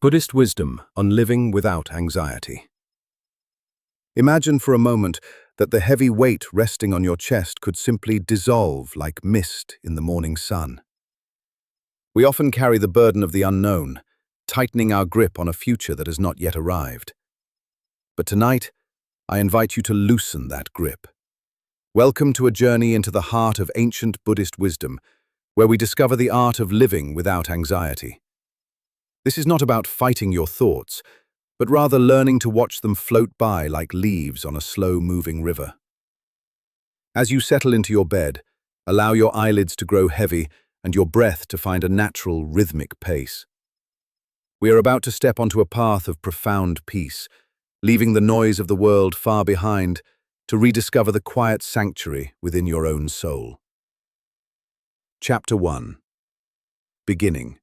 Buddhist wisdom on living without anxiety. Imagine for a moment that the heavy weight resting on your chest could simply dissolve like mist in the morning sun. We often carry the burden of the unknown, tightening our grip on a future that has not yet arrived. But tonight, I invite you to loosen that grip. Welcome to a journey into the heart of ancient Buddhist wisdom, where we discover the art of living without anxiety. This is not about fighting your thoughts, but rather learning to watch them float by like leaves on a slow-moving river. As you settle into your bed, allow your eyelids to grow heavy and your breath to find a natural, rhythmic pace. We are about to step onto a path of profound peace, leaving the noise of the world far behind to rediscover the quiet sanctuary within your own soul. Chapter 1. Beginning.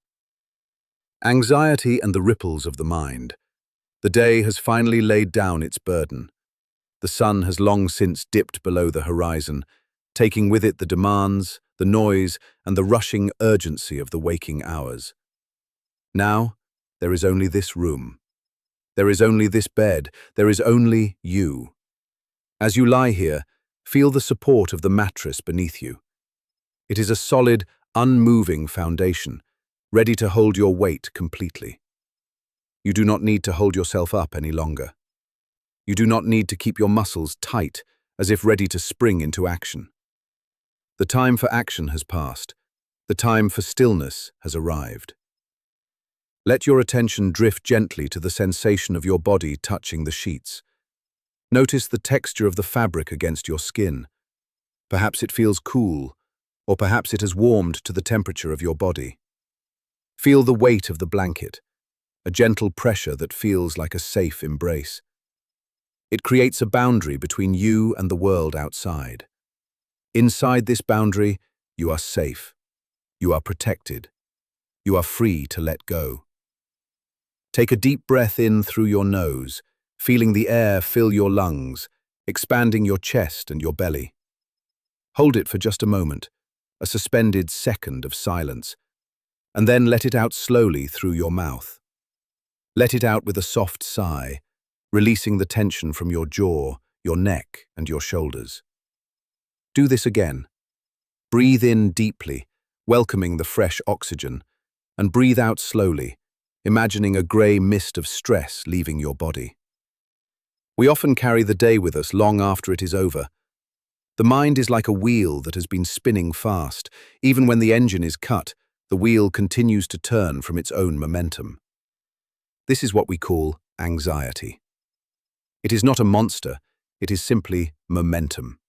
Anxiety and the ripples of the mind. The day has finally laid down its burden. The sun has long since dipped below the horizon, taking with it the demands, the noise, and the rushing urgency of the waking hours. Now, there is only this room. There is only this bed. There is only you. As you lie here, feel the support of the mattress beneath you. It is a solid, unmoving foundation, ready to hold your weight completely. You do not need to hold yourself up any longer. You do not need to keep your muscles tight, as if ready to spring into action. The time for action has passed. The time for stillness has arrived. Let your attention drift gently to the sensation of your body touching the sheets. Notice the texture of the fabric against your skin. Perhaps it feels cool, or perhaps it has warmed to the temperature of your body. Feel the weight of the blanket, a gentle pressure that feels like a safe embrace. It creates a boundary between you and the world outside. Inside this boundary, you are safe. You are protected. You are free to let go. Take a deep breath in through your nose, feeling the air fill your lungs, expanding your chest and your belly. Hold it for just a moment, a suspended second of silence, and then let it out slowly through your mouth. Let it out with a soft sigh, releasing the tension from your jaw, your neck, and your shoulders. Do this again. Breathe in deeply, welcoming the fresh oxygen, and breathe out slowly, imagining a grey mist of stress leaving your body. We often carry the day with us long after it is over. The mind is like a wheel that has been spinning fast. Even when the engine is cut, the wheel continues to turn from its own momentum. This is what we call anxiety. It is not a monster, it is simply momentum.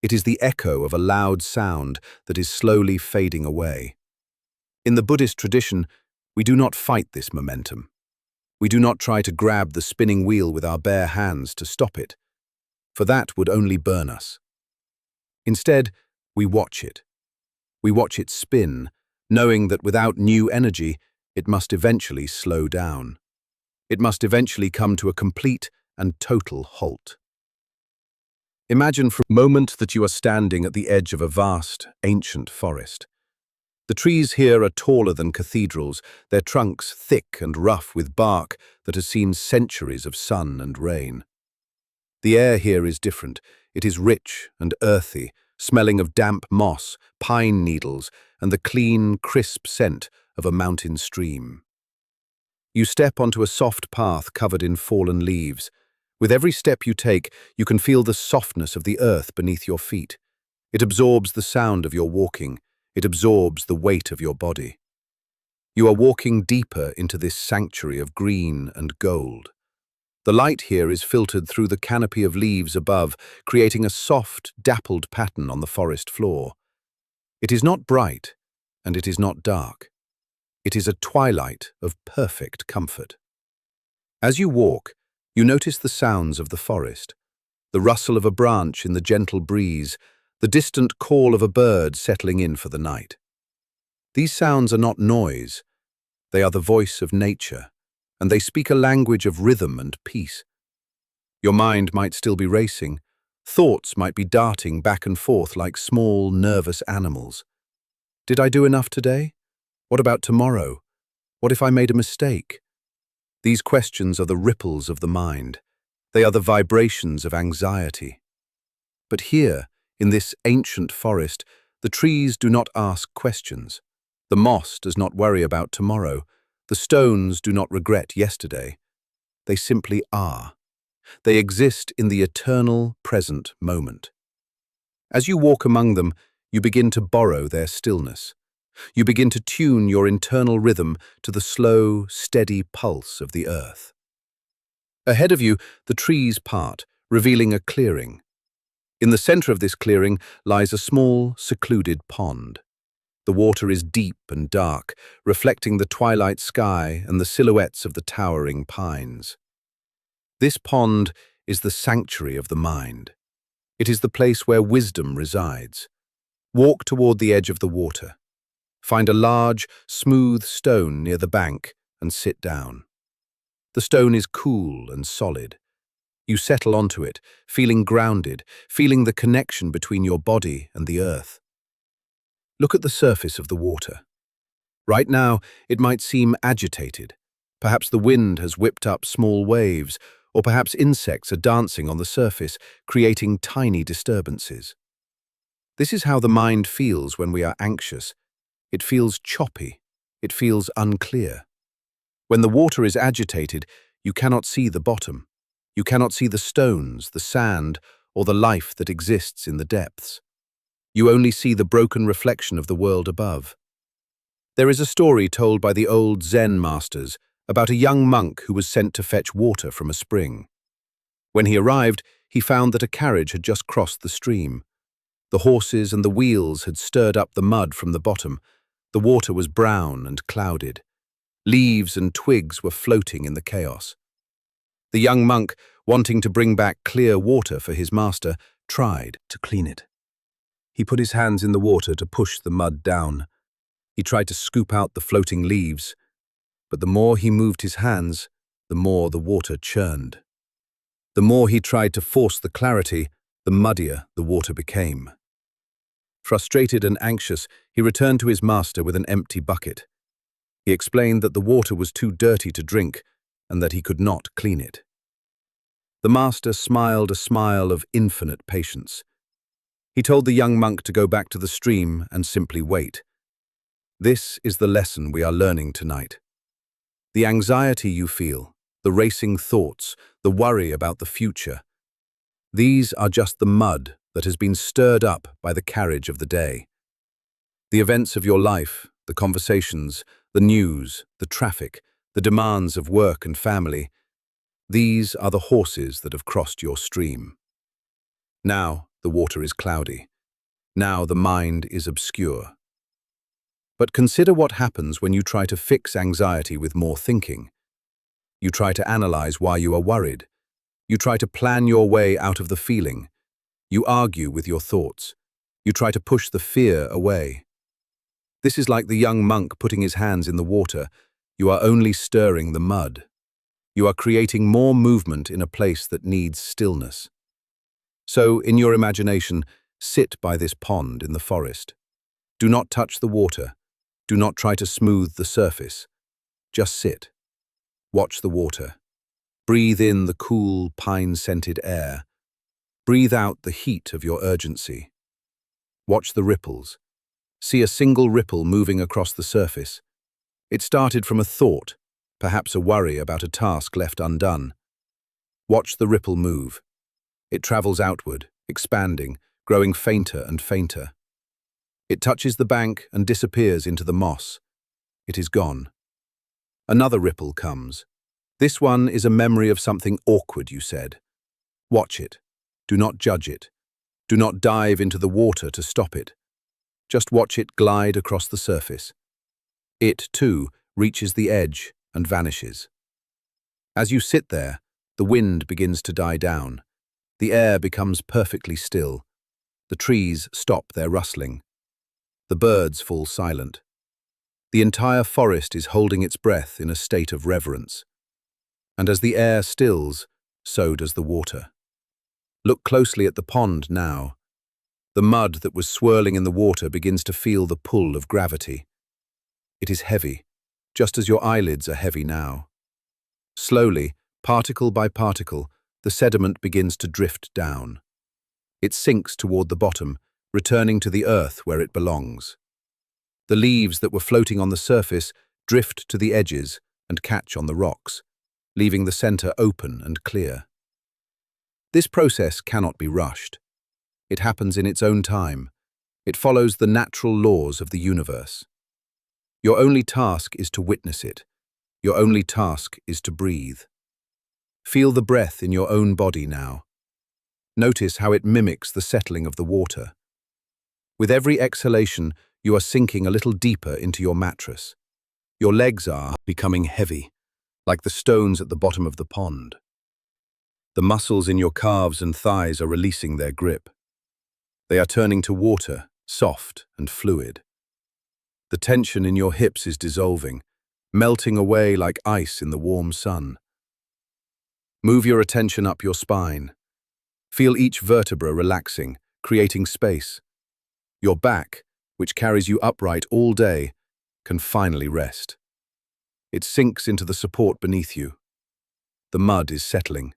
It is the echo of a loud sound that is slowly fading away. In the Buddhist tradition, we do not fight this momentum. We do not try to grab the spinning wheel with our bare hands to stop it, for that would only burn us. Instead, we watch it. We watch it spin, knowing that without new energy, it must eventually slow down. It must eventually come to a complete and total halt. Imagine for a moment that you are standing at the edge of a vast, ancient forest. The trees here are taller than cathedrals, their trunks thick and rough with bark that has seen centuries of sun and rain. The air here is different. It is rich and earthy, smelling of damp moss, pine needles, and the clean, crisp scent of a mountain stream. You step onto a soft path covered in fallen leaves. With every step you take, you can feel the softness of the earth beneath your feet. It absorbs the sound of your walking. It absorbs the weight of your body. You are walking deeper into this sanctuary of green and gold. The light here is filtered through the canopy of leaves above, creating a soft, dappled pattern on the forest floor. It is not bright, and it is not dark. It is a twilight of perfect comfort. As you walk, you notice the sounds of the forest, the rustle of a branch in the gentle breeze, the distant call of a bird settling in for the night. These sounds are not noise. They are the voice of nature, and they speak a language of rhythm and peace. Your mind might still be racing. Thoughts might be darting back and forth like small, nervous animals. Did I do enough today? What about tomorrow? What if I made a mistake? These questions are the ripples of the mind. They are the vibrations of anxiety. But here, in this ancient forest, the trees do not ask questions. The moss does not worry about tomorrow. The stones do not regret yesterday. They simply are. They exist in the eternal present moment. As you walk among them, you begin to borrow their stillness. You begin to tune your internal rhythm to the slow, steady pulse of the earth. Ahead of you, the trees part, revealing a clearing. In the center of this clearing lies a small, secluded pond. The water is deep and dark, reflecting the twilight sky and the silhouettes of the towering pines. This pond is the sanctuary of the mind. It is the place where wisdom resides. Walk toward the edge of the water. Find a large, smooth stone near the bank and sit down. The stone is cool and solid. You settle onto it, feeling grounded, feeling the connection between your body and the earth. Look at the surface of the water. Right now, it might seem agitated. Perhaps the wind has whipped up small waves, or perhaps insects are dancing on the surface, creating tiny disturbances. This is how the mind feels when we are anxious. It feels choppy. It feels unclear. When the water is agitated, you cannot see the bottom. You cannot see the stones, the sand, or the life that exists in the depths. You only see the broken reflection of the world above. There is a story told by the old Zen masters about a young monk who was sent to fetch water from a spring. When he arrived, he found that a carriage had just crossed the stream. The horses and the wheels had stirred up the mud from the bottom. The water was brown and clouded. Leaves and twigs were floating in the chaos. The young monk, wanting to bring back clear water for his master, tried to clean it. He put his hands in the water to push the mud down. He tried to scoop out the floating leaves, but the more he moved his hands, the more the water churned. The more he tried to force the clarity, the muddier the water became. Frustrated and anxious, he returned to his master with an empty bucket. He explained that the water was too dirty to drink and that he could not clean it. The master smiled a smile of infinite patience. He told the young monk to go back to the stream and simply wait. This is the lesson we are learning tonight. The anxiety you feel, the racing thoughts, the worry about the future, these are just the mud that has been stirred up by the carriage of the day. The events of your life, the conversations, the news, the traffic, the demands of work and family, these are the horses that have crossed your stream. Now the water is cloudy. Now the mind is obscure. But consider what happens when you try to fix anxiety with more thinking. You try to analyze why you are worried. You try to plan your way out of the feeling. You argue with your thoughts. You try to push the fear away. This is like the young monk putting his hands in the water. You are only stirring the mud. You are creating more movement in a place that needs stillness. So, in your imagination, sit by this pond in the forest. Do not touch the water. Do not try to smooth the surface. Just sit. Watch the water. Breathe in the cool, pine-scented air. Breathe out the heat of your urgency. Watch the ripples. See a single ripple moving across the surface. It started from a thought, perhaps a worry about a task left undone. Watch the ripple move. It travels outward, expanding, growing fainter and fainter. It touches the bank and disappears into the moss. It is gone. Another ripple comes. This one is a memory of something awkward you said. Watch it. Do not judge it. Do not dive into the water to stop it. Just watch it glide across the surface. It, too, reaches the edge and vanishes. As you sit there, the wind begins to die down. The air becomes perfectly still. The trees stop their rustling. The birds fall silent. The entire forest is holding its breath in a state of reverence. And as the air stills, so does the water. Look closely at the pond now. The mud that was swirling in the water begins to feel the pull of gravity. It is heavy, just as your eyelids are heavy now. Slowly, particle by particle, the sediment begins to drift down. It sinks toward the bottom, returning to the earth where it belongs. The leaves that were floating on the surface drift to the edges and catch on the rocks, leaving the center open and clear. This process cannot be rushed. It happens in its own time. It follows the natural laws of the universe. Your only task is to witness it. Your only task is to breathe. Feel the breath in your own body now. Notice how it mimics the settling of the water. With every exhalation, you are sinking a little deeper into your mattress. Your legs are becoming heavy, like the stones at the bottom of the pond. The muscles in your calves and thighs are releasing their grip. They are turning to water, soft and fluid. The tension in your hips is dissolving, melting away like ice in the warm sun. Move your attention up your spine. Feel each vertebra relaxing, creating space. Your back, which carries you upright all day, can finally rest. It sinks into the support beneath you. The mud is settling.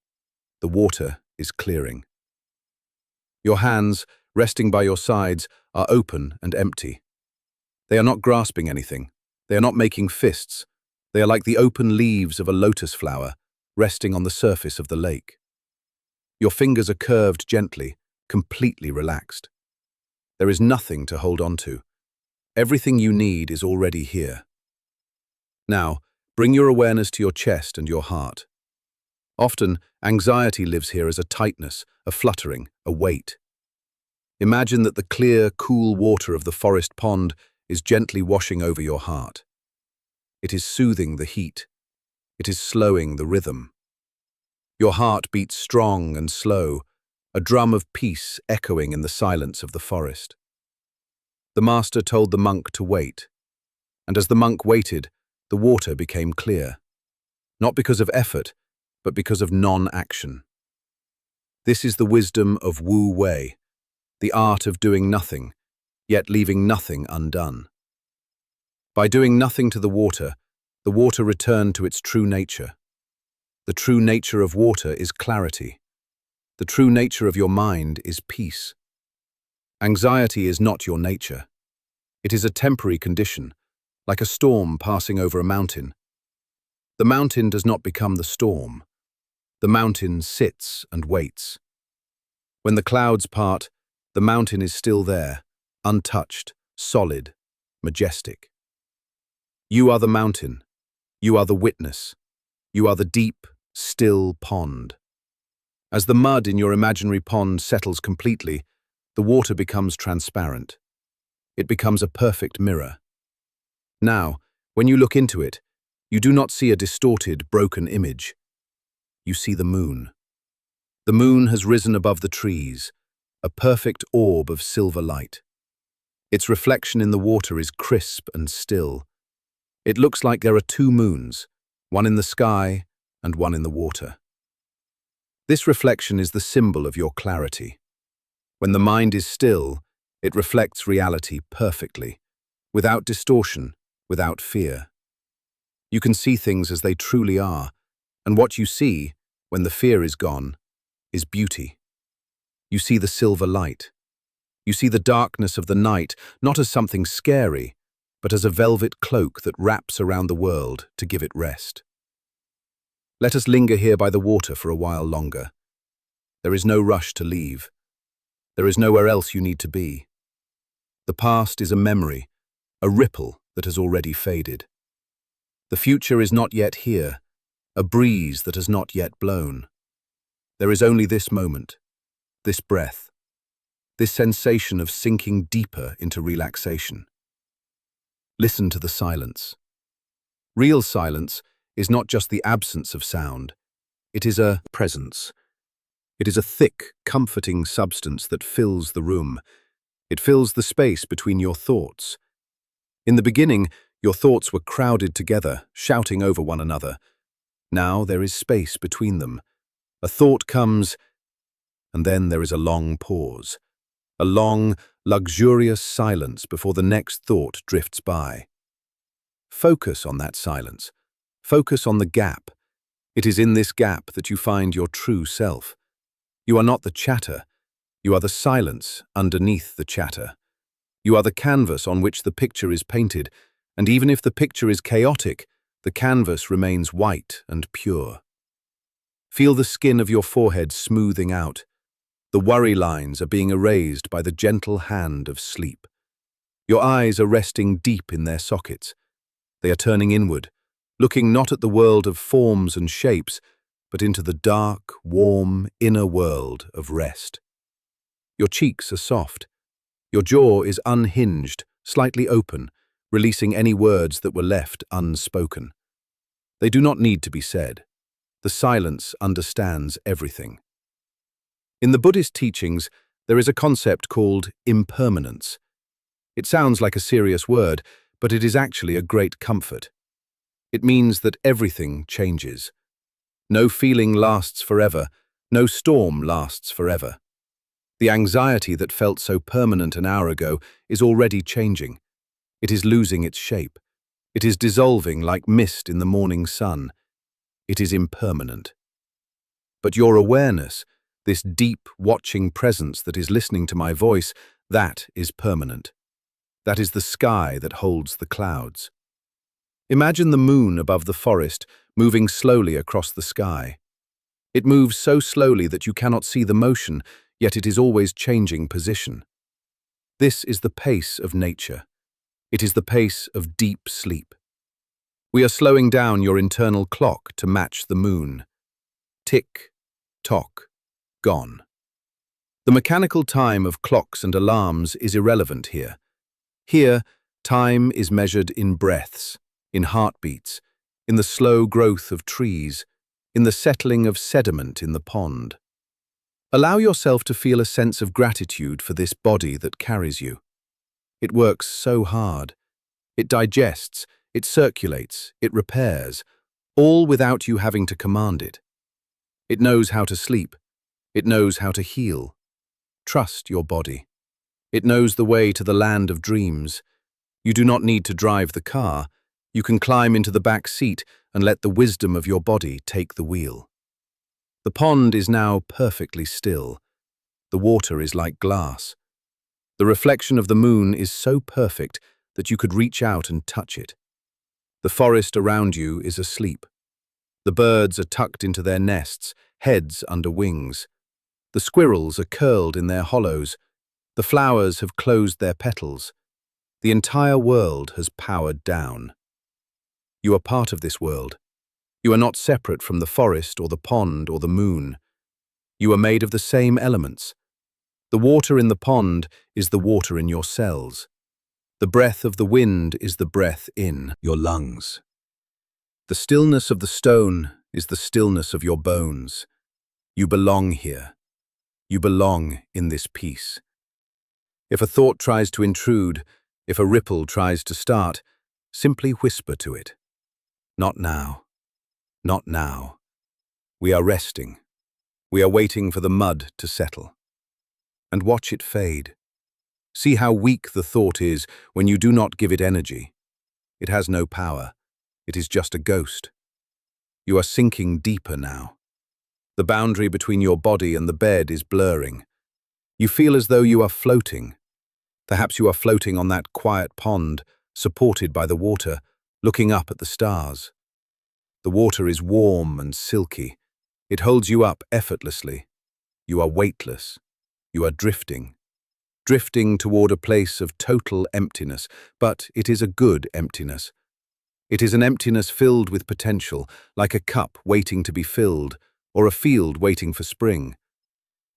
The water is clearing. Your hands, resting by your sides, are open and empty. They are not grasping anything. They are not making fists. They are like the open leaves of a lotus flower, resting on the surface of the lake. Your fingers are curved gently, completely relaxed. There is nothing to hold on to. Everything you need is already here. Now, bring your awareness to your chest and your heart. Often, anxiety lives here as a tightness, a fluttering, a weight. Imagine that the clear, cool water of the forest pond is gently washing over your heart. It is soothing the heat. It is slowing the rhythm. Your heart beats strong and slow, a drum of peace echoing in the silence of the forest. The master told the monk to wait, and as the monk waited, the water became clear, not because of effort, but because of non-action. This is the wisdom of Wu Wei, the art of doing nothing, yet leaving nothing undone. By doing nothing to the water returned to its true nature. The true nature of water is clarity. The true nature of your mind is peace. Anxiety is not your nature. It is a temporary condition, like a storm passing over a mountain. The mountain does not become the storm. The mountain sits and waits. When the clouds part, the mountain is still there, untouched, solid, majestic. You are the mountain. You are the witness. You are the deep, still pond. As the mud in your imaginary pond settles completely, the water becomes transparent. It becomes a perfect mirror. Now, when you look into it, you do not see a distorted, broken image. You see the moon. The moon has risen above the trees, a perfect orb of silver light. Its reflection in the water is crisp and still. It looks like there are two moons, one in the sky and one in the water. This reflection is the symbol of your clarity. When the mind is still, it reflects reality perfectly, without distortion, without fear. You can see things as they truly are, and what you see, when the fear is gone, is beauty. You see the silver light. You see the darkness of the night, not as something scary, but as a velvet cloak that wraps around the world to give it rest. Let us linger here by the water for a while longer. There is no rush to leave. There is nowhere else you need to be. The past is a memory, a ripple that has already faded. The future is not yet here, a breeze that has not yet blown. There is only this moment, this breath, this sensation of sinking deeper into relaxation. Listen to the silence. Real silence is not just the absence of sound. It is a presence. It is a thick, comforting substance that fills the room. It fills the space between your thoughts. In the beginning, your thoughts were crowded together, shouting over one another. Now there is space between them. A thought comes, and then there is a long pause. A long, luxurious silence before the next thought drifts by. Focus on that silence. Focus on the gap. It is in this gap that you find your true self. You are not the chatter, you are the silence underneath the chatter. You are the canvas on which the picture is painted, and even if the picture is chaotic, the canvas remains white and pure. Feel the skin of your forehead smoothing out. The worry lines are being erased by the gentle hand of sleep. Your eyes are resting deep in their sockets. They are turning inward, looking not at the world of forms and shapes, but into the dark, warm, inner world of rest. Your cheeks are soft. Your jaw is unhinged, slightly open, releasing any words that were left unspoken. They do not need to be said. The silence understands everything. In the Buddhist teachings, there is a concept called impermanence. It sounds like a serious word, but it is actually a great comfort. It means that everything changes. No feeling lasts forever, no storm lasts forever. The anxiety that felt so permanent an hour ago is already changing. It is losing its shape. It is dissolving like mist in the morning sun. It is impermanent. But your awareness, this deep, watching presence that is listening to my voice, that is permanent. That is the sky that holds the clouds. Imagine the moon above the forest moving slowly across the sky. It moves so slowly that you cannot see the motion, yet it is always changing position. This is the pace of nature. It is the pace of deep sleep. We are slowing down your internal clock to match the moon. Tick, tock, gone. The mechanical time of clocks and alarms is irrelevant here. Here, time is measured in breaths, in heartbeats, in the slow growth of trees, in the settling of sediment in the pond. Allow yourself to feel a sense of gratitude for this body that carries you. It works so hard. It digests, it circulates, it repairs, all without you having to command it. It knows how to sleep. It knows how to heal. Trust your body. It knows the way to the land of dreams. You do not need to drive the car. You can climb into the back seat and let the wisdom of your body take the wheel. The pond is now perfectly still. The water is like glass. The reflection of the moon is so perfect that you could reach out and touch it. The forest around you is asleep. The birds are tucked into their nests, heads under wings. The squirrels are curled in their hollows. The flowers have closed their petals. The entire world has powered down. You are part of this world. You are not separate from the forest or the pond or the moon. You are made of the same elements. The water in the pond is the water in your cells. The breath of the wind is the breath in your lungs. The stillness of the stone is the stillness of your bones. You belong here. You belong in this peace. If a thought tries to intrude, if a ripple tries to start, simply whisper to it. Not now. Not now. We are resting. We are waiting for the mud to settle. And watch it fade. See how weak the thought is when you do not give it energy. It has no power. It is just a ghost. You are sinking deeper now. The boundary between your body and the bed is blurring. You feel as though you are floating. Perhaps you are floating on that quiet pond, supported by the water, looking up at the stars. The water is warm and silky. It holds you up effortlessly. You are weightless. You are drifting. Drifting toward a place of total emptiness, but it is a good emptiness. It is an emptiness filled with potential, like a cup waiting to be filled, or a field waiting for spring.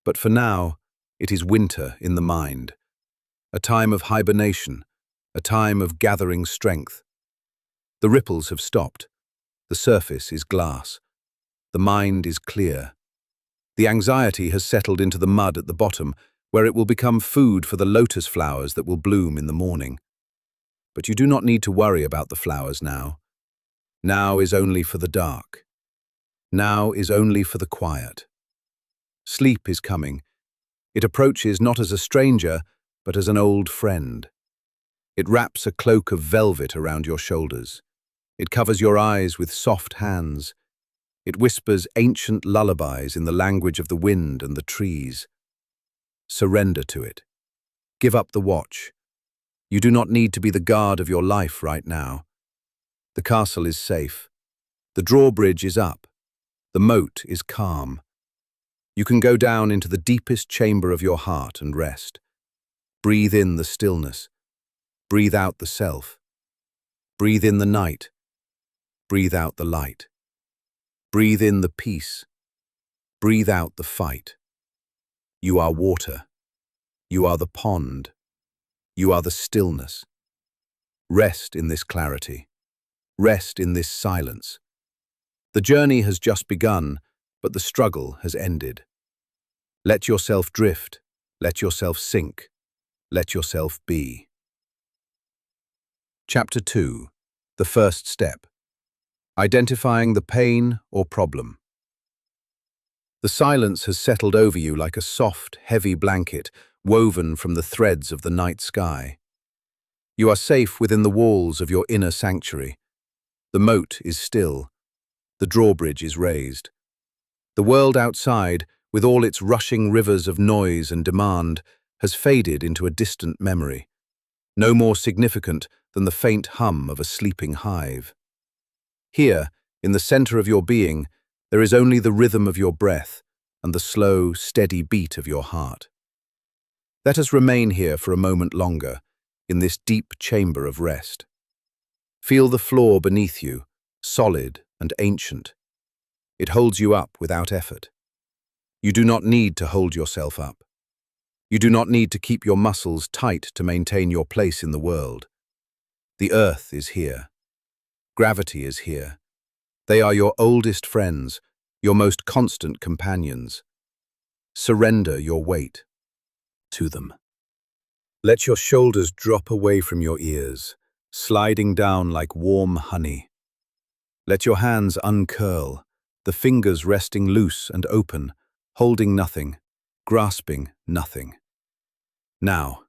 But for now, it is winter in the mind. A time of hibernation, a time of gathering strength. The ripples have stopped. The surface is glass. The mind is clear. The anxiety has settled into the mud at the bottom, where it will become food for the lotus flowers that will bloom in the morning. But you do not need to worry about the flowers now. Now is only for the dark. Now is only for the quiet. Sleep is coming. It approaches not as a stranger, but as an old friend. It wraps a cloak of velvet around your shoulders. It covers your eyes with soft hands. It whispers ancient lullabies in the language of the wind and the trees. Surrender to it. Give up the watch. You do not need to be the guard of your life right now. The castle is safe. The drawbridge is up. The moat is calm. You can go down into the deepest chamber of your heart and rest. Breathe in the stillness. Breathe out the self. Breathe in the night. Breathe out the light. Breathe in the peace. Breathe out the fight. You are water. You are the pond. You are the stillness. Rest in this clarity. Rest in this silence. The journey has just begun, but the struggle has ended. Let yourself drift. Let yourself sink. Let yourself be. Chapter 2. The first step. Identifying the pain or problem. The silence has settled over you like a soft, heavy blanket woven from the threads of the night sky. You are safe within the walls of your inner sanctuary. The moat is still. The drawbridge is raised. The world outside, with all its rushing rivers of noise and demand, has faded into a distant memory, no more significant than the faint hum of a sleeping hive. Here, in the center of your being, there is only the rhythm of your breath and the slow, steady beat of your heart. Let us remain here for a moment longer, in this deep chamber of rest. Feel the floor beneath you, solid and ancient. It holds you up without effort. You do not need to hold yourself up. You do not need to keep your muscles tight to maintain your place in the world. The earth is here. Gravity is here. They are your oldest friends, your most constant companions. Surrender your weight to them. Let your shoulders drop away from your ears, sliding down like warm honey. Let your hands uncurl, the fingers resting loose and open, holding nothing, grasping nothing. Now,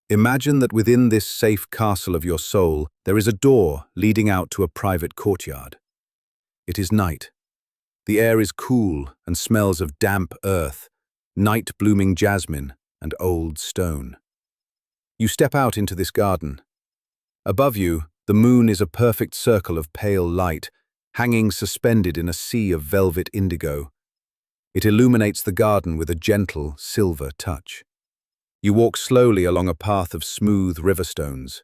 imagine that within this safe castle of your soul, there is a door leading out to a private courtyard. It is night. The air is cool and smells of damp earth, night-blooming jasmine, and old stone. You step out into this garden. Above you, the moon is a perfect circle of pale light, hanging suspended in a sea of velvet indigo. It illuminates the garden with a gentle, silver touch. You walk slowly along a path of smooth riverstones.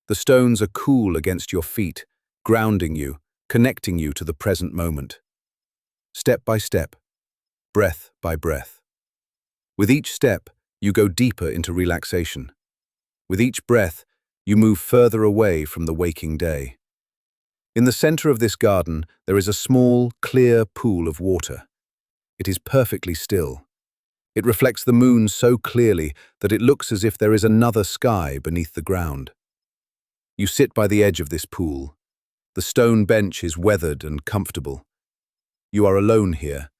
The stones are cool against your feet, grounding you, connecting you to the present moment. Step by step, breath by breath. With each step, you go deeper into relaxation. With each breath, you move further away from the waking day. In the center of this garden, there is a small, clear pool of water. It is perfectly still. It reflects the moon so clearly that it looks as if there is another sky beneath the ground. You sit by the edge of this pool. The stone bench is weathered and comfortable. You are alone here,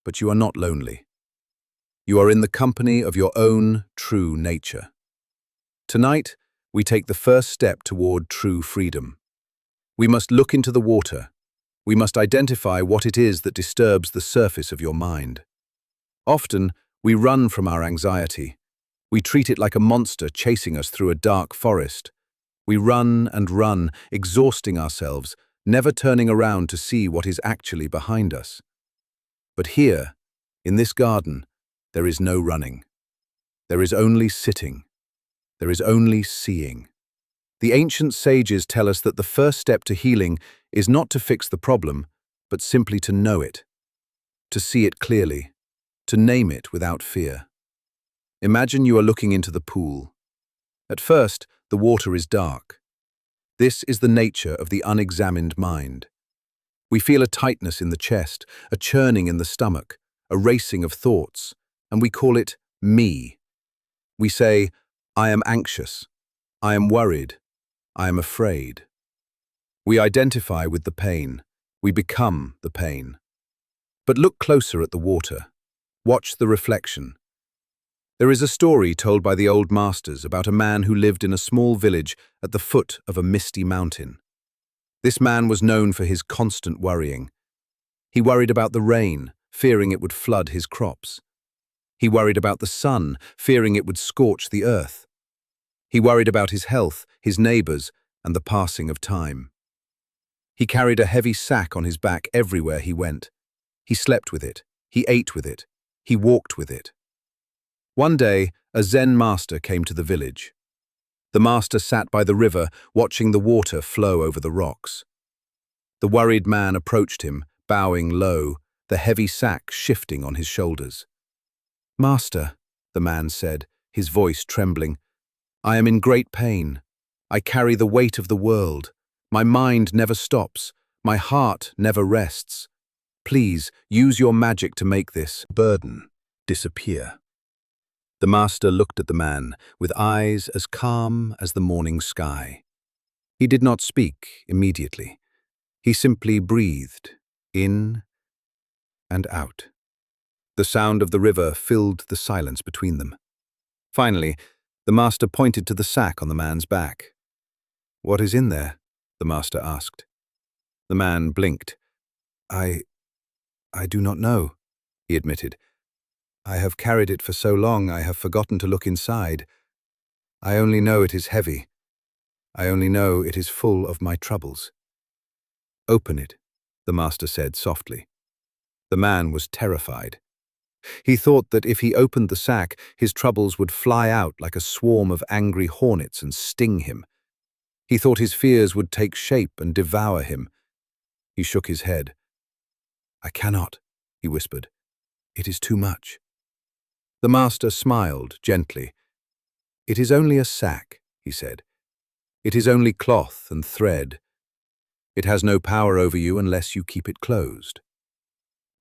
but you are not lonely. You are in the company of your own true nature. Tonight, we take the first step toward true freedom. We must look into the water. We must identify what it is that disturbs the surface of your mind. Often, we run from our anxiety. We treat it like a monster chasing us through a dark forest. We run and run, exhausting ourselves, never turning around to see what is actually behind us. But here, in this garden, there is no running. There is only sitting. There is only seeing. The ancient sages tell us that the first step to healing is not to fix the problem, but simply to know it, to see it clearly, to name it without fear. Imagine you are looking into the pool. At first, the water is dark. This is the nature of the unexamined mind. We feel a tightness in the chest, a churning in the stomach, a racing of thoughts, and we call it me. We say, I am anxious, I am worried, I am afraid. We identify with the pain. We become the pain. But look closer at the water. Watch the reflection. There is a story told by the old masters about a man who lived in a small village at the foot of a misty mountain. This man was known for his constant worrying. He worried about the rain, fearing it would flood his crops. He worried about the sun, fearing it would scorch the earth. He worried about his health, his neighbors, and the passing of time. He carried a heavy sack on his back everywhere he went. He slept with it. He ate with it. He walked with it. One day, a Zen master came to the village. The master sat by the river, watching the water flow over the rocks. The worried man approached him, bowing low, the heavy sack shifting on his shoulders. "Master," the man said, his voice trembling, "I am in great pain. I carry the weight of the world. My mind never stops. My heart never rests. Please use your magic to make this burden disappear." The master looked at the man with eyes as calm as the morning sky. He did not speak immediately. He simply breathed in and out. The sound of the river filled the silence between them. Finally, the master pointed to the sack on the man's back. "What is in there?" the master asked. The man blinked. I do not know," he admitted. "I have carried it for so long I have forgotten to look inside. I only know it is heavy. I only know it is full of my troubles." "Open it," the master said softly. The man was terrified. He thought that if he opened the sack, his troubles would fly out like a swarm of angry hornets and sting him. He thought his fears would take shape and devour him. He shook his head. "I cannot," he whispered. "It is too much." The master smiled gently. "It is only a sack," he said. "It is only cloth and thread. It has no power over you unless you keep it closed."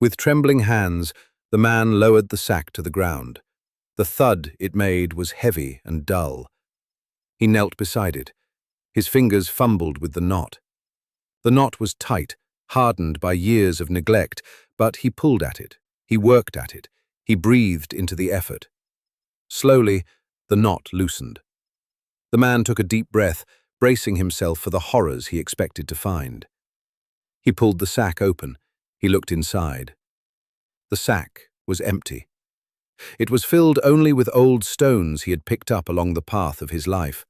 With trembling hands, the man lowered the sack to the ground. The thud it made was heavy and dull. He knelt beside it. His fingers fumbled with the knot. The knot was tight, hardened by years of neglect, but he pulled at it. He worked at it. He breathed into the effort. Slowly, the knot loosened. The man took a deep breath, bracing himself for the horrors he expected to find. He pulled the sack open. He looked inside. The sack was empty. It was filled only with old stones he had picked up along the path of his life.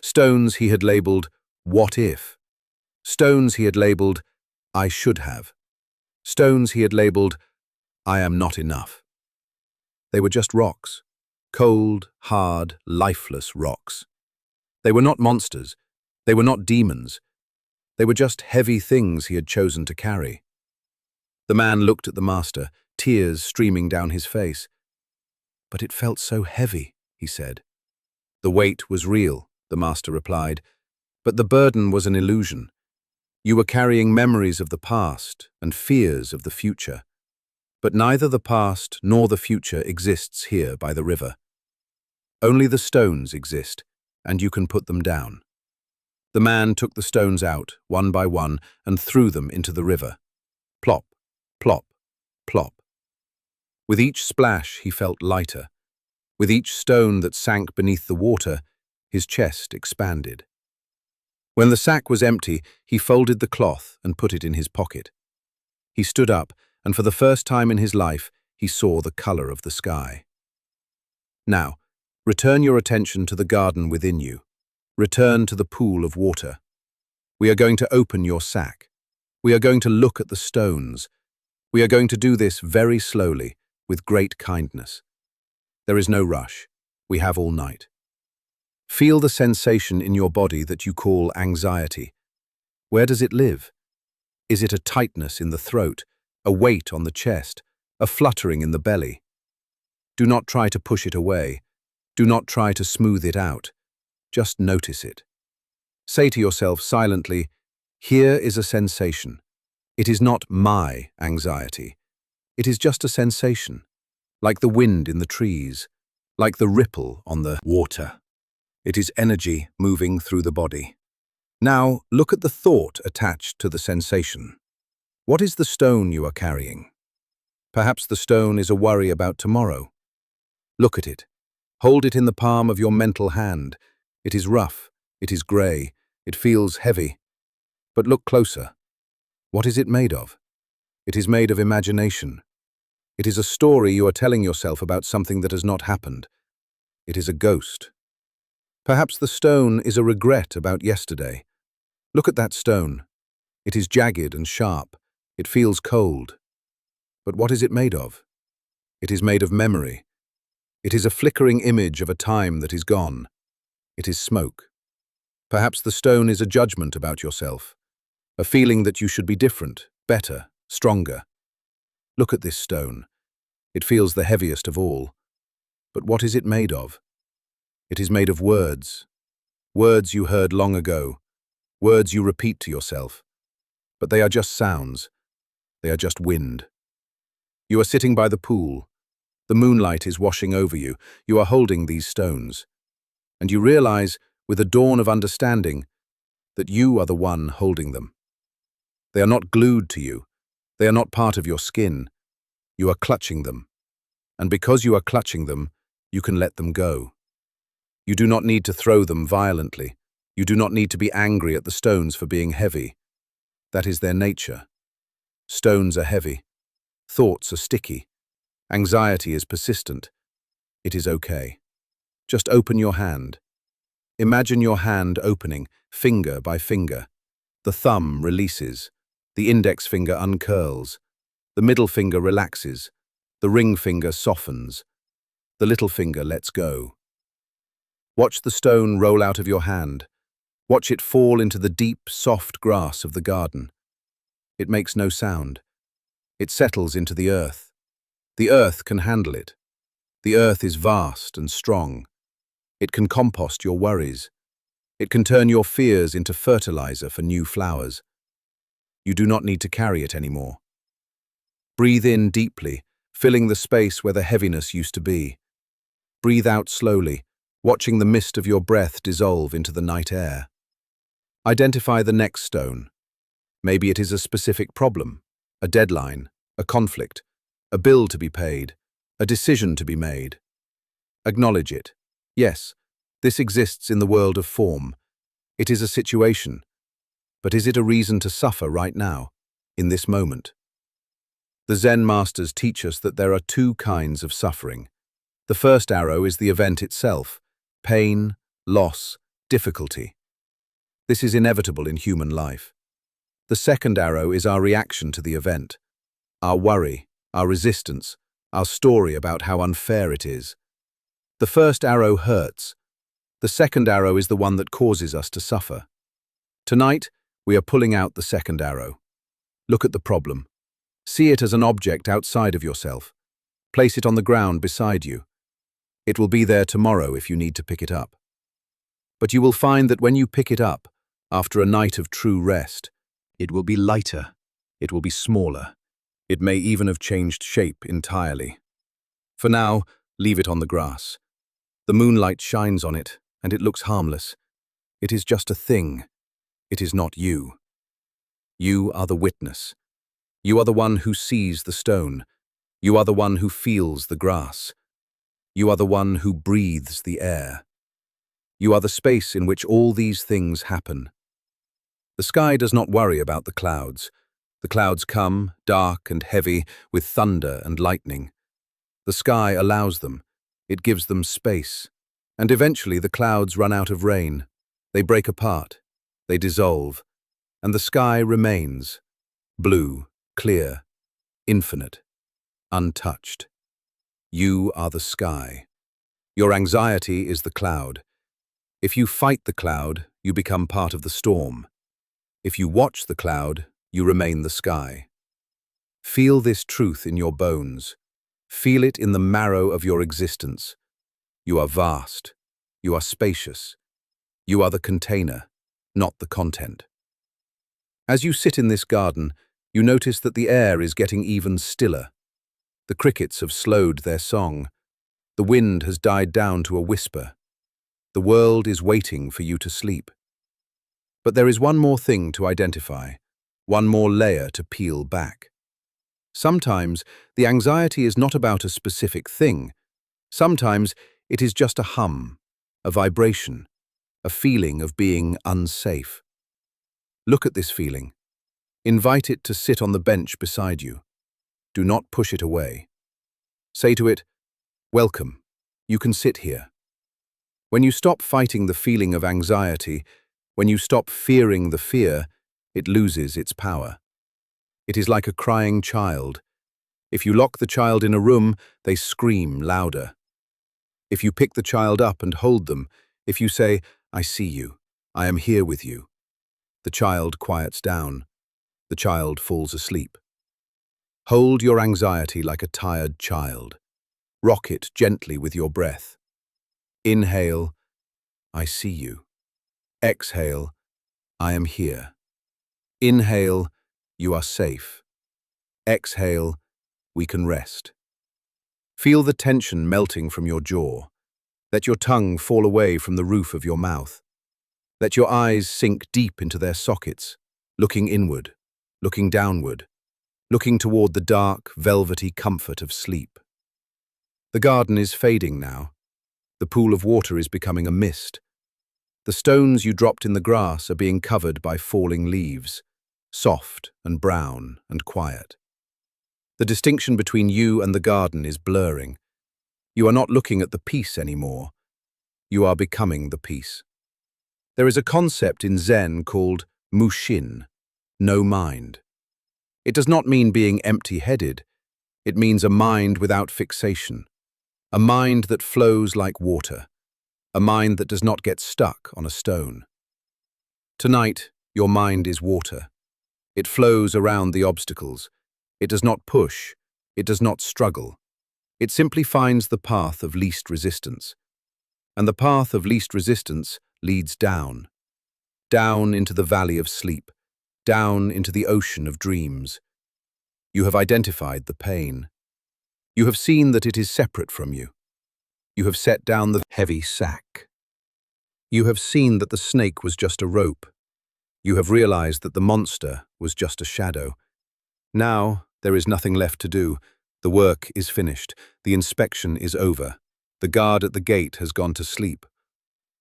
Stones he had labeled, "What if?" Stones he had labeled, "I should have." Stones he had labeled, "I am not enough." They were just rocks. Cold, hard, lifeless rocks. They were not monsters. They were not demons. They were just heavy things he had chosen to carry. The man looked at the master, tears streaming down his face. "But it felt so heavy," he said. "The weight was real," the master replied, "but the burden was an illusion. You were carrying memories of the past and fears of the future. But neither the past nor the future exists here by the river. Only the stones exist, and you can put them down." The man took the stones out, one by one, and threw them into the river. Plop, plop, plop. With each splash, he felt lighter. With each stone that sank beneath the water, his chest expanded. When the sack was empty, he folded the cloth and put it in his pocket. He stood up, and for the first time in his life, he saw the color of the sky. Now, return your attention to the garden within you. Return to the pool of water. We are going to open your sack. We are going to look at the stones. We are going to do this very slowly, with great kindness. There is no rush. We have all night. Feel the sensation in your body that you call anxiety. Where does it live? Is it a tightness in the throat, a weight on the chest, a fluttering in the belly? Do not try to push it away. Do not try to smooth it out. Just notice it. Say to yourself silently, "Here is a sensation. It is not my anxiety. It is just a sensation, like the wind in the trees, like the ripple on the water. It is energy moving through the body." Now, look at the thought attached to the sensation. What is the stone you are carrying? Perhaps the stone is a worry about tomorrow. Look at it. Hold it in the palm of your mental hand. It is rough. It is grey. It feels heavy. But look closer. What is it made of? It is made of imagination. It is a story you are telling yourself about something that has not happened. It is a ghost. Perhaps the stone is a regret about yesterday. Look at that stone. It is jagged and sharp. It feels cold. But what is it made of? It is made of memory. It is a flickering image of a time that is gone. It is smoke. Perhaps the stone is a judgment about yourself, a feeling that you should be different, better, stronger. Look at this stone. It feels the heaviest of all. But what is it made of? It is made of words. Words you heard long ago. Words you repeat to yourself. But they are just sounds. They are just wind. You are sitting by the pool. The moonlight is washing over you. You are holding these stones. And you realize, with a dawn of understanding, that you are the one holding them. They are not glued to you. They are not part of your skin. You are clutching them. And because you are clutching them, you can let them go. You do not need to throw them violently. You do not need to be angry at the stones for being heavy. That is their nature. Stones are heavy. Thoughts are sticky. Anxiety is persistent. It is okay. Just open your hand. Imagine your hand opening, finger by finger. The thumb releases. The index finger uncurls. The middle finger relaxes. The ring finger softens. The little finger lets go. Watch the stone roll out of your hand. Watch it fall into the deep, soft grass of the garden. It makes no sound. It settles into the earth. The earth can handle it. The earth is vast and strong. It can compost your worries. It can turn your fears into fertilizer for new flowers. You do not need to carry it anymore. Breathe in deeply, filling the space where the heaviness used to be. Breathe out slowly, watching the mist of your breath dissolve into the night air. Identify the next stone. Maybe it is a specific problem, a deadline, a conflict, a bill to be paid, a decision to be made. Acknowledge it. Yes, this exists in the world of form. It is a situation. But is it a reason to suffer right now, in this moment? The Zen masters teach us that there are two kinds of suffering. The first arrow is the event itself, pain, loss, difficulty. This is inevitable in human life. The second arrow is our reaction to the event, our worry, our resistance, our story about how unfair it is. The first arrow hurts. The second arrow is the one that causes us to suffer. Tonight, we are pulling out the second arrow. Look at the problem. See it as an object outside of yourself. Place it on the ground beside you. It will be there tomorrow if you need to pick it up. But you will find that when you pick it up, after a night of true rest, it will be lighter. It will be smaller. It may even have changed shape entirely. For now, leave it on the grass. The moonlight shines on it, and it looks harmless. It is just a thing. It is not you. You are the witness. You are the one who sees the stone. You are the one who feels the grass. You are the one who breathes the air. You are the space in which all these things happen. The sky does not worry about the clouds. The clouds come, dark and heavy, with thunder and lightning. The sky allows them. It gives them space. And eventually the clouds run out of rain. They break apart. They dissolve. And the sky remains. Blue, clear, infinite, untouched. You are the sky. Your anxiety is the cloud. If you fight the cloud, you become part of the storm. If you watch the cloud, you remain the sky. Feel this truth in your bones. Feel it in the marrow of your existence. You are vast. You are spacious. You are the container, not the content. As you sit in this garden, you notice that the air is getting even stiller. The crickets have slowed their song. The wind has died down to a whisper. The world is waiting for you to sleep. But there is one more thing to identify, one more layer to peel back. Sometimes the anxiety is not about a specific thing. Sometimes it is just a hum, a vibration, a feeling of being unsafe. Look at this feeling. Invite it to sit on the bench beside you. Do not push it away. Say to it, "Welcome, you can sit here." When you stop fighting the feeling of anxiety, when you stop fearing the fear, it loses its power. It is like a crying child. If you lock the child in a room, they scream louder. If you pick the child up and hold them, if you say, "I see you, I am here with you," the child quiets down. The child falls asleep. Hold your anxiety like a tired child. Rock it gently with your breath. Inhale, "I see you." Exhale, "I am here." Inhale, "You are safe." Exhale, "We can rest." Feel the tension melting from your jaw. Let your tongue fall away from the roof of your mouth. Let your eyes sink deep into their sockets, looking inward, looking downward, looking toward the dark, velvety comfort of sleep. The garden is fading now. The pool of water is becoming a mist. The stones you dropped in the grass are being covered by falling leaves, soft and brown and quiet. The distinction between you and the garden is blurring. You are not looking at the peace anymore. You are becoming the peace. There is a concept in Zen called mushin, no mind. It does not mean being empty-headed. It means a mind without fixation, a mind that flows like water, a mind that does not get stuck on a stone. Tonight, your mind is water. It flows around the obstacles. It does not push. It does not struggle. It simply finds the path of least resistance. And the path of least resistance leads down, down into the valley of sleep, down into the ocean of dreams. You have identified the pain. You have seen that it is separate from you. You have set down the heavy sack. You have seen that the snake was just a rope. You have realized that the monster was just a shadow. Now, there is nothing left to do. The work is finished. The inspection is over. The guard at the gate has gone to sleep.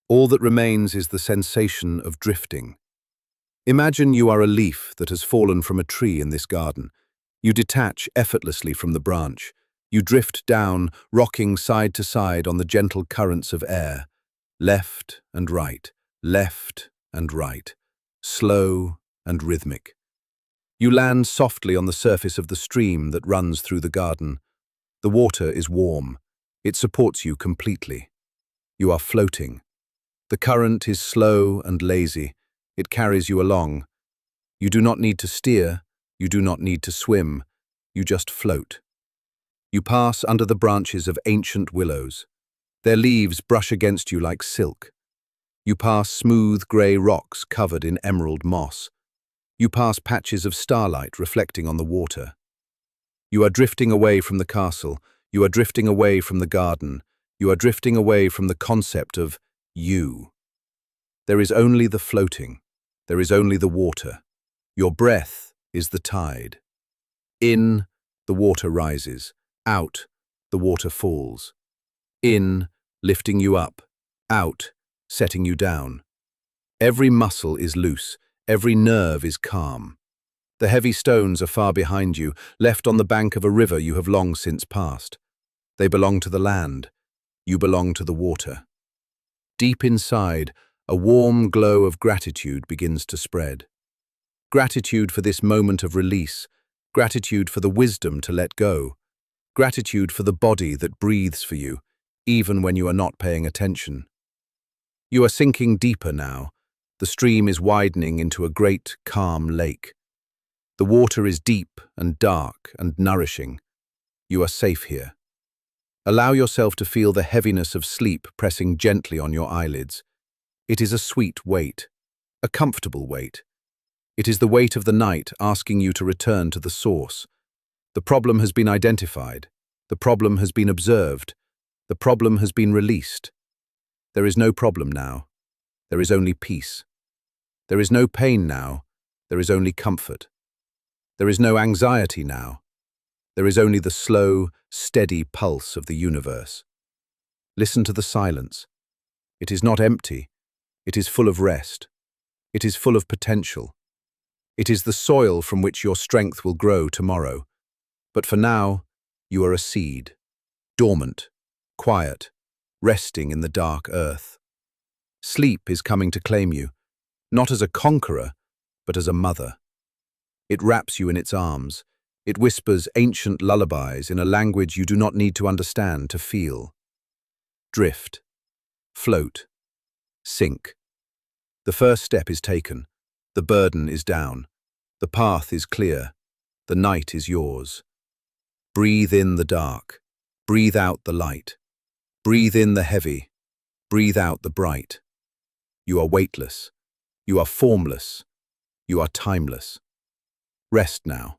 All that remains is the sensation of drifting. Imagine you are a leaf that has fallen from a tree in this garden. You detach effortlessly from the branch. You drift down, rocking side to side on the gentle currents of air. Left and right, slow and rhythmic. You land softly on the surface of the stream that runs through the garden. The water is warm. It supports you completely. You are floating. The current is slow and lazy. It carries you along. You do not need to steer. You do not need to swim. You just float. You pass under the branches of ancient willows. Their leaves brush against you like silk. You pass smooth grey rocks covered in emerald moss. You pass patches of starlight reflecting on the water. You are drifting away from the castle. You are drifting away from the garden. You are drifting away from the concept of you. There is only the floating. There is only the water. Your breath is the tide. In, the water rises. Out, the water falls. In, lifting you up. Out, setting you down. Every muscle is loose. Every nerve is calm. The heavy stones are far behind you, left on the bank of a river you have long since passed. They belong to the land. You belong to the water. Deep inside, a warm glow of gratitude begins to spread. Gratitude for this moment of release. Gratitude for the wisdom to let go. Gratitude for the body that breathes for you, even when you are not paying attention. You are sinking deeper now. The stream is widening into a great, calm lake. The water is deep and dark and nourishing. You are safe here. Allow yourself to feel the heaviness of sleep pressing gently on your eyelids. It is a sweet weight, a comfortable weight. It is the weight of the night asking you to return to the source. The problem has been identified. The problem has been observed. The problem has been released. There is no problem now. There is only peace. There is no pain now. There is only comfort. There is no anxiety now. There is only the slow, steady pulse of the universe. Listen to the silence. It is not empty. It is full of rest. It is full of potential. It is the soil from which your strength will grow tomorrow. But for now, you are a seed, dormant, quiet, resting in the dark earth. Sleep is coming to claim you, not as a conqueror, but as a mother. It wraps you in its arms. It whispers ancient lullabies in a language you do not need to understand to feel. Drift, float, sink. The first step is taken. The burden is down. The path is clear. The night is yours. Breathe in the dark. Breathe out the light. Breathe in the heavy. Breathe out the bright. You are weightless. You are formless. You are timeless. Rest now.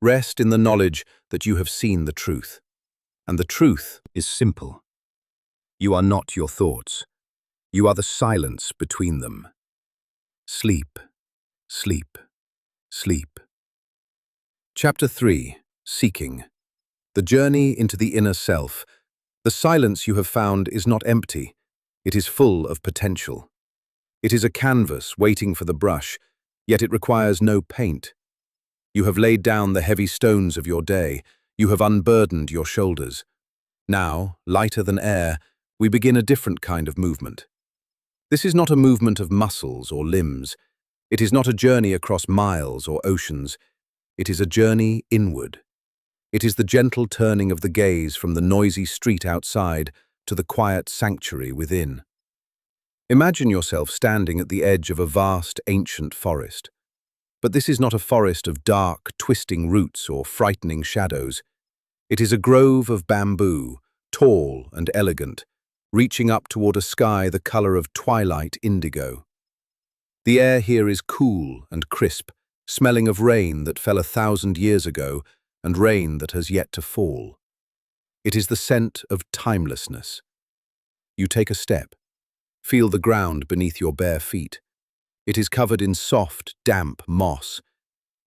Rest in the knowledge that you have seen the truth. And the truth is simple. You are not your thoughts. You are the silence between them. Sleep, sleep, sleep. Chapter 3. Seeking. The journey into the inner self. The silence you have found is not empty. It is full of potential. It is a canvas waiting for the brush, yet it requires no paint. You have laid down the heavy stones of your day. You have unburdened your shoulders. Now, lighter than air, we begin a different kind of movement. This is not a movement of muscles or limbs. It is not a journey across miles or oceans. It is a journey inward. It is the gentle turning of the gaze from the noisy street outside to the quiet sanctuary within. Imagine yourself standing at the edge of a vast, ancient forest. But this is not a forest of dark, twisting roots or frightening shadows. It is a grove of bamboo, tall and elegant, reaching up toward a sky the color of twilight indigo. The air here is cool and crisp, smelling of rain that fell 1,000 years ago and rain that has yet to fall. It is the scent of timelessness. You take a step. Feel the ground beneath your bare feet. It is covered in soft, damp moss.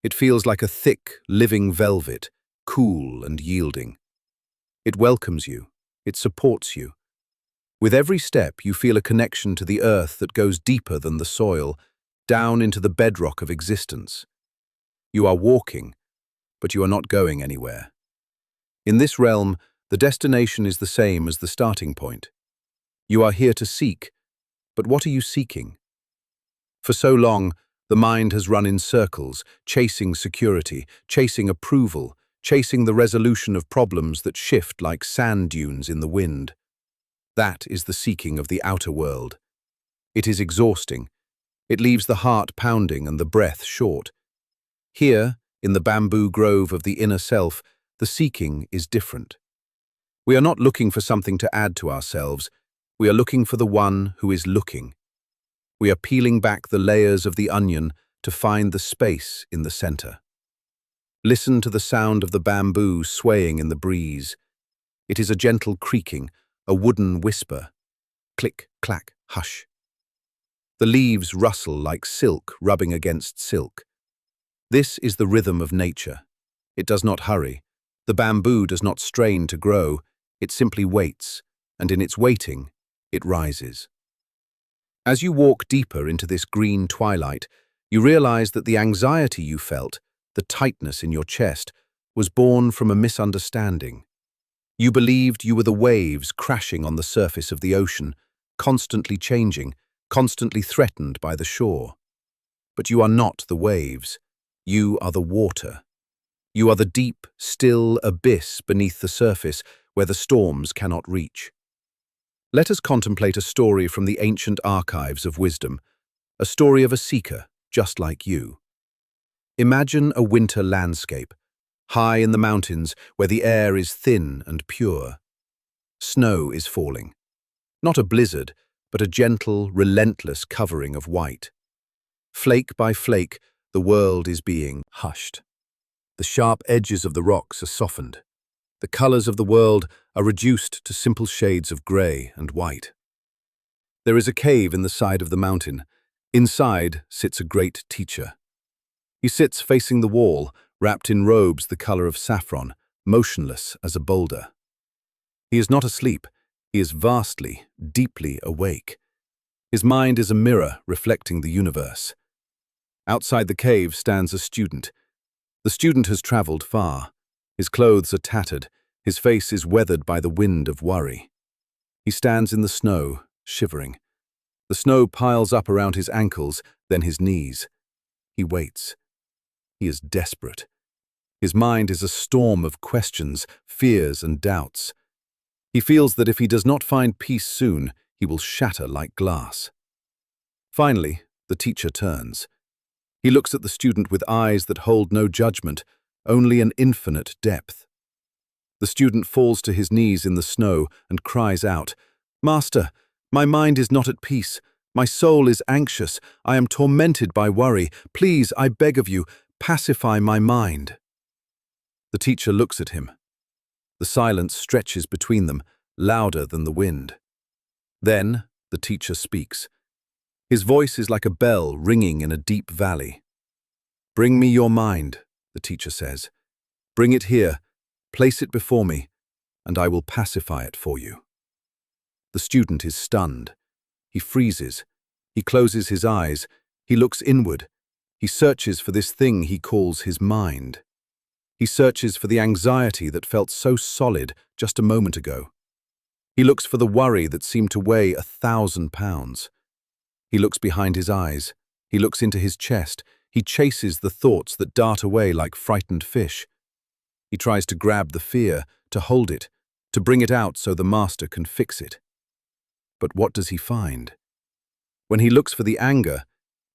It feels like a thick, living velvet, cool and yielding. It welcomes you. It supports you. With every step, you feel a connection to the earth that goes deeper than the soil, down into the bedrock of existence. You are walking, but you are not going anywhere. In this realm, the destination is the same as the starting point. You are here to seek, but what are you seeking? For so long, the mind has run in circles, chasing security, chasing approval, chasing the resolution of problems that shift like sand dunes in the wind. That is the seeking of the outer world. It is exhausting. It leaves the heart pounding and the breath short. Here, in the bamboo grove of the inner self, the seeking is different. We are not looking for something to add to ourselves. We are looking for the one who is looking. We are peeling back the layers of the onion to find the space in the center. Listen to the sound of the bamboo swaying in the breeze. It is a gentle creaking, a wooden whisper. Click, clack, hush. The leaves rustle like silk rubbing against silk. This is the rhythm of nature. It does not hurry. The bamboo does not strain to grow. It simply waits, and in its waiting, it rises. As you walk deeper into this green twilight, you realize that the anxiety you felt, the tightness in your chest, was born from a misunderstanding. You believed you were the waves crashing on the surface of the ocean, constantly changing, constantly threatened by the shore. But you are not the waves. You are the water. You are the deep, still abyss beneath the surface where the storms cannot reach. Let us contemplate a story from the ancient archives of wisdom, a story of a seeker just like you. Imagine a winter landscape, high in the mountains where the air is thin and pure. Snow is falling. Not a blizzard, but a gentle, relentless covering of white. Flake by flake, the world is being hushed. The sharp edges of the rocks are softened. The colors of the world are reduced to simple shades of gray and white. There is a cave in the side of the mountain. Inside sits a great teacher. He sits facing the wall, wrapped in robes the color of saffron, motionless as a boulder. He is not asleep. He is vastly, deeply awake. His mind is a mirror reflecting the universe. Outside the cave stands a student. The student has traveled far. His clothes are tattered. His face is weathered by the wind of worry. He stands in the snow, shivering. The snow piles up around his ankles, then his knees. He waits. He is desperate. His mind is a storm of questions, fears, and doubts. He feels that if he does not find peace soon, he will shatter like glass. Finally, the teacher turns. He looks at the student with eyes that hold no judgment, only an infinite depth. The student falls to his knees in the snow and cries out, "Master, my mind is not at peace. My soul is anxious. I am tormented by worry. Please, I beg of you, pacify my mind." The teacher looks at him. The silence stretches between them, louder than the wind. Then the teacher speaks. His voice is like a bell ringing in a deep valley. "Bring me your mind," the teacher says. "Bring it here, place it before me, and I will pacify it for you." The student is stunned. He freezes. He closes his eyes. He looks inward. He searches for this thing he calls his mind. He searches for the anxiety that felt so solid just a moment ago. He looks for the worry that seemed to weigh 1,000 pounds. He looks behind his eyes. He looks into his chest. He chases the thoughts that dart away like frightened fish. He tries to grab the fear, to hold it, to bring it out so the master can fix it. But what does he find? When he looks for the anger,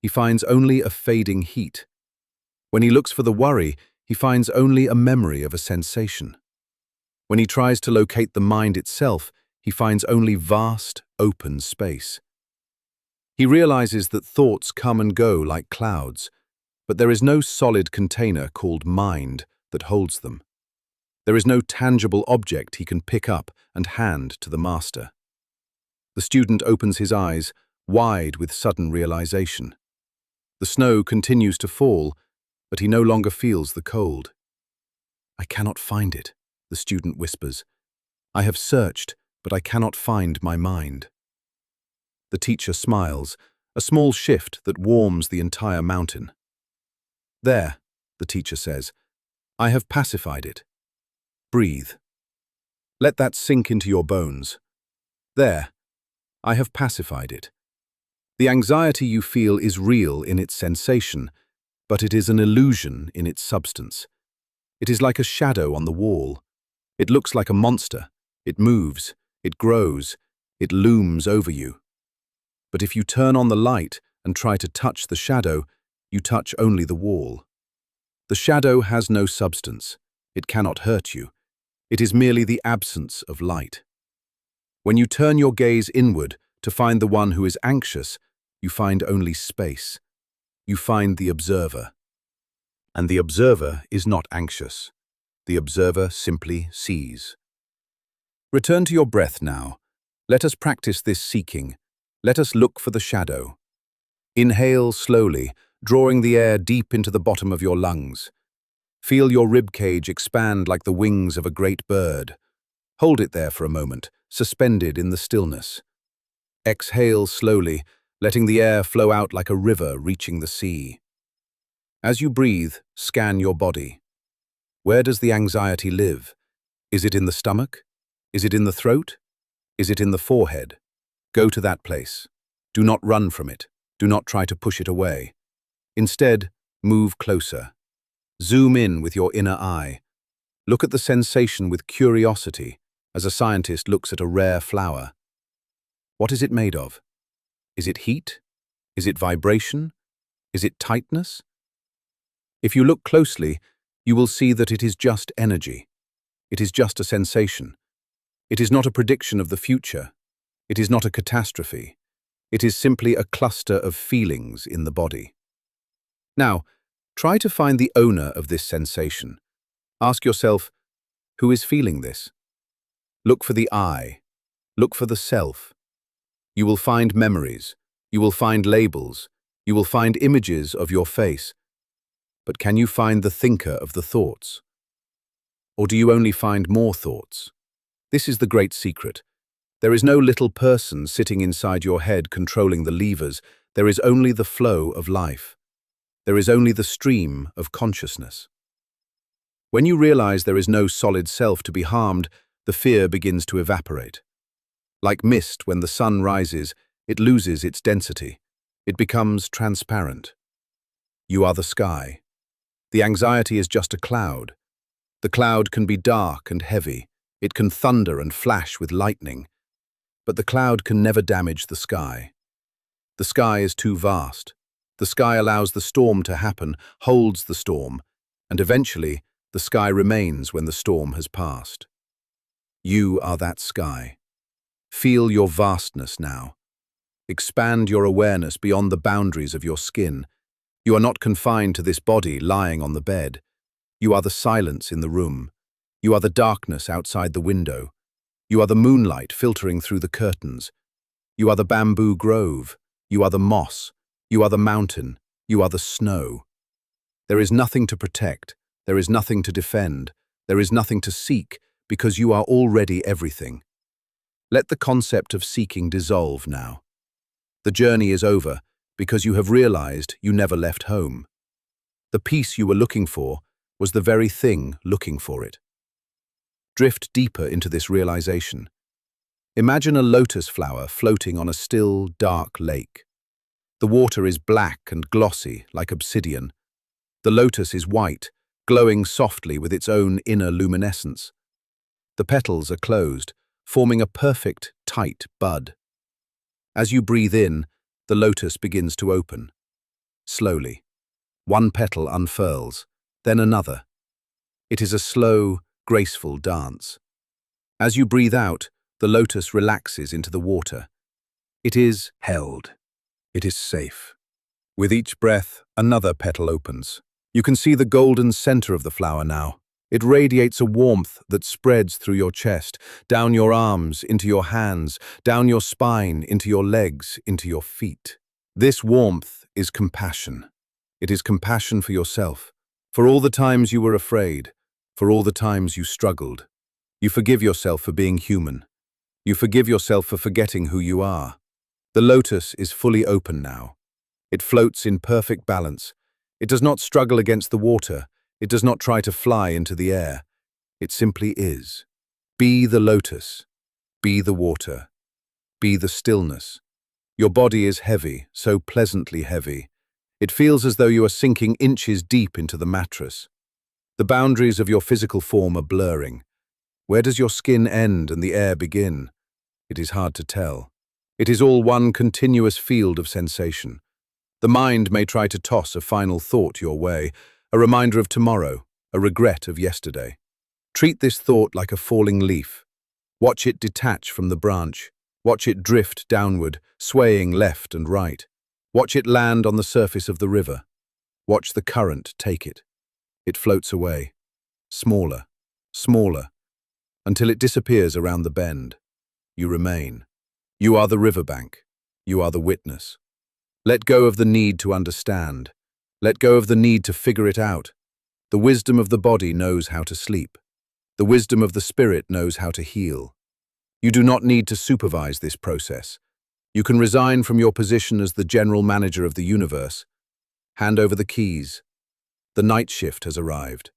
he finds only a fading heat. When he looks for the worry, he finds only a memory of a sensation. When he tries to locate the mind itself, he finds only vast, open space. He realizes that thoughts come and go like clouds, but there is no solid container called mind that holds them. There is no tangible object he can pick up and hand to the master. The student opens his eyes, wide with sudden realization. The snow continues to fall, but he no longer feels the cold. "I cannot find it," the student whispers. "I have searched, but I cannot find my mind." The teacher smiles, a small shift that warms the entire mountain. "There," the teacher says, "I have pacified it. Breathe. Let that sink into your bones. There, I have pacified it. The anxiety you feel is real in its sensation, but it is an illusion in its substance. It is like a shadow on the wall. It looks like a monster. It moves. It grows. It looms over you. But if you turn on the light and try to touch the shadow, you touch only the wall. The shadow has no substance. It cannot hurt you. It is merely the absence of light. When you turn your gaze inward to find the one who is anxious, you find only space. You find the observer. And the observer is not anxious. The observer simply sees. Return to your breath now. Let us practice this seeking. Let us look for the shadow. Inhale slowly, drawing the air deep into the bottom of your lungs. Feel your ribcage expand like the wings of a great bird. Hold it there for a moment, suspended in the stillness. Exhale slowly, letting the air flow out like a river reaching the sea. As you breathe, scan your body. Where does the anxiety live? Is it in the stomach? Is it in the throat? Is it in the forehead? Go to that place. Do not run from it. Do not try to push it away. Instead, move closer. Zoom in with your inner eye. Look at the sensation with curiosity, as a scientist looks at a rare flower. What is it made of? Is it heat? Is it vibration? Is it tightness? If you look closely, you will see that it is just energy. It is just a sensation. It is not a prediction of the future. It is not a catastrophe. It is simply a cluster of feelings in the body. Now, try to find the owner of this sensation. Ask yourself, who is feeling this? Look for the I. Look for the self. You will find memories. You will find labels. You will find images of your face. But can you find the thinker of the thoughts? Or do you only find more thoughts? This is the great secret. There is no little person sitting inside your head controlling the levers. There is only the flow of life. There is only the stream of consciousness. When you realize there is no solid self to be harmed, the fear begins to evaporate. Like mist, when the sun rises, it loses its density. It becomes transparent. You are the sky. The anxiety is just a cloud. The cloud can be dark and heavy. It can thunder and flash with lightning. But the cloud can never damage the sky. The sky is too vast. The sky allows the storm to happen, holds the storm, and eventually the sky remains when the storm has passed. You are that sky. Feel your vastness now. Expand your awareness beyond the boundaries of your skin. You are not confined to this body lying on the bed. You are the silence in the room. You are the darkness outside the window. You are the moonlight filtering through the curtains. You are the bamboo grove. You are the moss. You are the mountain. You are the snow. There is nothing to protect. There is nothing to defend. There is nothing to seek, because you are already everything. Let the concept of seeking dissolve now. The journey is over because you have realized you never left home. The peace you were looking for was the very thing looking for it. Drift deeper into this realization. Imagine a lotus flower floating on a still, dark lake. The water is black and glossy, like obsidian. The lotus is white, glowing softly with its own inner luminescence. The petals are closed, forming a perfect, tight bud. As you breathe in, the lotus begins to open. Slowly. One petal unfurls, then another. It is a slow, graceful dance. As you breathe out, the lotus relaxes into the water. It is held. It is safe. With each breath, another petal opens. You can see the golden center of the flower now. It radiates a warmth that spreads through your chest, down your arms, into your hands, down your spine, into your legs, into your feet. This warmth is compassion. It is compassion for yourself, for all the times you were afraid, for all the times you struggled. You forgive yourself for being human. You forgive yourself for forgetting who you are. The lotus is fully open now. It floats in perfect balance. It does not struggle against the water. It does not try to fly into the air. It simply is. Be the lotus. Be the water. Be the stillness. Your body is heavy, so pleasantly heavy. It feels as though you are sinking inches deep into the mattress. The boundaries of your physical form are blurring. Where does your skin end and the air begin? It is hard to tell. It is all one continuous field of sensation. The mind may try to toss a final thought your way, a reminder of tomorrow, a regret of yesterday. Treat this thought like a falling leaf. Watch it detach from the branch. Watch it drift downward, swaying left and right. Watch it land on the surface of the river. Watch the current take it. It floats away, smaller, smaller, until it disappears around the bend. You remain. You are the riverbank. You are the witness. Let go of the need to understand. Let go of the need to figure it out. The wisdom of the body knows how to sleep. The wisdom of the spirit knows how to heal. You do not need to supervise this process. You can resign from your position as the general manager of the universe. Hand over the keys. The night shift has arrived.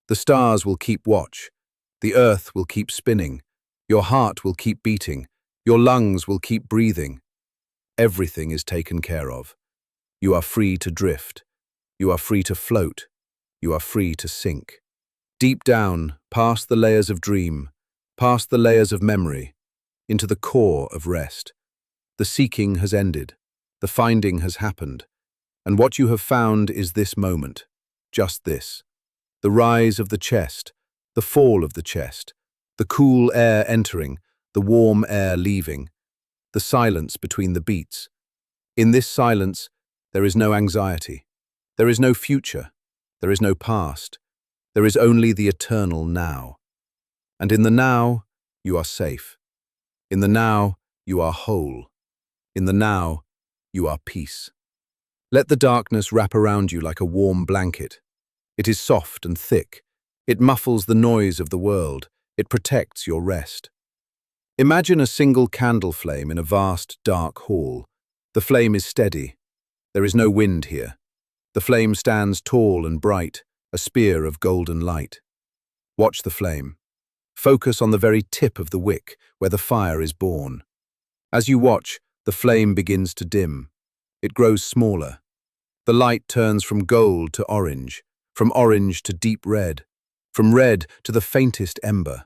The stars will keep watch. The earth will keep spinning. Your heart will keep beating. Your lungs will keep breathing. Everything is taken care of. You are free to drift. You are free to float. You are free to sink. Deep down, past the layers of dream, past the layers of memory, into the core of rest. The seeking has ended. The finding has happened. And what you have found is this moment. Just this. The rise of the chest, the fall of the chest, the cool air entering, the warm air leaving, the silence between the beats. In this silence, there is no anxiety. There is no future. There is no past. There is only the eternal now. And in the now, you are safe. In the now, you are whole. In the now, you are peace. Let the darkness wrap around you like a warm blanket. It is soft and thick. It muffles the noise of the world. It protects your rest. Imagine a single candle flame in a vast, dark hall. The flame is steady. There is no wind here. The flame stands tall and bright, a spear of golden light. Watch the flame. Focus on the very tip of the wick, where the fire is born. As you watch, the flame begins to dim. It grows smaller. The light turns from gold to orange, from orange to deep red, from red to the faintest ember.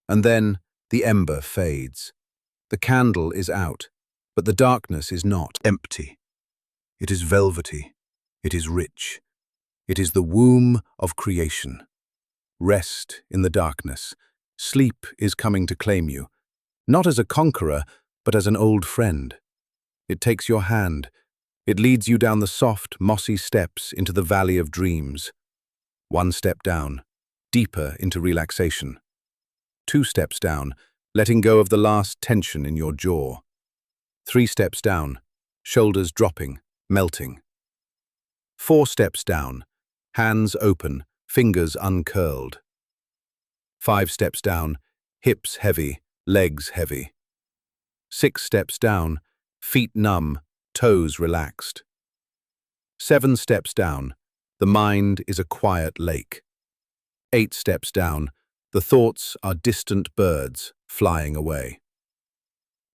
And then the ember fades. The candle is out, but the darkness is not empty. It is velvety. It is rich. It is the womb of creation. Rest in the darkness. Sleep is coming to claim you, not as a conqueror, but as an old friend. It takes your hand. It leads you down the soft, mossy steps into the valley of dreams. 1 step down, deeper into relaxation. 2 steps down, letting go of the last tension in your jaw. 3 steps down, shoulders dropping, melting. 4 steps down, hands open, fingers uncurled. 5 steps down, hips heavy, legs heavy. 6 steps down, feet numb, toes relaxed. 7 steps down, the mind is a quiet lake. 8 steps down, the thoughts are distant birds flying away.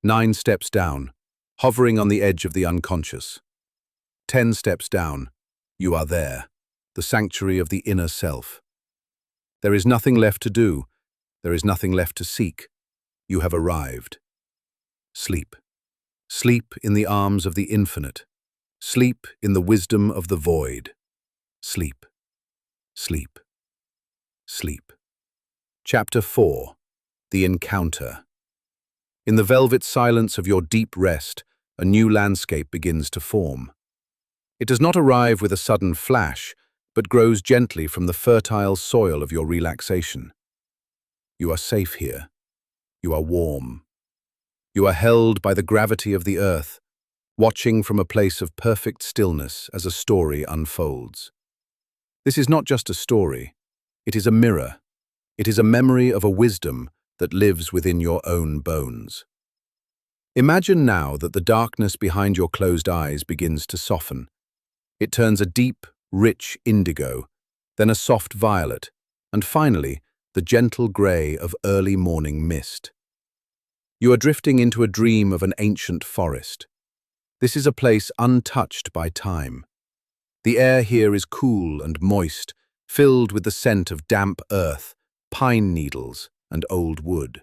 9 steps down, hovering on the edge of the unconscious. 10 steps down, you are there, the sanctuary of the inner self. There is nothing left to do. There is nothing left to seek. You have arrived. Sleep. Sleep in the arms of the infinite. Sleep in the wisdom of the void. Sleep. Sleep. Sleep. Chapter 4. The Encounter. In the velvet silence of your deep rest, a new landscape begins to form. It does not arrive with a sudden flash, but grows gently from the fertile soil of your relaxation. You are safe here. You are warm. You are held by the gravity of the earth, watching from a place of perfect stillness as a story unfolds. This is not just a story. It is a mirror. It is a memory of a wisdom that lives within your own bones. Imagine now that the darkness behind your closed eyes begins to soften. It turns a deep, rich indigo, then a soft violet, and finally, the gentle grey of early morning mist. You are drifting into a dream of an ancient forest. This is a place untouched by time. The air here is cool and moist, filled with the scent of damp earth, pine needles, and old wood.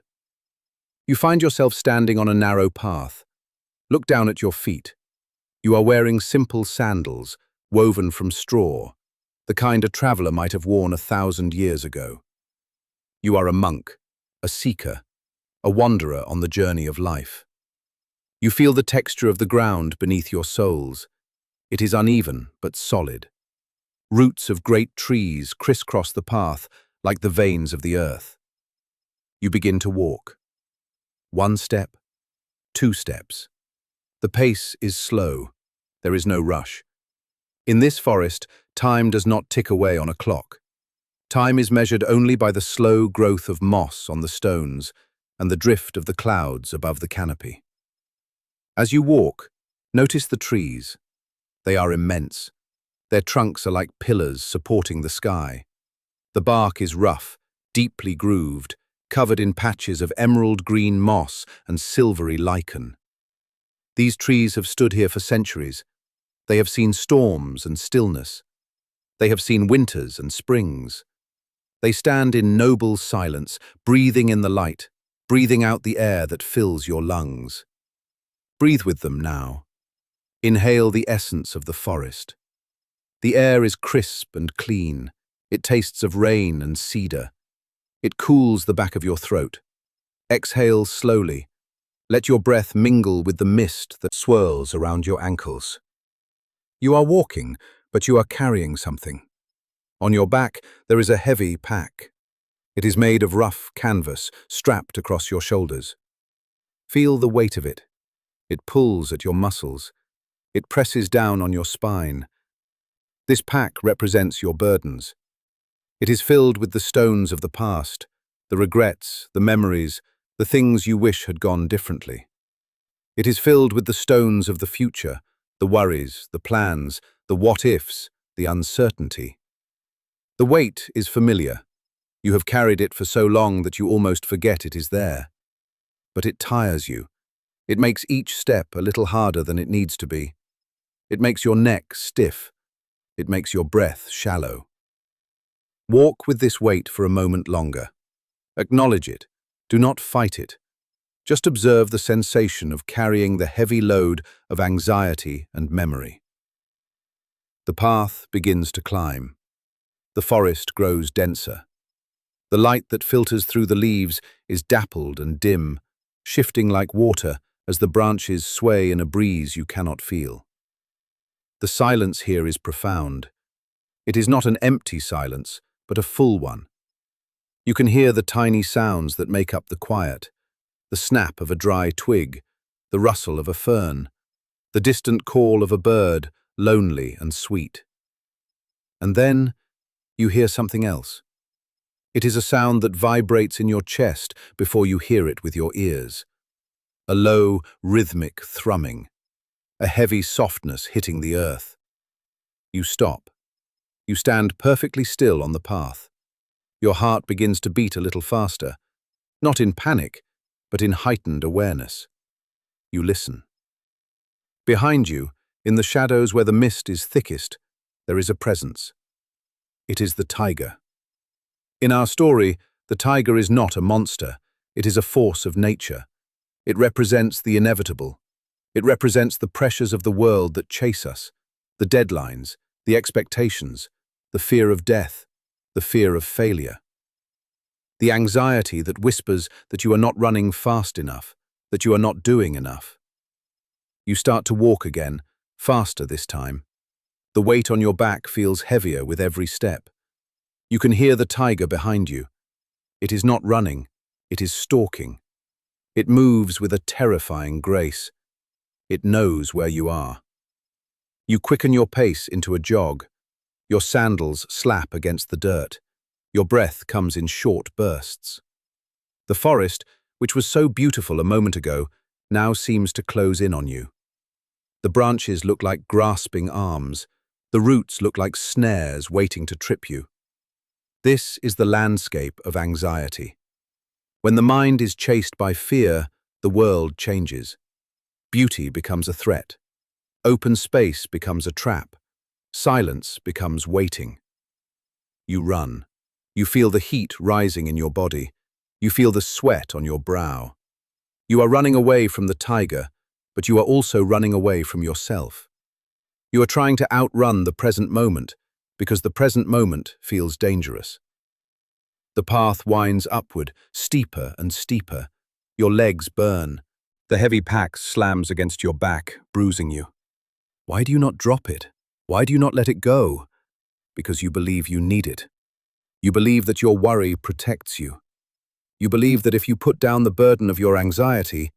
You find yourself standing on a narrow path. Look down at your feet. You are wearing simple sandals, woven from straw, the kind a traveler might have worn 1,000 years ago. You are a monk, a seeker, a wanderer on the journey of life. You feel the texture of the ground beneath your soles. It is uneven but solid. Roots of great trees crisscross the path like the veins of the earth. You begin to walk. 1 step, 2 steps. The pace is slow. There is no rush. In this forest, time does not tick away on a clock. Time is measured only by the slow growth of moss on the stones and the drift of the clouds above the canopy. As you walk, notice the trees. They are immense. Their trunks are like pillars supporting the sky. The bark is rough, deeply grooved, covered in patches of emerald green moss and silvery lichen. These trees have stood here for centuries. They have seen storms and stillness. They have seen winters and springs. They stand in noble silence, breathing in the light, breathing out the air that fills your lungs. Breathe with them now. Inhale the essence of the forest. The air is crisp and clean. It tastes of rain and cedar. It cools the back of your throat. Exhale slowly. Let your breath mingle with the mist that swirls around your ankles. You are walking, but you are carrying something. On your back, there is a heavy pack. It is made of rough canvas, strapped across your shoulders. Feel the weight of it. It pulls at your muscles. It presses down on your spine. This pack represents your burdens. It is filled with the stones of the past, the regrets, the memories, the things you wish had gone differently. It is filled with the stones of the future, the worries, the plans, the what-ifs, the uncertainty. The weight is familiar. You have carried it for so long that you almost forget it is there. But it tires you. It makes each step a little harder than it needs to be. It makes your neck stiff. It makes your breath shallow. Walk with this weight for a moment longer. Acknowledge it. Do not fight it. Just observe the sensation of carrying the heavy load of anxiety and memory. The path begins to climb. The forest grows denser. The light that filters through the leaves is dappled and dim, shifting like water as the branches sway in a breeze you cannot feel. The silence here is profound. It is not an empty silence, but a full one. You can hear the tiny sounds that make up the quiet, the snap of a dry twig, the rustle of a fern, the distant call of a bird, lonely and sweet. And then you hear something else. It is a sound that vibrates in your chest before you hear it with your ears. A low, rhythmic thrumming, a heavy softness hitting the earth. You stop. You stand perfectly still on the path. Your heart begins to beat a little faster, not in panic, but in heightened awareness. You listen. Behind you, in the shadows where the mist is thickest, there is a presence. It is the tiger. In our story, the tiger is not a monster. It is a force of nature. It represents the inevitable. It represents the pressures of the world that chase us, the deadlines, the expectations, the fear of death, the fear of failure. The anxiety that whispers that you are not running fast enough, that you are not doing enough. You start to walk again, faster this time. The weight on your back feels heavier with every step. You can hear the tiger behind you. It is not running, it is stalking. It moves with a terrifying grace. It knows where you are. You quicken your pace into a jog. Your sandals slap against the dirt. Your breath comes in short bursts. The forest, which was so beautiful a moment ago, now seems to close in on you. The branches look like grasping arms. The roots look like snares waiting to trip you. This is the landscape of anxiety. When the mind is chased by fear, the world changes. Beauty becomes a threat. Open space becomes a trap. Silence becomes waiting. You run. You feel the heat rising in your body. You feel the sweat on your brow. You are running away from the tiger, but you are also running away from yourself. You are trying to outrun the present moment because the present moment feels dangerous. The path winds upward, steeper and steeper. Your legs burn. The heavy pack slams against your back, bruising you. Why do you not drop it? Why do you not let it go? Because you believe you need it. You believe that your worry protects you. You believe that if you put down the burden of your anxiety,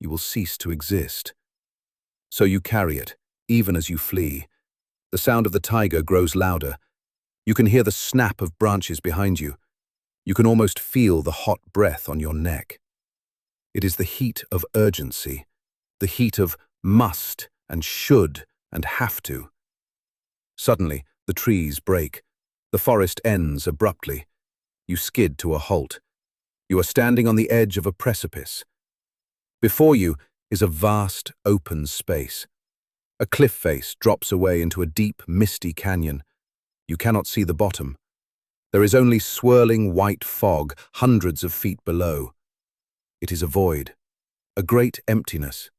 you will cease to exist. So you carry it, even as you flee. The sound of the tiger grows louder. You can hear the snap of branches behind you. You can almost feel the hot breath on your neck. It is the heat of urgency, the heat of must and should and have to. Suddenly, the trees break. The forest ends abruptly. You skid to a halt. You are standing on the edge of a precipice. Before you is a vast, open space. A cliff face drops away into a deep, misty canyon. You cannot see the bottom. There is only swirling white fog hundreds of feet below. It is a void, a great emptiness.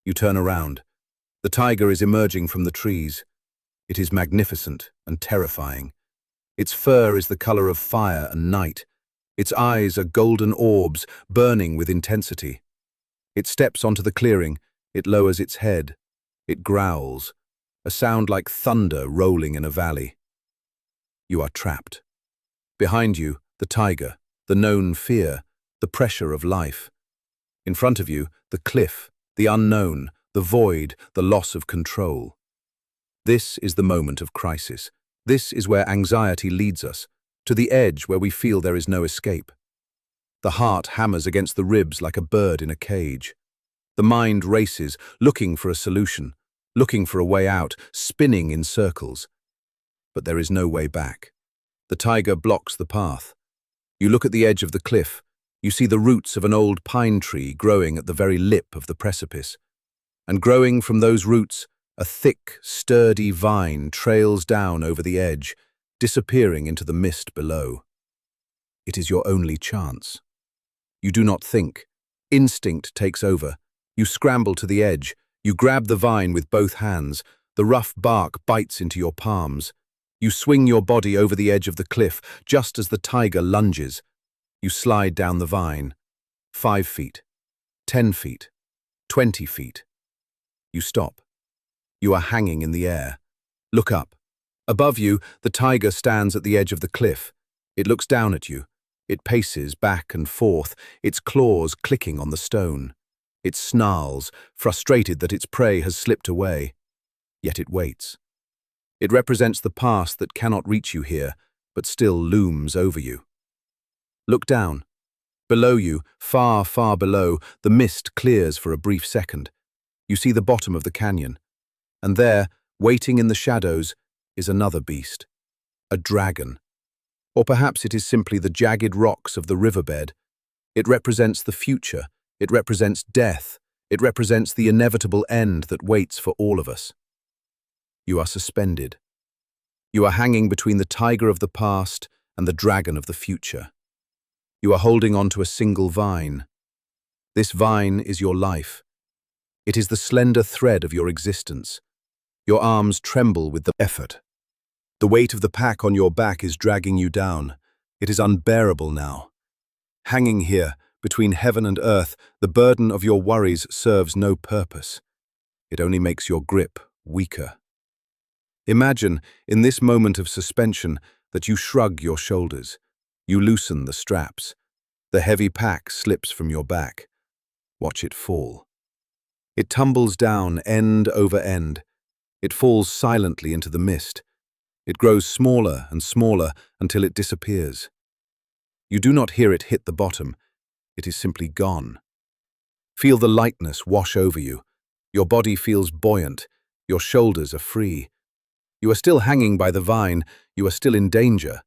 You turn around. The tiger is emerging from the trees. It is magnificent and terrifying. Its fur is the color of fire and night. Its eyes are golden orbs, burning with intensity. It steps onto the clearing. It lowers its head. It growls, a sound like thunder rolling in a valley. You are trapped. Behind you, the tiger, the known fear, the pressure of life. In front of you, the cliff, the unknown, the void, the loss of control. This is the moment of crisis. This is where anxiety leads us, to the edge where we feel there is no escape. The heart hammers against the ribs like a bird in a cage. The mind races, looking for a solution, looking for a way out, spinning in circles. but there is no way back. The tiger blocks the path. You look at the edge of the cliff. You see the roots of an old pine tree growing at the very lip of the precipice. And growing from those roots, a thick, sturdy vine trails down over the edge, disappearing into the mist below. It is your only chance. You do not think. Instinct takes over. You scramble to the edge. You grab the vine with both hands. The rough bark bites into your palms. You swing your body over the edge of the cliff just as the tiger lunges. You slide down the vine. 5 feet, 10 feet, 20 feet. You stop. You are hanging in the air. Look up. Above you, the tiger stands at the edge of the cliff. It looks down at you. It paces back and forth, its claws clicking on the stone. It snarls, frustrated that its prey has slipped away. Yet it waits. It represents the past that cannot reach you here, but still looms over you. Look down. Below you, far, far below, the mist clears for a brief second. You see the bottom of the canyon. And there, waiting in the shadows, is another beast. A dragon. Or perhaps it is simply the jagged rocks of the riverbed. It represents the future. It represents death. It represents the inevitable end that waits for all of us. You are suspended. You are hanging between the tiger of the past and the dragon of the future. You are holding on to a single vine. This vine is your life. It is the slender thread of your existence. Your arms tremble with the effort. The weight of the pack on your back is dragging you down. It is unbearable now. Hanging here, between heaven and earth, the burden of your worries serves no purpose. It only makes your grip weaker. Imagine, in this moment of suspension, that you shrug your shoulders. You loosen the straps. The heavy pack slips from your back. Watch it fall. It tumbles down end over end. It falls silently into the mist. It grows smaller and smaller until it disappears. You do not hear it hit the bottom. It is simply gone. Feel the lightness wash over you. Your body feels buoyant. Your shoulders are free. You are still hanging by the vine. You are still in danger.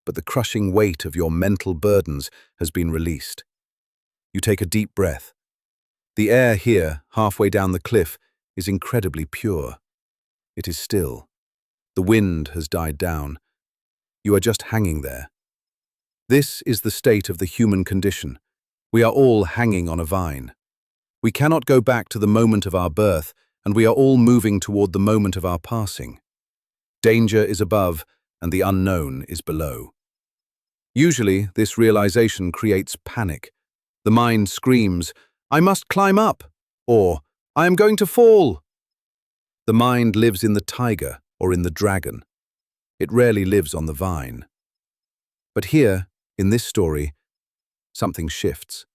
But the crushing weight of your mental burdens has been released. You take a deep breath. The air here, halfway down the cliff, is incredibly pure. It is still. The wind has died down. You are just hanging there. This is the state of the human condition. We are all hanging on a vine. We cannot go back to the moment of our birth, and we are all moving toward the moment of our passing. Danger is above, and the unknown is below. Usually, this realization creates panic. The mind screams, "I must climb up," or "I am going to fall." The mind lives in the tiger or in the dragon. It rarely lives on the vine. But here, in this story, something shifts.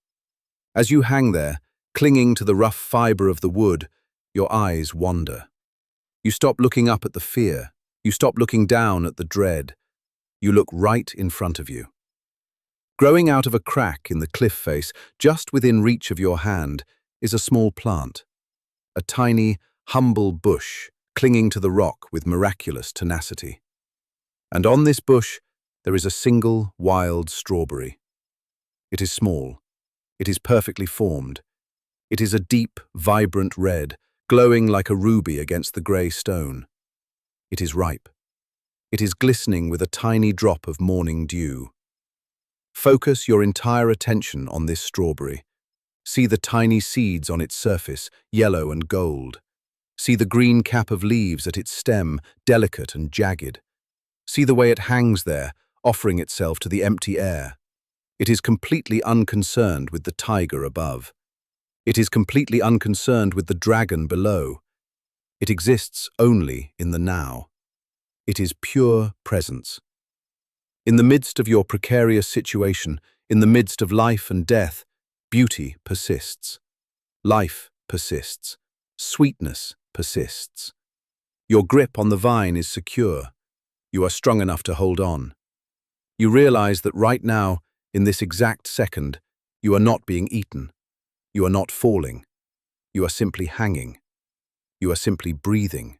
As you hang there, clinging to the rough fiber of the wood, your eyes wander. You stop looking up at the fear. You stop looking down at the dread. You look right in front of you. Growing out of a crack in the cliff face, just within reach of your hand, is a small plant. A tiny, humble bush clinging to the rock with miraculous tenacity. And on this bush, there is a single wild strawberry. It is small. It is perfectly formed. It is a deep, vibrant red, glowing like a ruby against the grey stone. It is ripe. It is glistening with a tiny drop of morning dew. Focus your entire attention on this strawberry. See the tiny seeds on its surface, yellow and gold. See the green cap of leaves at its stem, delicate and jagged. See the way it hangs there, offering itself to the empty air. It is completely unconcerned with the tiger above. It is completely unconcerned with the dragon below. It exists only in the now. It is pure presence. In the midst of your precarious situation, in the midst of life and death, beauty persists. Life persists. Sweetness persists. Your grip on the vine is secure. You are strong enough to hold on. You realize that right now, in this exact second, you are not being eaten. You are not falling. You are simply hanging. You are simply breathing.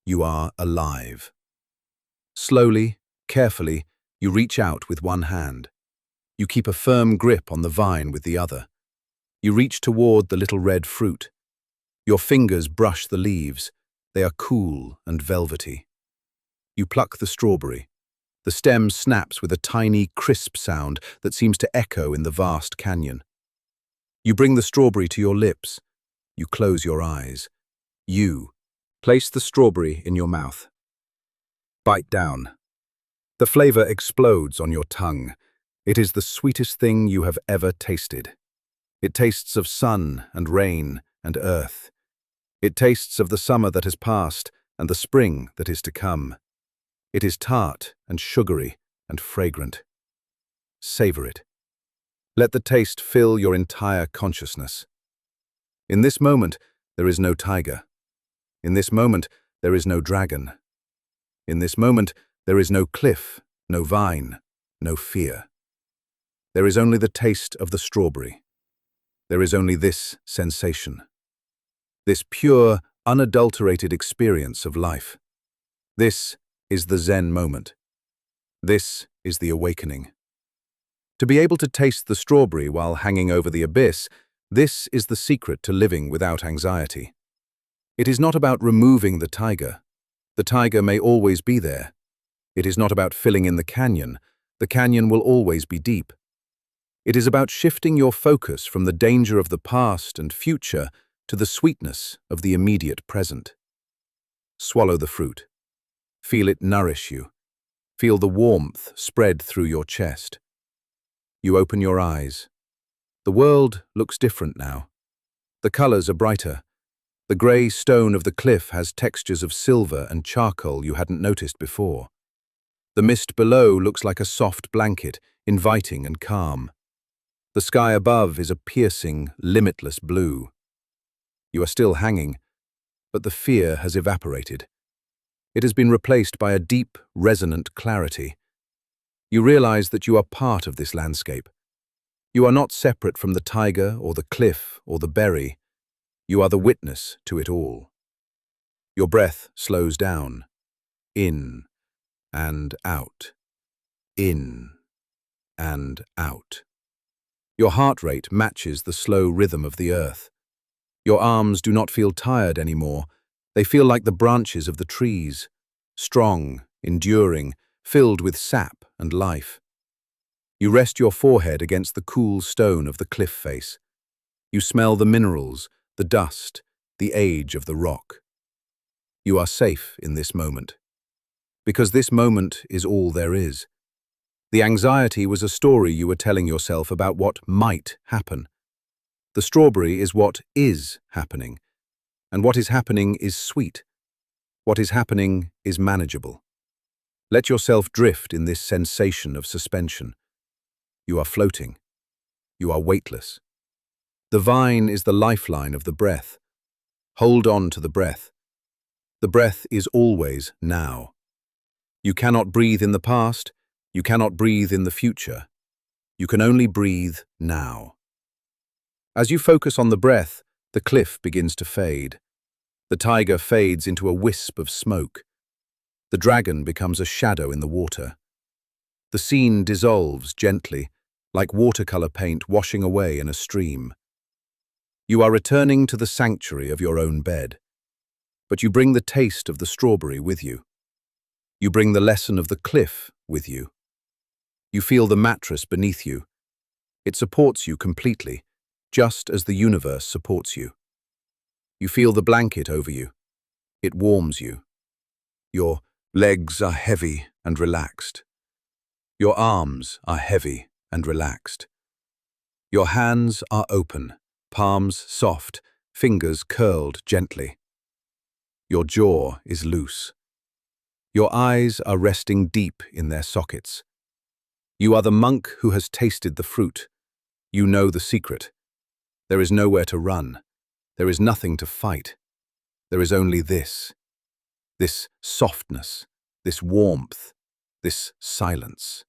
You are alive. Slowly, carefully, you reach out with one hand. You keep a firm grip on the vine with the other. You reach toward the little red fruit. Your fingers brush the leaves. They are cool and velvety. You pluck the strawberry. The stem snaps with a tiny, crisp sound that seems to echo in the vast canyon. You bring the strawberry to your lips. You close your eyes. You place the strawberry in your mouth. Bite down. The flavor explodes on your tongue. It is the sweetest thing you have ever tasted. It tastes of sun and rain and earth. It tastes of the summer that has passed and the spring that is to come. It is tart and sugary and fragrant. Savor it. Let the taste fill your entire consciousness. In this moment, there is no tiger. In this moment, there is no dragon. In this moment, there is no cliff, no vine, no fear. There is only the taste of the strawberry. There is only this sensation. This pure, unadulterated experience of life. This is the Zen moment. This is the awakening. To be able to taste the strawberry while hanging over the abyss, this is the secret to living without anxiety. It is not about removing the tiger. The tiger may always be there. It is not about filling in the canyon. The canyon will always be deep. It is about shifting your focus from the danger of the past and future to the sweetness of the immediate present. Swallow the fruit. Feel it nourish you. Feel the warmth spread through your chest. You open your eyes. The world looks different now. The colors are brighter. The grey stone of the cliff has textures of silver and charcoal you hadn't noticed before. The mist below looks like a soft blanket, inviting and calm. The sky above is a piercing, limitless blue. You are still hanging, but the fear has evaporated. It has been replaced by a deep, resonant clarity. You realize that you are part of this landscape. You are not separate from the tiger or the cliff or the berry. You are the witness to it all. Your breath slows down. In and out. In and out. Your heart rate matches the slow rhythm of the earth. Your arms do not feel tired anymore. They feel like the branches of the trees, strong, enduring, filled with sap and life. You rest your forehead against the cool stone of the cliff face. You smell the minerals, the dust, the age of the rock. You are safe in this moment. Because this moment is all there is. The anxiety was a story you were telling yourself about what might happen. The strawberry is what is happening. And what is happening is sweet. What is happening is manageable. Let yourself drift in this sensation of suspension. You are floating. You are weightless. The vine is the lifeline of the breath. Hold on to the breath. The breath is always now. You cannot breathe in the past. You cannot breathe in the future. You can only breathe now. As you focus on the breath, the cliff begins to fade. The tiger fades into a wisp of smoke. The dragon becomes a shadow in the water. The scene dissolves gently, like watercolor paint washing away in a stream. You are returning to the sanctuary of your own bed. But you bring the taste of the strawberry with you. You bring the lesson of the cliff with you. You feel the mattress beneath you. It supports you completely, just as the universe supports you. You feel the blanket over you. It warms you. Your legs are heavy and relaxed. Your arms are heavy and relaxed. Your hands are open, palms soft, fingers curled gently. Your jaw is loose. Your eyes are resting deep in their sockets. You are the monk who has tasted the fruit. You know the secret. There is nowhere to run. There is nothing to fight. There is only this softness, this warmth, this silence.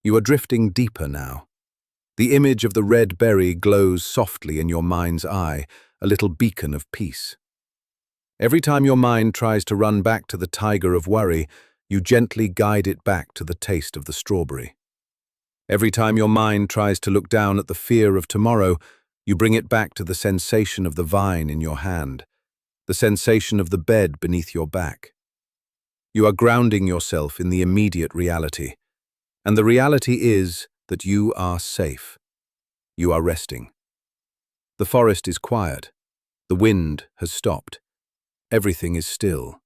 You are drifting deeper now. The image of the red berry glows softly in your mind's eye, a little beacon of peace. Every time your mind tries to run back to the tiger of worry, you gently guide it back to the taste of the strawberry. Every time your mind tries to look down at the fear of tomorrow, you bring it back to the sensation of the vine in your hand, the sensation of the bed beneath your back. You are grounding yourself in the immediate reality, and the reality is that you are safe. You are resting. The forest is quiet. The wind has stopped. Everything is still.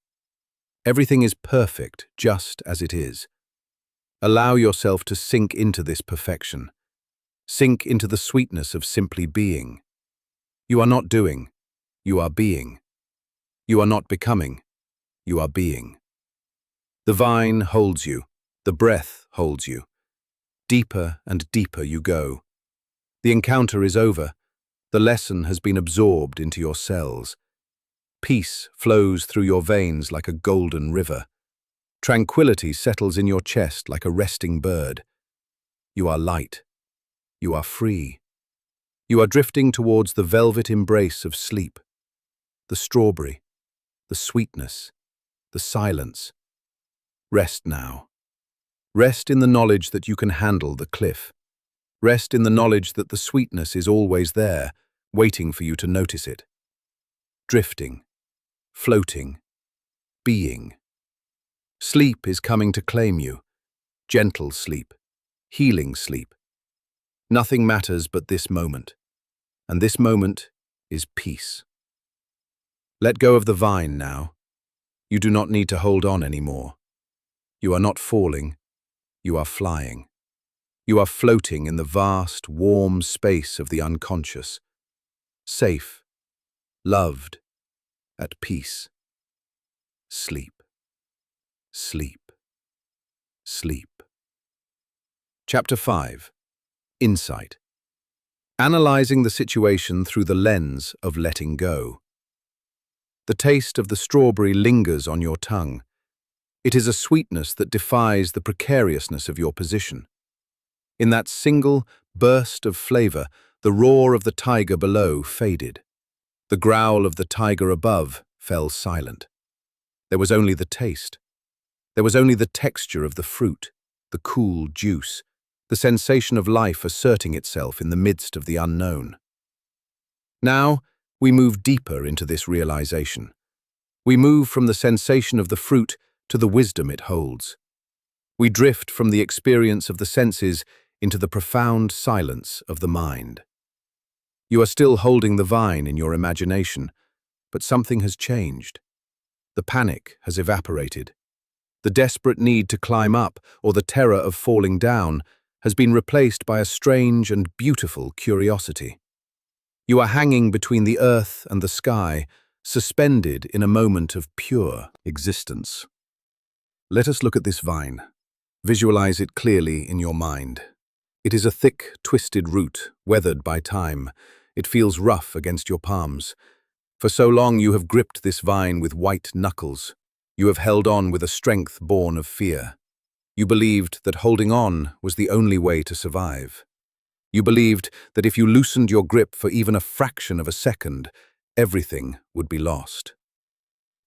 Everything is perfect, just as it is. Allow yourself to sink into this perfection. Sink into the sweetness of simply being. You are not doing. You are being. You are not becoming. You are being. The vine holds you. The breath holds you. Deeper and deeper you go. The encounter is over. The lesson has been absorbed into your cells. Peace flows through your veins like a golden river. Tranquility settles in your chest like a resting bird. You are light. You are free. You are drifting towards the velvet embrace of sleep. The strawberry, the sweetness, the silence. Rest now. Rest in the knowledge that you can handle the cliff. Rest in the knowledge that the sweetness is always there, waiting for you to notice it. Drifting, floating, being. Sleep is coming to claim you. Gentle sleep, healing sleep. Nothing matters but this moment, and this moment is peace. Let go of the vine now. You do not need to hold on anymore. You are not falling, you are flying. You are floating in the vast, warm space of the unconscious. Safe, loved, at peace. Sleep, sleep, sleep. Chapter 5. Insight. Analyzing the situation through the lens of letting go. The taste of the strawberry lingers on your tongue. It is a sweetness that defies the precariousness of your position. In that single burst of flavor, the roar of the tiger below faded. The growl of the tiger above fell silent. There was only the taste. There was only the texture of the fruit, the cool juice, the sensation of life asserting itself in the midst of the unknown. Now, we move deeper into this realization. We move from the sensation of the fruit to the wisdom it holds. We drift from the experience of the senses into the profound silence of the mind. You are still holding the vine in your imagination, but something has changed. The panic has evaporated. The desperate need to climb up or the terror of falling down has been replaced by a strange and beautiful curiosity. You are hanging between the earth and the sky, suspended in a moment of pure existence. Let us look at this vine. Visualize it clearly in your mind. It is a thick, twisted root, weathered by time. It feels rough against your palms. For so long you have gripped this vine with white knuckles. You have held on with a strength born of fear. You believed that holding on was the only way to survive. You believed that if you loosened your grip for even a fraction of a second, everything would be lost.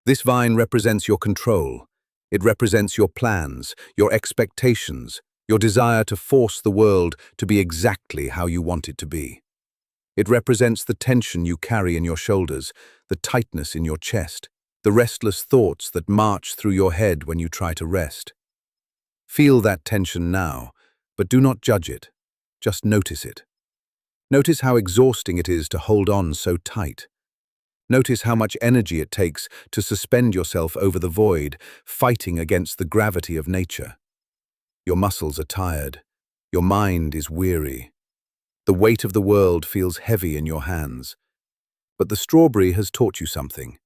This vine represents your control. It represents your plans, your expectations, your desire to force the world to be exactly how you want it to be. It represents the tension you carry in your shoulders, the tightness in your chest, the restless thoughts that march through your head when you try to rest. Feel that tension now, but do not judge it. Just notice it. Notice how exhausting it is to hold on so tight. Notice how much energy it takes to suspend yourself over the void, fighting against the gravity of nature. Your muscles are tired. Your mind is weary. The weight of the world feels heavy in your hands. But the strawberry has taught you something.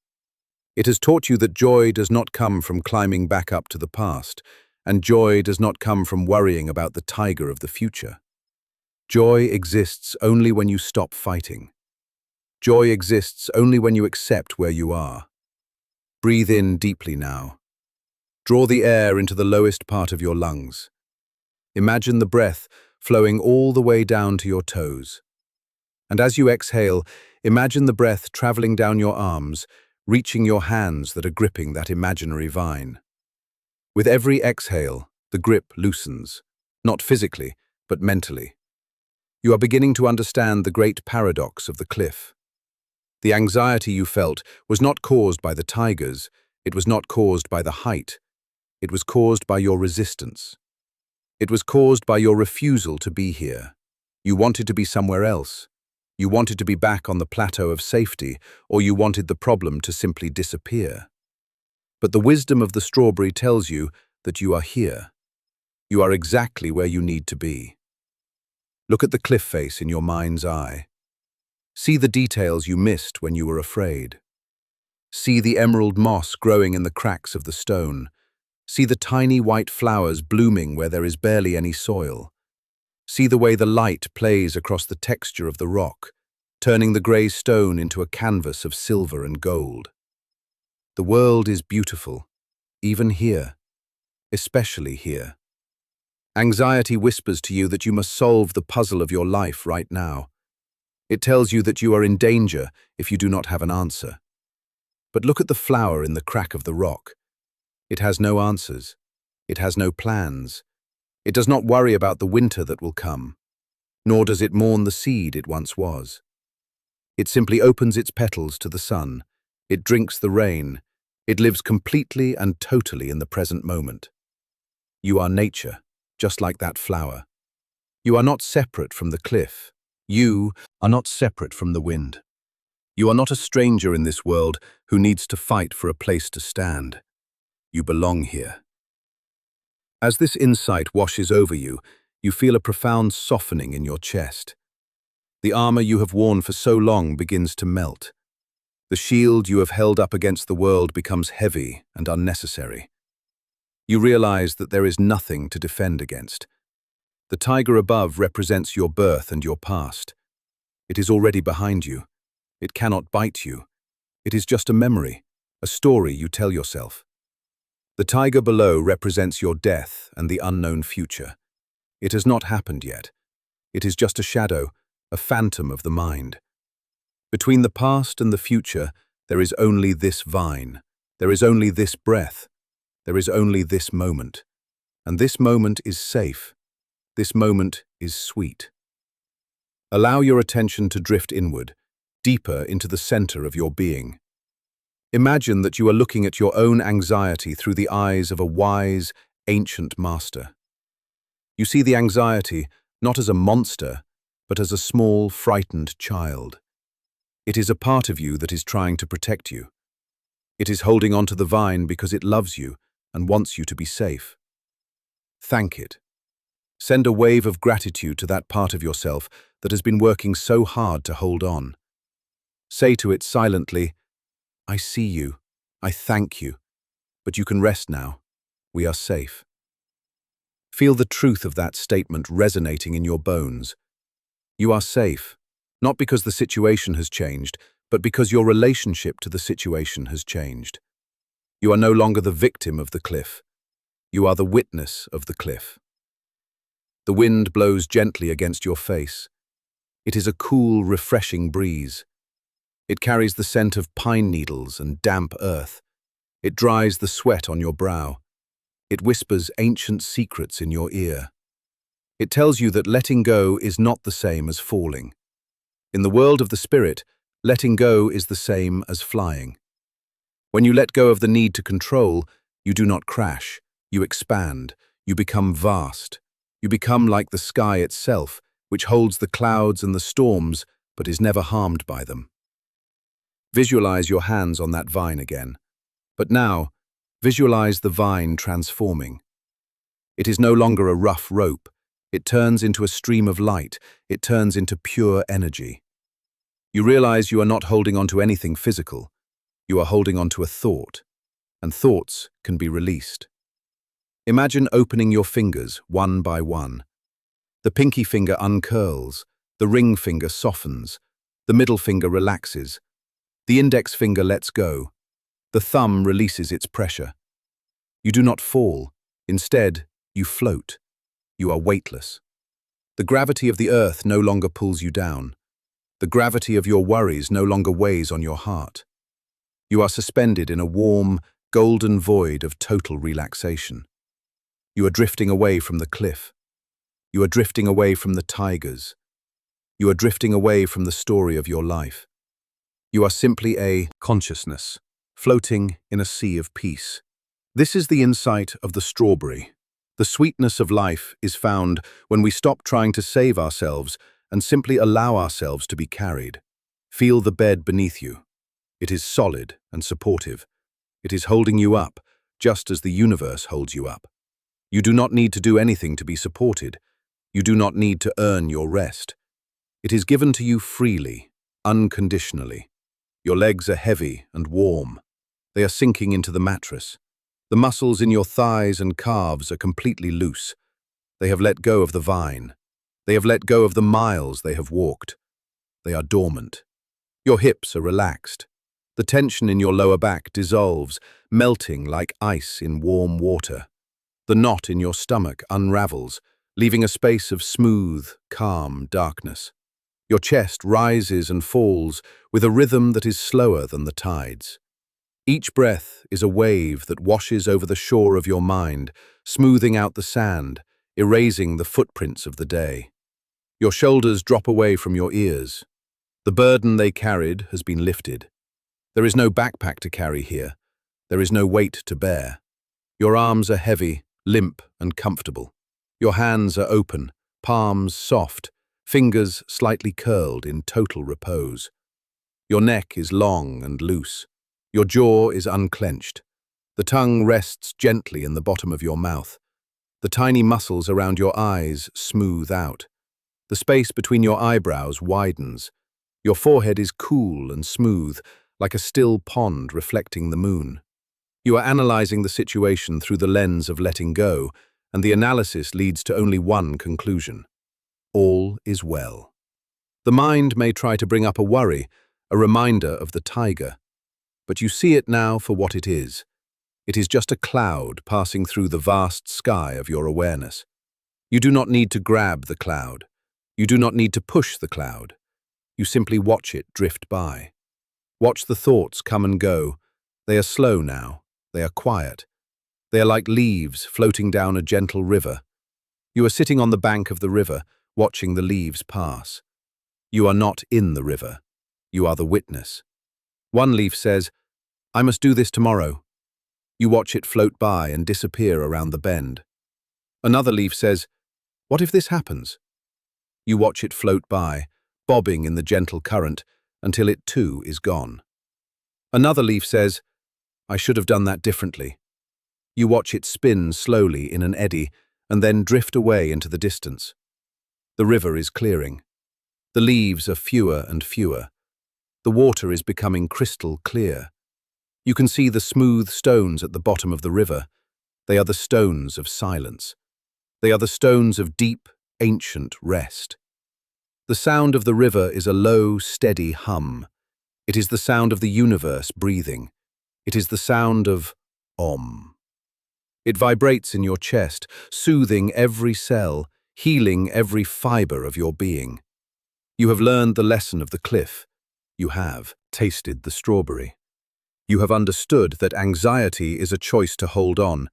It has taught you that joy does not come from climbing back up to the past, and joy does not come from worrying about the tiger of the future. Joy exists only when you stop fighting. Joy exists only when you accept where you are. Breathe in deeply now. Draw the air into the lowest part of your lungs. Imagine the breath flowing all the way down to your toes. And as you exhale, imagine the breath traveling down your arms, reaching your hands that are gripping that imaginary vine. With every exhale, the grip loosens, not physically, but mentally. You are beginning to understand the great paradox of the cliff. The anxiety you felt was not caused by the tigers, it was not caused by the height, it was caused by your resistance. It was caused by your refusal to be here. You wanted to be somewhere else. You wanted to be back on the plateau of safety, or you wanted the problem to simply disappear. But the wisdom of the strawberry tells you that you are here. You are exactly where you need to be. Look at the cliff face in your mind's eye. See the details you missed when you were afraid. See the emerald moss growing in the cracks of the stone. See the tiny white flowers blooming where there is barely any soil. See the way the light plays across the texture of the rock, turning the grey stone into a canvas of silver and gold. The world is beautiful, even here, especially here. Anxiety whispers to you that you must solve the puzzle of your life right now. It tells you that you are in danger if you do not have an answer. But look at the flower in the crack of the rock. It has no answers. It has no plans. It does not worry about the winter that will come, nor does it mourn the seed it once was. It simply opens its petals to the sun. It drinks the rain. It lives completely and totally in the present moment. You are nature, just like that flower. You are not separate from the cliff. You are not separate from the wind. You are not a stranger in this world who needs to fight for a place to stand. You belong here. As this insight washes over you, you feel a profound softening in your chest. The armor you have worn for so long begins to melt. The shield you have held up against the world becomes heavy and unnecessary. You realize that there is nothing to defend against. The tiger above represents your birth and your past. It is already behind you. It cannot bite you. It is just a memory, a story you tell yourself. The tiger below represents your death and the unknown future. It has not happened yet. It is just a shadow, a phantom of the mind. Between the past and the future, there is only this vine. There is only this breath. There is only this moment. And this moment is safe. This moment is sweet. Allow your attention to drift inward, deeper into the center of your being. Imagine that you are looking at your own anxiety through the eyes of a wise, ancient master. You see the anxiety not as a monster, but as a small, frightened child. It is a part of you that is trying to protect you. It is holding on to the vine because it loves you and wants you to be safe. Thank it. Send a wave of gratitude to that part of yourself that has been working so hard to hold on. Say to it silently, I see you, I thank you, but you can rest now. We are safe. Feel the truth of that statement resonating in your bones. You are safe, not because the situation has changed, but because your relationship to the situation has changed. You are no longer the victim of the cliff. You are the witness of the cliff. The wind blows gently against your face. It is a cool, refreshing breeze. It carries the scent of pine needles and damp earth. It dries the sweat on your brow. It whispers ancient secrets in your ear. It tells you that letting go is not the same as falling. In the world of the spirit, letting go is the same as flying. When you let go of the need to control, you do not crash, you expand, you become vast. You become like the sky itself, which holds the clouds and the storms, but is never harmed by them. Visualize your hands on that vine again. But now, visualize the vine transforming. It is no longer a rough rope. It turns into a stream of light. It turns into pure energy. You realize you are not holding on to anything physical. You are holding on to a thought, and thoughts can be released. Imagine opening your fingers one by one. The pinky finger uncurls, the ring finger softens, the middle finger relaxes, the index finger lets go, the thumb releases its pressure. You do not fall. Instead, you float. You are weightless. The gravity of the earth no longer pulls you down. The gravity of your worries no longer weighs on your heart. You are suspended in a warm, golden void of total relaxation. You are drifting away from the cliff. You are drifting away from the tigers. You are drifting away from the story of your life. You are simply a consciousness, floating in a sea of peace. This is the insight of the strawberry. The sweetness of life is found when we stop trying to save ourselves and simply allow ourselves to be carried. Feel the bed beneath you. It is solid and supportive. It is holding you up, just as the universe holds you up. You do not need to do anything to be supported. You do not need to earn your rest. It is given to you freely, unconditionally. Your legs are heavy and warm. They are sinking into the mattress. The muscles in your thighs and calves are completely loose. They have let go of the vine. They have let go of the miles they have walked. They are dormant. Your hips are relaxed. The tension in your lower back dissolves, melting like ice in warm water. The knot in your stomach unravels, leaving a space of smooth, calm darkness. Your chest rises and falls with a rhythm that is slower than the tides. Each breath is a wave that washes over the shore of your mind, smoothing out the sand, erasing the footprints of the day. Your shoulders drop away from your ears. The burden they carried has been lifted. There is no backpack to carry here. There is no weight to bear. Your arms are heavy, limp and comfortable. Your hands are open, palms soft, fingers slightly curled in total repose. Your neck is long and loose. Your jaw is unclenched. The tongue rests gently in the bottom of your mouth. The tiny muscles around your eyes smooth out. The space between your eyebrows widens. Your forehead is cool and smooth, like a still pond reflecting the moon. You are analyzing the situation through the lens of letting go, and the analysis leads to only one conclusion. All is well. The mind may try to bring up a worry, a reminder of the tiger. But you see it now for what it is. It is just a cloud passing through the vast sky of your awareness. You do not need to grab the cloud. You do not need to push the cloud. You simply watch it drift by. Watch the thoughts come and go. They are slow now. They are quiet. They are like leaves floating down a gentle river. You are sitting on the bank of the river, watching the leaves pass. You are not in the river. You are the witness. One leaf says, "I must do this tomorrow." You watch it float by and disappear around the bend. Another leaf says, "What if this happens?" You watch it float by, bobbing in the gentle current, until it too is gone. Another leaf says, "I should have done that differently." You watch it spin slowly in an eddy and then drift away into the distance. The river is clearing. The leaves are fewer and fewer. The water is becoming crystal clear. You can see the smooth stones at the bottom of the river. They are the stones of silence. They are the stones of deep, ancient rest. The sound of the river is a low, steady hum. It is the sound of the universe breathing. It is the sound of Om. It vibrates in your chest, soothing every cell, healing every fiber of your being. You have learned the lesson of the cliff. You have tasted the strawberry. You have understood that anxiety is a choice to hold on,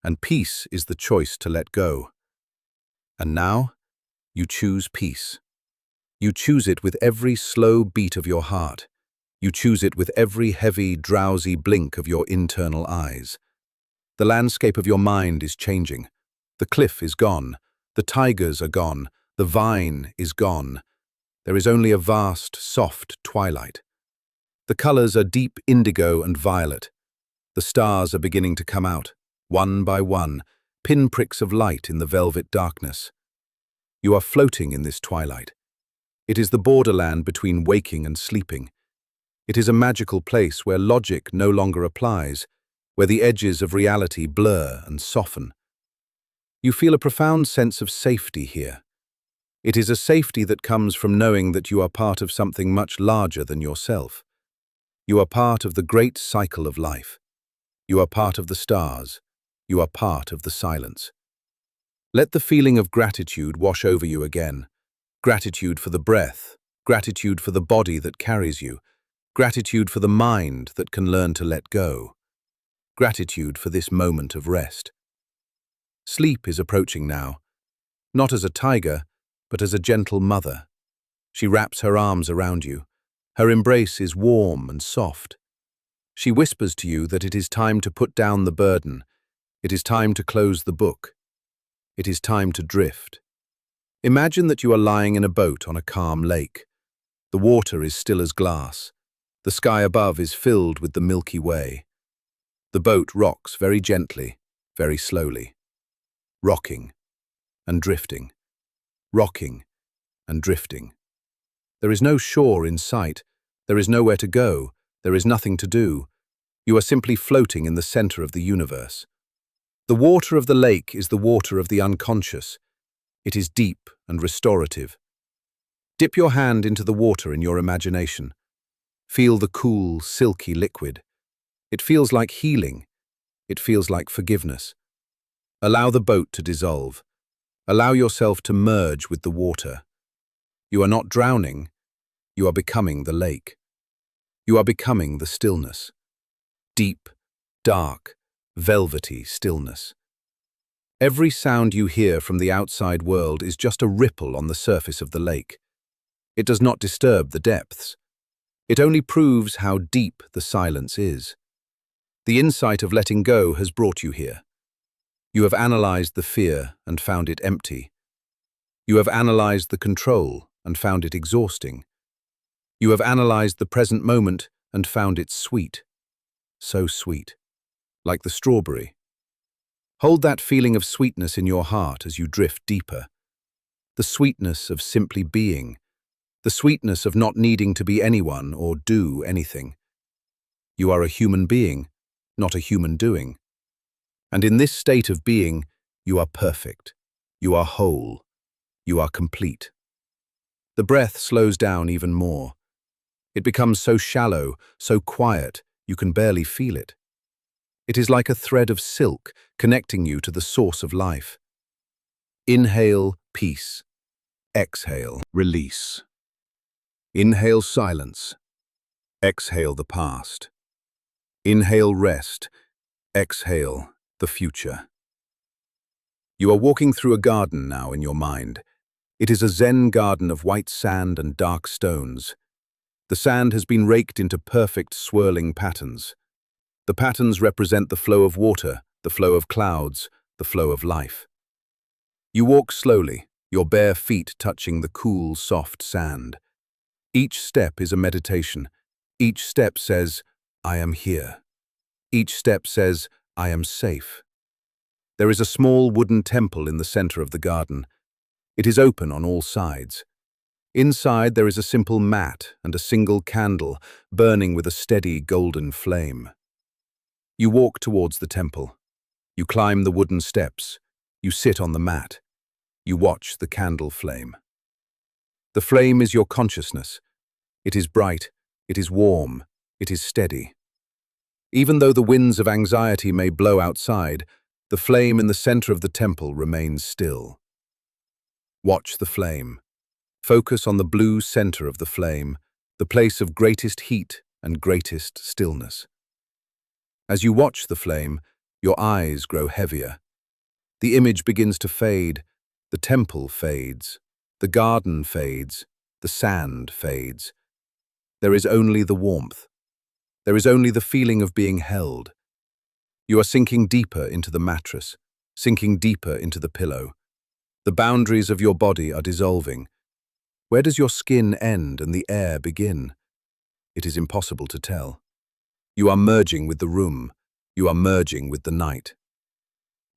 and peace is the choice to let go. And now, you choose peace. You choose it with every slow beat of your heart. You choose it with every heavy, drowsy blink of your internal eyes. The landscape of your mind is changing. The cliff is gone. The tigers are gone. The vine is gone. There is only a vast, soft twilight. The colors are deep indigo and violet. The stars are beginning to come out, one by one, pinpricks of light in the velvet darkness. You are floating in this twilight. It is the borderland between waking and sleeping. It is a magical place where logic no longer applies, where the edges of reality blur and soften. You feel a profound sense of safety here. It is a safety that comes from knowing that you are part of something much larger than yourself. You are part of the great cycle of life. You are part of the stars. You are part of the silence. Let the feeling of gratitude wash over you again. Gratitude for the breath, gratitude for the body that carries you, gratitude for the mind that can learn to let go. gratitude for this moment of rest. Sleep is approaching now, not as a tiger, but as a gentle mother. She wraps her arms around you. Her embrace is warm and soft. She whispers to you that it is time to put down the burden. It is time to close the book. It is time to drift. Imagine that you are lying in a boat on a calm lake. The water is still as glass. The sky above is filled with the Milky Way. The boat rocks very gently, very slowly. Rocking and drifting. Rocking and drifting. There is no shore in sight. There is nowhere to go. There is nothing to do. You are simply floating in the center of the universe. The water of the lake is the water of the unconscious. It is deep and restorative. Dip your hand into the water in your imagination. Feel the cool, silky liquid. It feels like healing. It feels like forgiveness. Allow the boat to dissolve. Allow yourself to merge with the water. You are not drowning. You are becoming the lake. You are becoming the stillness. Deep, dark, velvety stillness. Every sound you hear from the outside world is just a ripple on the surface of the lake. It does not disturb the depths. It only proves how deep the silence is. The insight of letting go has brought you here. You have analyzed the fear and found it empty. You have analyzed the control and found it exhausting. You have analyzed the present moment and found it sweet. So sweet. Like the strawberry. Hold that feeling of sweetness in your heart as you drift deeper. The sweetness of simply being. The sweetness of not needing to be anyone or do anything. You are a human being, not a human doing. And in this state of being, you are perfect. You are whole. You are complete. The breath slows down even more. It becomes so shallow, so quiet, you can barely feel it. It is like a thread of silk connecting you to the source of life. Inhale, peace. Exhale, release. Inhale, silence. Exhale, the past. Inhale, rest. Exhale, the future. You are walking through a garden now in your mind. It is a Zen garden of white sand and dark stones. The sand has been raked into perfect swirling patterns. The patterns represent the flow of water, the flow of clouds, the flow of life. You walk slowly, your bare feet touching the cool, soft sand. Each step is a meditation. Each step says, I am here. Each step says, I am safe. There is a small wooden temple in the center of the garden. It is open on all sides. Inside there is a simple mat and a single candle burning with a steady golden flame. You walk towards the temple. You climb the wooden steps. You sit on the mat. You watch the candle flame. The flame is your consciousness. It is bright, it is warm, it is steady. Even though the winds of anxiety may blow outside, the flame in the center of the temple remains still. Watch the flame. Focus on the blue center of the flame, the place of greatest heat and greatest stillness. As you watch the flame, your eyes grow heavier. The image begins to fade, the temple fades, the garden fades, the sand fades. There is only the warmth. There is only the feeling of being held. You are sinking deeper into the mattress, sinking deeper into the pillow. The boundaries of your body are dissolving. Where does your skin end and the air begin? It is impossible to tell. You are merging with the room. You are merging with the night.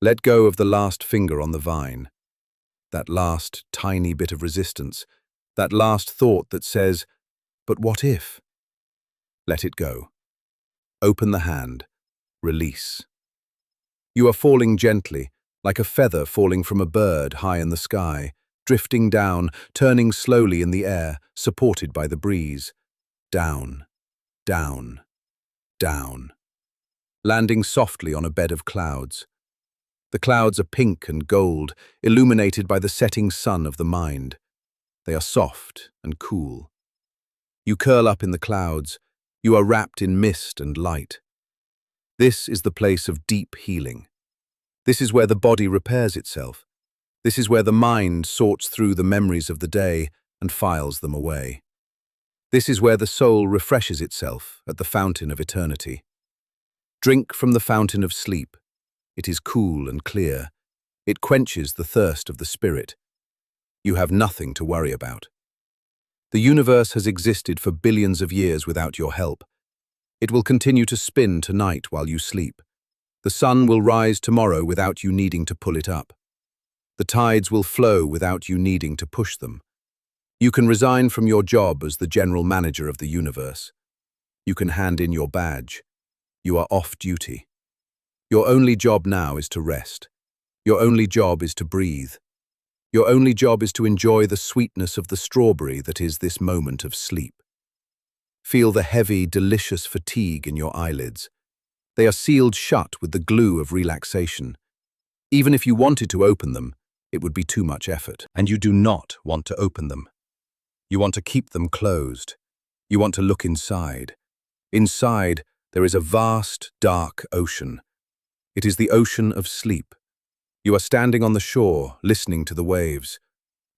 Let go of the last finger on the vine. That last tiny bit of resistance. That last thought that says, but what if? Let it go. Open the hand. Release. You are falling gently, like a feather falling from a bird high in the sky, drifting down, turning slowly in the air, supported by the breeze. Down, down, down. Landing softly on a bed of clouds. The clouds are pink and gold, illuminated by the setting sun of the mind. They are soft and cool. You curl up in the clouds. You are wrapped in mist and light. This is the place of deep healing. This is where the body repairs itself. This is where the mind sorts through the memories of the day and files them away. This is where the soul refreshes itself at the fountain of eternity. Drink from the fountain of sleep. It is cool and clear. It quenches the thirst of the spirit. You have nothing to worry about. The universe has existed for billions of years without your help. It will continue to spin tonight while you sleep. The sun will rise tomorrow without you needing to pull it up. The tides will flow without you needing to push them. You can resign from your job as the general manager of the universe. You can hand in your badge. You are off duty. Your only job now is to rest. Your only job is to breathe. Your only job is to enjoy the sweetness of the strawberry that is this moment of sleep. Feel the heavy, delicious fatigue in your eyelids. They are sealed shut with the glue of relaxation. Even if you wanted to open them, it would be too much effort, and you do not want to open them. You want to keep them closed. You want to look inside. Inside, there is a vast, dark ocean. It is the ocean of sleep. You are standing on the shore, listening to the waves.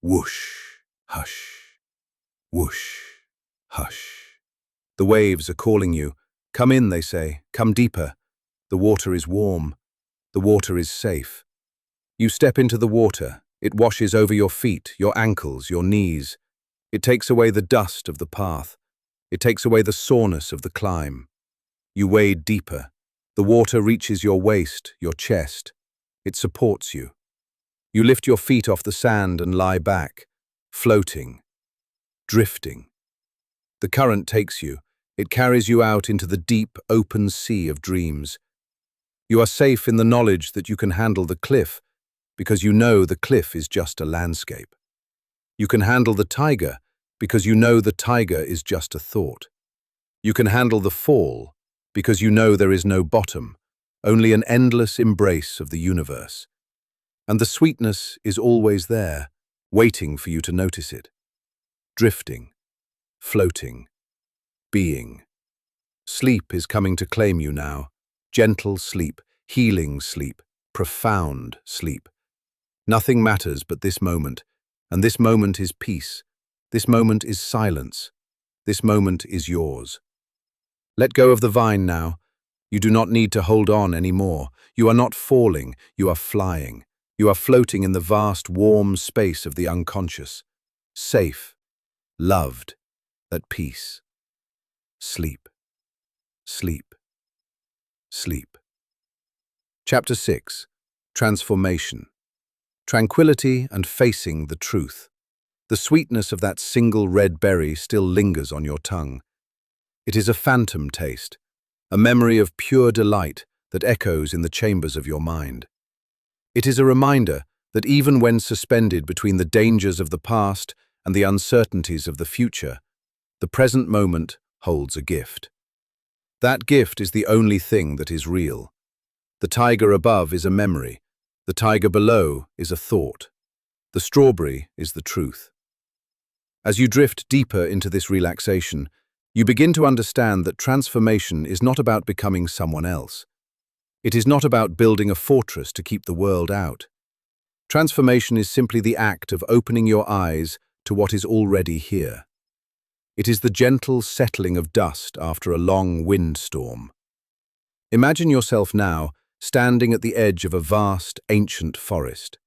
Whoosh, hush. Whoosh, hush. The waves are calling you. Come in, they say. Come deeper. The water is warm. The water is safe. You step into the water. It washes over your feet, your ankles, your knees. It takes away the dust of the path. It takes away the soreness of the climb. You wade deeper. The water reaches your waist, your chest. It supports you. You lift your feet off the sand and lie back, floating, drifting. The current takes you. It carries you out into the deep, open sea of dreams. You are safe in the knowledge that you can handle the cliff, because you know the cliff is just a landscape. You can handle the tiger, because you know the tiger is just a thought. You can handle the fall, because you know there is no bottom, only an endless embrace of the universe. And the sweetness is always there, waiting for you to notice it. Drifting, floating, being. Sleep is coming to claim you now. Gentle sleep, healing sleep, profound sleep. Nothing matters but this moment, and this moment is peace. This moment is silence. This moment is yours. Let go of the vine now. You do not need to hold on anymore. You are not falling, you are flying. You are floating in the vast, warm space of the unconscious. Safe, loved, at peace. Sleep, sleep, sleep. Chapter 6. Transformation. Tranquility and facing the truth. The sweetness of that single red berry still lingers on your tongue. It is a phantom taste, a memory of pure delight that echoes in the chambers of your mind. It is a reminder that even when suspended between the dangers of the past and the uncertainties of the future, the present moment holds a gift. That gift is the only thing that is real. The tiger above is a memory. The tiger below is a thought. The strawberry is the truth. As you drift deeper into this relaxation, you begin to understand that transformation is not about becoming someone else. It is not about building a fortress to keep the world out. Transformation is simply the act of opening your eyes to what is already here. It is the gentle settling of dust after a long windstorm. Imagine yourself now standing at the edge of a vast, ancient forest.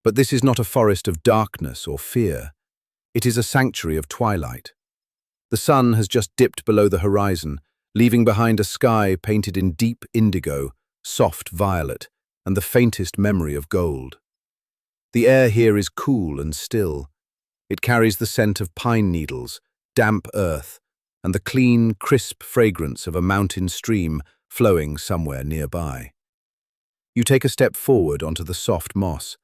But this is not a forest of darkness or fear. It is a sanctuary of twilight. The sun has just dipped below the horizon, leaving behind a sky painted in deep indigo, soft violet, and the faintest memory of gold. The air here is cool and still. It carries the scent of pine needles, damp earth, and the clean, crisp fragrance of a mountain stream flowing somewhere nearby. You take a step forward onto the soft moss.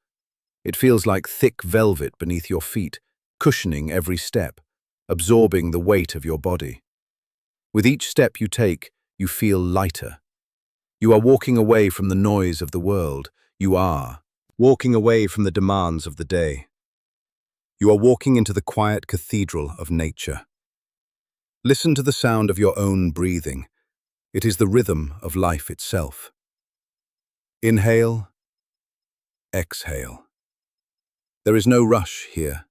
It feels like thick velvet beneath your feet, cushioning every step, absorbing the weight of your body. With each step you take, you feel lighter. You are walking away from the noise of the world. You are walking away from the demands of the day. You are walking into the quiet cathedral of nature. Listen to the sound of your own breathing. It is the rhythm of life itself. Inhale, exhale. There is no rush here.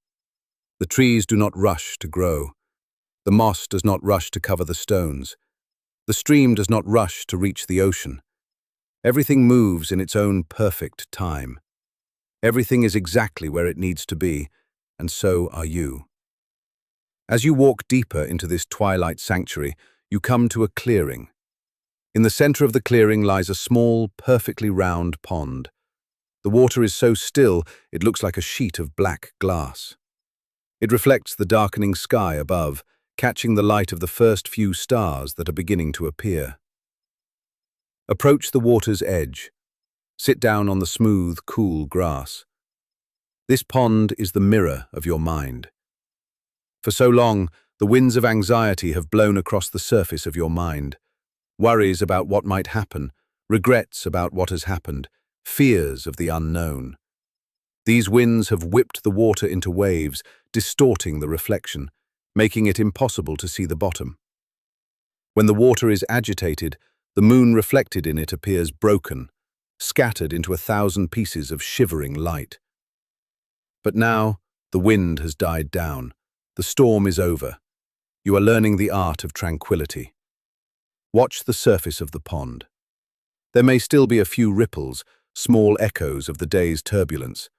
The trees do not rush to grow. The moss does not rush to cover the stones. The stream does not rush to reach the ocean. Everything moves in its own perfect time. Everything is exactly where it needs to be, and so are you. As you walk deeper into this twilight sanctuary, you come to a clearing. In the center of the clearing lies a small, perfectly round pond. The water is so still, it looks like a sheet of black glass. It reflects the darkening sky above, catching the light of the first few stars that are beginning to appear. Approach the water's edge. Sit down on the smooth, cool grass. This pond is the mirror of your mind. For so long, the winds of anxiety have blown across the surface of your mind. Worries about what might happen, regrets about what has happened, fears of the unknown. These winds have whipped the water into waves, distorting the reflection, making it impossible to see the bottom. When the water is agitated, the moon reflected in it appears broken, scattered into 1,000 pieces of shivering light. But now, the wind has died down. The storm is over. You are learning the art of tranquility. Watch the surface of the pond. There may still be a few ripples, small echoes of the day's turbulence.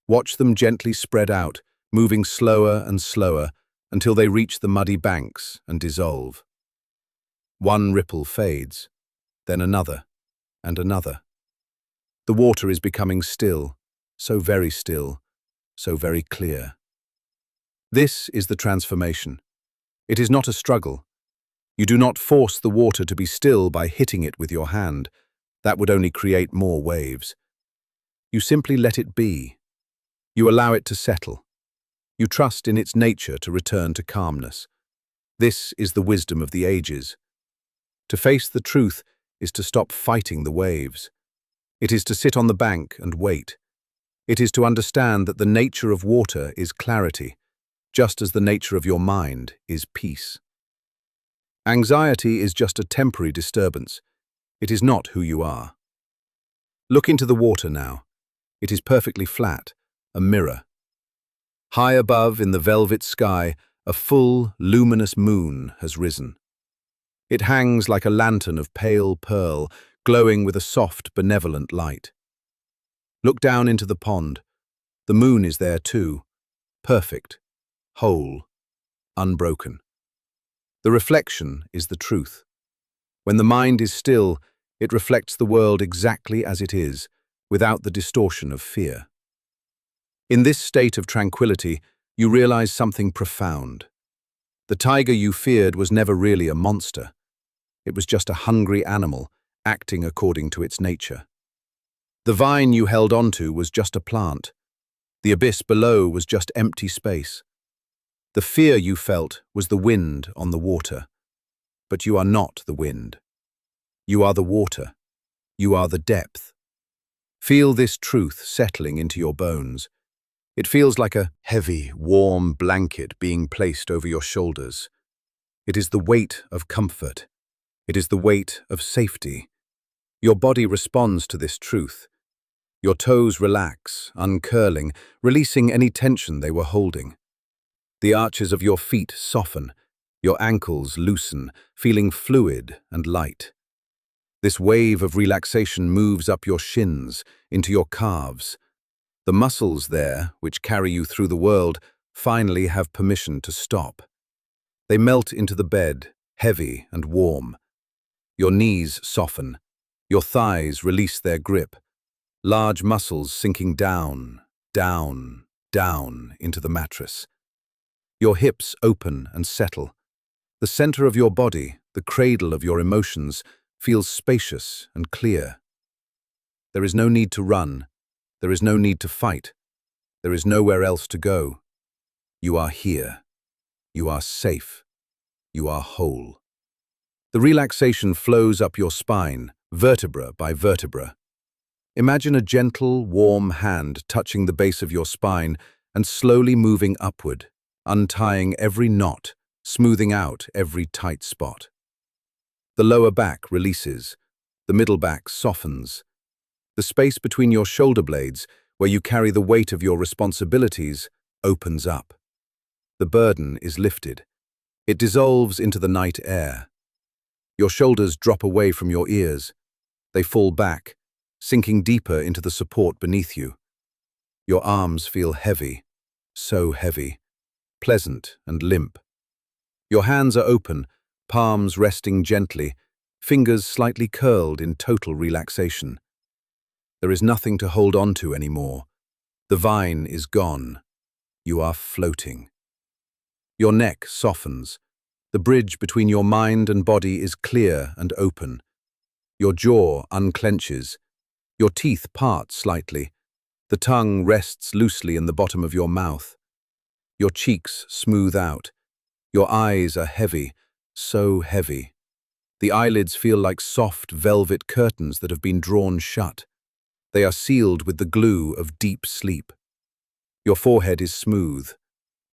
Watch them gently spread out, moving slower and slower until they reach the muddy banks and dissolve. One ripple fades, then another, and another. The water is becoming still, so very clear. This is the transformation. It is not a struggle. You do not force the water to be still by hitting it with your hand. That would only create more waves. You simply let it be. You allow it to settle. You trust in its nature to return to calmness. This is the wisdom of the ages. To face the truth is to stop fighting the waves. It is to sit on the bank and wait. It is to understand that the nature of water is clarity, just as the nature of your mind is peace. Anxiety is just a temporary disturbance. It is not who you are. Look into the water now. It is perfectly flat, a mirror. High above in the velvet sky, a full, luminous moon has risen. It hangs like a lantern of pale pearl, glowing with a soft, benevolent light. Look down into the pond. The moon is there too, perfect, whole, unbroken. The reflection is the truth. When the mind is still, it reflects the world exactly as it is, without the distortion of fear. In this state of tranquility, you realize something profound. The tiger you feared was never really a monster. It was just a hungry animal, acting according to its nature. The vine you held onto was just a plant. The abyss below was just empty space. The fear you felt was the wind on the water. But you are not the wind. You are the water. You are the depth. Feel this truth settling into your bones. It feels like a heavy, warm blanket being placed over your shoulders. It is the weight of comfort. It is the weight of safety. Your body responds to this truth. Your toes relax, uncurling, releasing any tension they were holding. The arches of your feet soften. Your ankles loosen, feeling fluid and light. This wave of relaxation moves up your shins, into your calves. The muscles there, which carry you through the world, finally have permission to stop. They melt into the bed, heavy and warm. Your knees soften. Your thighs release their grip. Large muscles sinking down, down, down into the mattress. Your hips open and settle. The center of your body, the cradle of your emotions, feels spacious and clear. There is no need to run. There is no need to fight. There is nowhere else to go. You are here. You are safe. You are whole. The relaxation flows up your spine, vertebra by vertebra. Imagine a gentle, warm hand touching the base of your spine and slowly moving upward, untying every knot, smoothing out every tight spot. The lower back releases. The middle back softens. The space between your shoulder blades, where you carry the weight of your responsibilities, opens up. The burden is lifted. It dissolves into the night air. Your shoulders drop away from your ears. They fall back, sinking deeper into the support beneath you. Your arms feel heavy, so heavy, pleasant and limp. Your hands are open, palms resting gently, fingers slightly curled in total relaxation. There is nothing to hold on to anymore. The vine is gone. You are floating. Your neck softens. The bridge between your mind and body is clear and open. Your jaw unclenches. Your teeth part slightly. The tongue rests loosely in the bottom of your mouth. Your cheeks smooth out. Your eyes are heavy, so heavy. The eyelids feel like soft velvet curtains that have been drawn shut. They are sealed with the glue of deep sleep. Your forehead is smooth.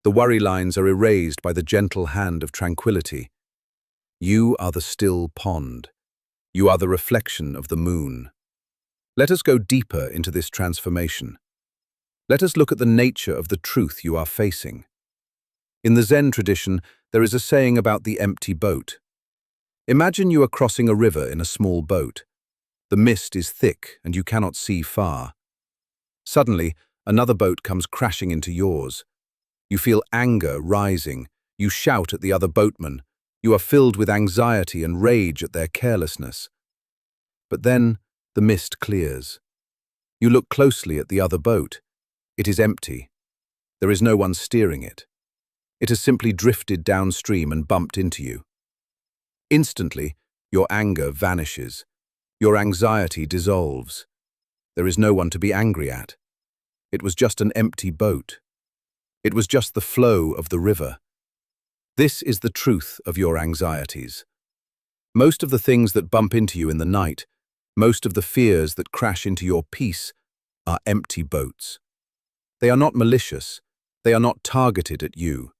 The worry lines are erased by the gentle hand of tranquility. You are the still pond. You are the reflection of the moon. Let us go deeper into this transformation. Let us look at the nature of the truth you are facing. In the Zen tradition, there is a saying about the empty boat. Imagine you are crossing a river in a small boat. The mist is thick and you cannot see far. Suddenly, another boat comes crashing into yours. You feel anger rising. You shout at the other boatmen. You are filled with anxiety and rage at their carelessness. But then, the mist clears. You look closely at the other boat. It is empty. There is no one steering it. It has simply drifted downstream and bumped into you. Instantly, your anger vanishes. Your anxiety dissolves. There is no one to be angry at. It was just an empty boat. It was just the flow of the river. This is the truth of your anxieties. Most of the things that bump into you in the night, most of the fears that crash into your peace, are empty boats. They are not malicious. They are not targeted at you.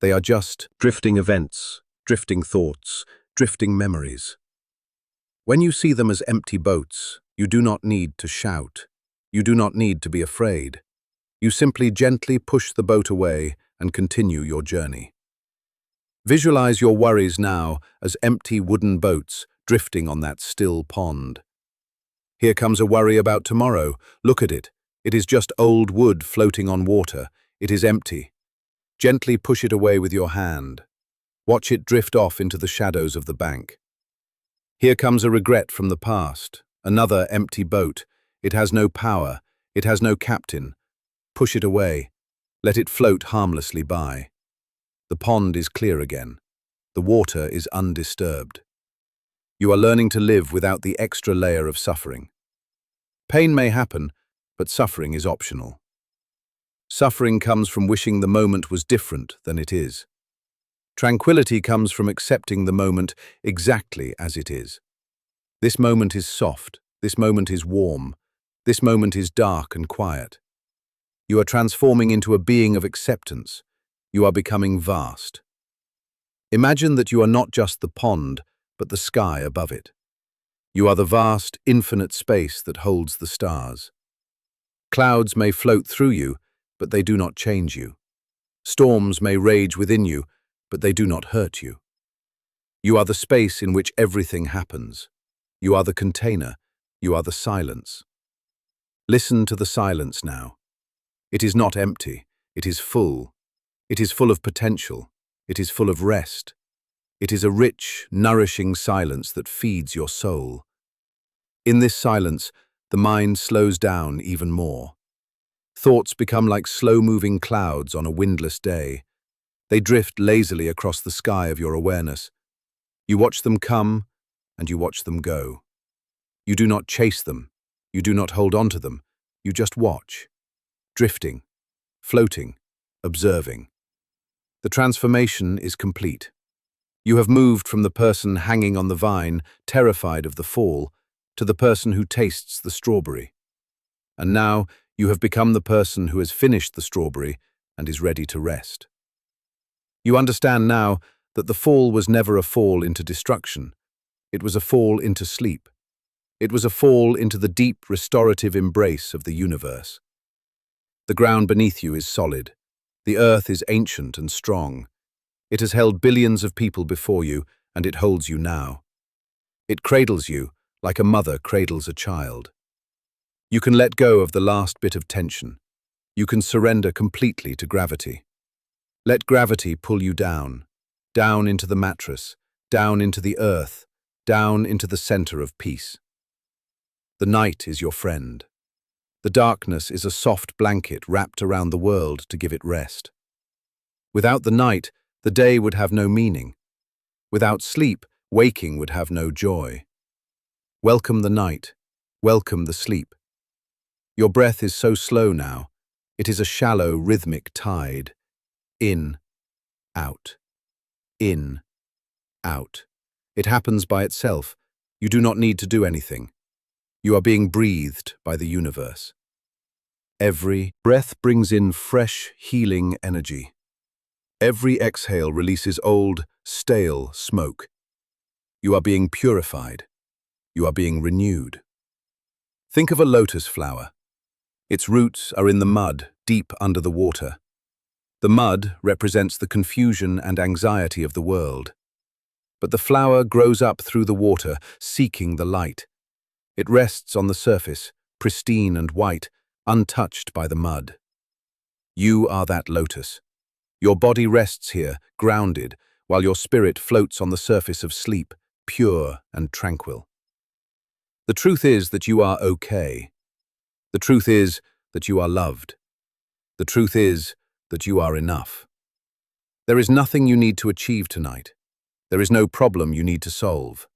They are just drifting events, drifting thoughts, drifting memories. When you see them as empty boats, you do not need to shout. You do not need to be afraid. You simply gently push the boat away and continue your journey. Visualize your worries now as empty wooden boats drifting on that still pond. Here comes a worry about tomorrow. Look at it. It is just old wood floating on water. It is empty. Gently push it away with your hand. Watch it drift off into the shadows of the bank. Here comes a regret from the past. Another empty boat. It has no power. It has no captain. Push it away. Let it float harmlessly by. The pond is clear again. The water is undisturbed. You are learning to live without the extra layer of suffering. Pain may happen, but suffering is optional. Suffering comes from wishing the moment was different than it is. Tranquility comes from accepting the moment exactly as it is. This moment is soft. This moment is warm. This moment is dark and quiet. You are transforming into a being of acceptance. You are becoming vast. Imagine that you are not just the pond, but the sky above it. You are the vast, infinite space that holds the stars. Clouds may float through you, but they do not change you. Storms may rage within you, but they do not hurt you. You are the space in which everything happens. You are the container. You are the silence. Listen to the silence now. It is not empty. It is full. It is full of potential. It is full of rest. It is a rich, nourishing silence that feeds your soul. In this silence, the mind slows down even more. Thoughts become like slow-moving clouds on a windless day. They drift lazily across the sky of your awareness. You watch them come, and you watch them go. You do not chase them. You do not hold on to them. You just watch. Drifting, floating, observing. The transformation is complete. You have moved from the person hanging on the vine, terrified of the fall, to the person who tastes the strawberry. And now you have become the person who has finished the strawberry and is ready to rest. You understand now that the fall was never a fall into destruction. It was a fall into sleep. It was a fall into the deep, restorative embrace of the universe. The ground beneath you is solid. The earth is ancient and strong. It has held billions of people before you, and it holds you now. It cradles you like a mother cradles a child. You can let go of the last bit of tension. You can surrender completely to gravity. Let gravity pull you down, down into the mattress, down into the earth, down into the center of peace. The night is your friend. The darkness is a soft blanket wrapped around the world to give it rest. Without the night, the day would have no meaning. Without sleep, waking would have no joy. Welcome the night. Welcome the sleep. Your breath is so slow now. It is a shallow, rhythmic tide. In, out. In, out. It happens by itself. You do not need to do anything. You are being breathed by the universe. Every breath brings in fresh, healing energy. Every exhale releases old, stale smoke. You are being purified. You are being renewed. Think of a lotus flower. Its roots are in the mud, deep under the water. The mud represents the confusion and anxiety of the world. But the flower grows up through the water, seeking the light. It rests on the surface, pristine and white, untouched by the mud. You are that lotus. Your body rests here, grounded, while your spirit floats on the surface of sleep, pure and tranquil. The truth is that you are okay. The truth is that you are loved. The truth is that you are enough. There is nothing you need to achieve tonight. There is no problem you need to solve.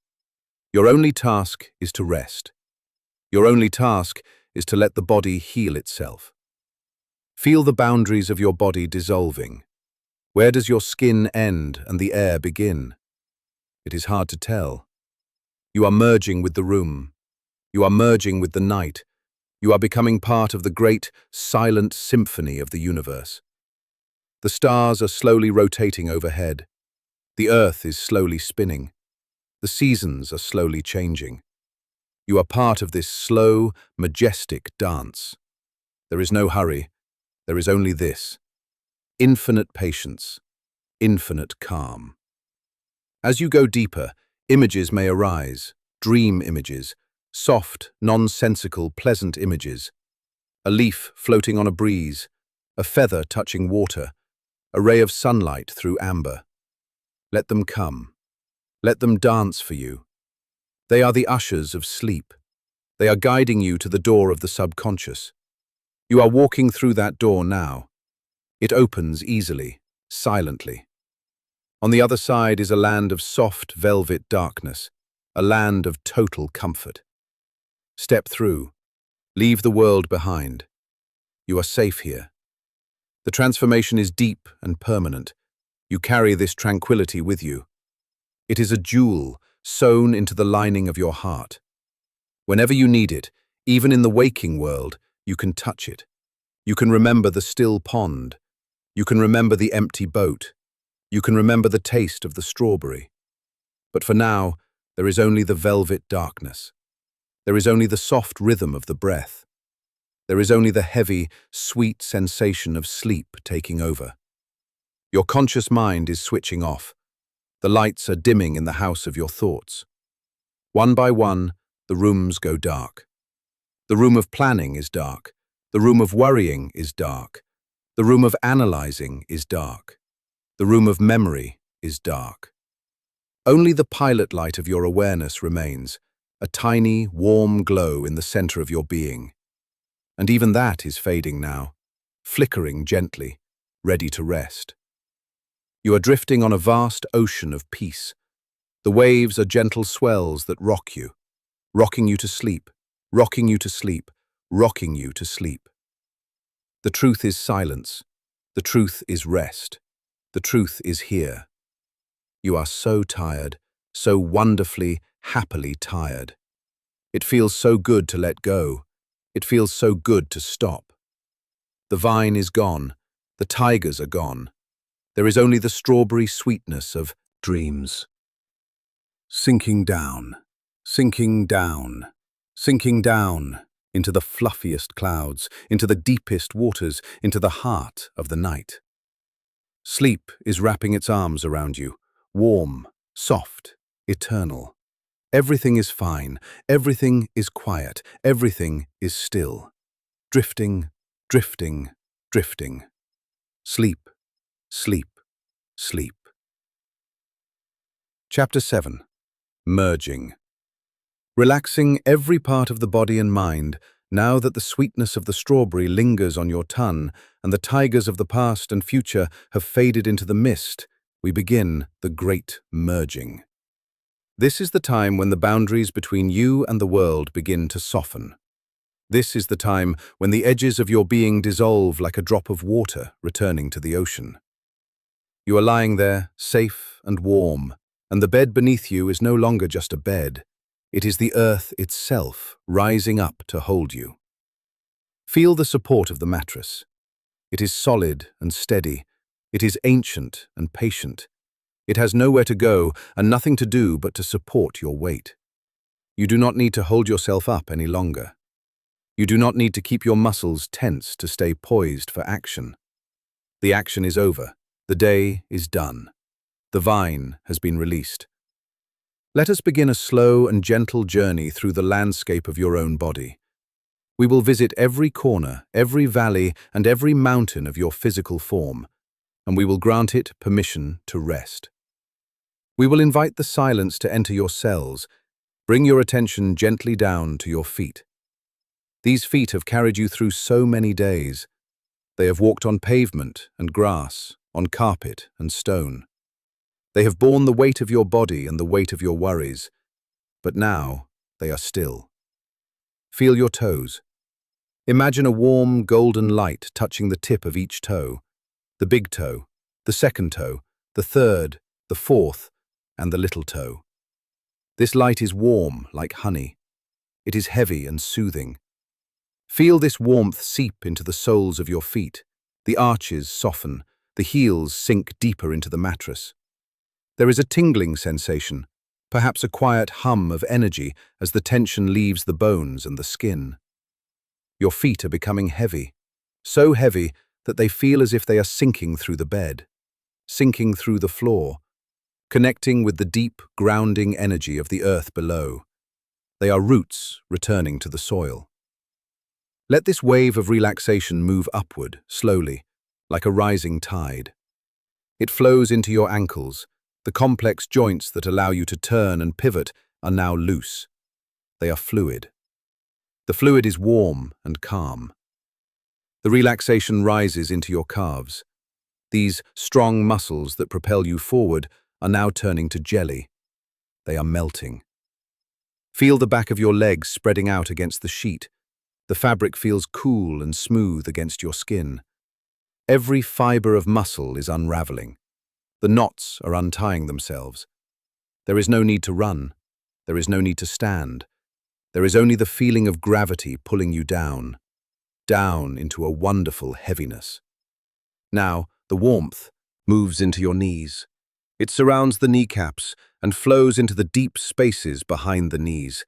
Your only task is to rest. Your only task is to let the body heal itself. Feel the boundaries of your body dissolving. Where does your skin end and the air begin? It is hard to tell. You are merging with the room. You are merging with the night. You are becoming part of the great, silent symphony of the universe. The stars are slowly rotating overhead. The earth is slowly spinning. The seasons are slowly changing. You are part of this slow, majestic dance. There is no hurry. There is only this: infinite patience, infinite calm. As you go deeper, images may arise, dream images, soft, nonsensical, pleasant images. A leaf floating on a breeze, a feather touching water, a ray of sunlight through amber. Let them come. Let them dance for you. They are the ushers of sleep. They are guiding you to the door of the subconscious. You are walking through that door now. It opens easily, silently. On the other side is a land of soft velvet darkness, a land of total comfort. Step through. Leave the world behind. You are safe here. The transformation is deep and permanent. You carry this tranquility with you. It is a jewel sewn into the lining of your heart. Whenever you need it, even in the waking world, you can touch it. You can remember the still pond. You can remember the empty boat. You can remember the taste of the strawberry. But for now, there is only the velvet darkness. There is only the soft rhythm of the breath. There is only the heavy, sweet sensation of sleep taking over. Your conscious mind is switching off. The lights are dimming in the house of your thoughts. One by one, the rooms go dark. The room of planning is dark. The room of worrying is dark. The room of analyzing is dark. The room of memory is dark. Only the pilot light of your awareness remains, a tiny, warm glow in the center of your being. And even that is fading now, flickering gently, ready to rest. You are drifting on a vast ocean of peace. The waves are gentle swells that rock you, rocking you to sleep, rocking you to sleep, rocking you to sleep. The truth is silence. The truth is rest. The truth is here. You are so tired, so wonderfully, happily tired. It feels so good to let go. It feels so good to stop. The vine is gone. The tigers are gone. There is only the strawberry sweetness of dreams. sinking down, sinking down, sinking down into the fluffiest clouds, into the deepest waters, into the heart of the night. Sleep is wrapping its arms around you, warm, soft, eternal. Everything is fine, everything is quiet, everything is still. Drifting, drifting, drifting. Sleep, sleep, sleep. Chapter 7. Merging. Relaxing every part of the body and mind, now that the sweetness of the strawberry lingers on your tongue and the tigers of the past and future have faded into the mist, we begin the great merging. This is the time when the boundaries between you and the world begin to soften. This is the time when the edges of your being dissolve like a drop of water returning to the ocean. You are lying there, safe and warm, and the bed beneath you is no longer just a bed. It is the earth itself rising up to hold you. Feel the support of the mattress. It is solid and steady. It is ancient and patient. It has nowhere to go and nothing to do but to support your weight. You do not need to hold yourself up any longer. You do not need to keep your muscles tense to stay poised for action. The action is over. The day is done. The vine has been released. Let us begin a slow and gentle journey through the landscape of your own body. We will visit every corner, every valley, and every mountain of your physical form, and we will grant it permission to rest. We will invite the silence to enter your cells. Bring your attention gently down to your feet. These feet have carried you through so many days. They have walked on pavement and grass, on carpet and stone. They have borne the weight of your body and the weight of your worries, but now they are still. Feel your toes. Imagine a warm, golden light touching the tip of each toe, the big toe, the second toe, the third, the fourth, and the little toe. This light is warm like honey. It is heavy and soothing. Feel this warmth seep into the soles of your feet. The arches soften, the heels sink deeper into the mattress. There is a tingling sensation, perhaps a quiet hum of energy as the tension leaves the bones and the skin. Your feet are becoming heavy, so heavy that they feel as if they are sinking through the bed, sinking through the floor, connecting with the deep, grounding energy of the earth below. They are roots returning to the soil. Let this wave of relaxation move upward, slowly, like a rising tide. It flows into your ankles. The complex joints that allow you to turn and pivot are now loose. They are fluid. The fluid is warm and calm. The relaxation rises into your calves. These strong muscles that propel you forward are now turning to jelly. They are melting. Feel the back of your legs spreading out against the sheet. The fabric feels cool and smooth against your skin. Every fiber of muscle is unraveling. The knots are untying themselves. There is no need to run. There is no need to stand. There is only the feeling of gravity pulling you down, down into a wonderful heaviness. Now, the warmth moves into your knees. It surrounds the kneecaps and flows into the deep spaces behind the knees.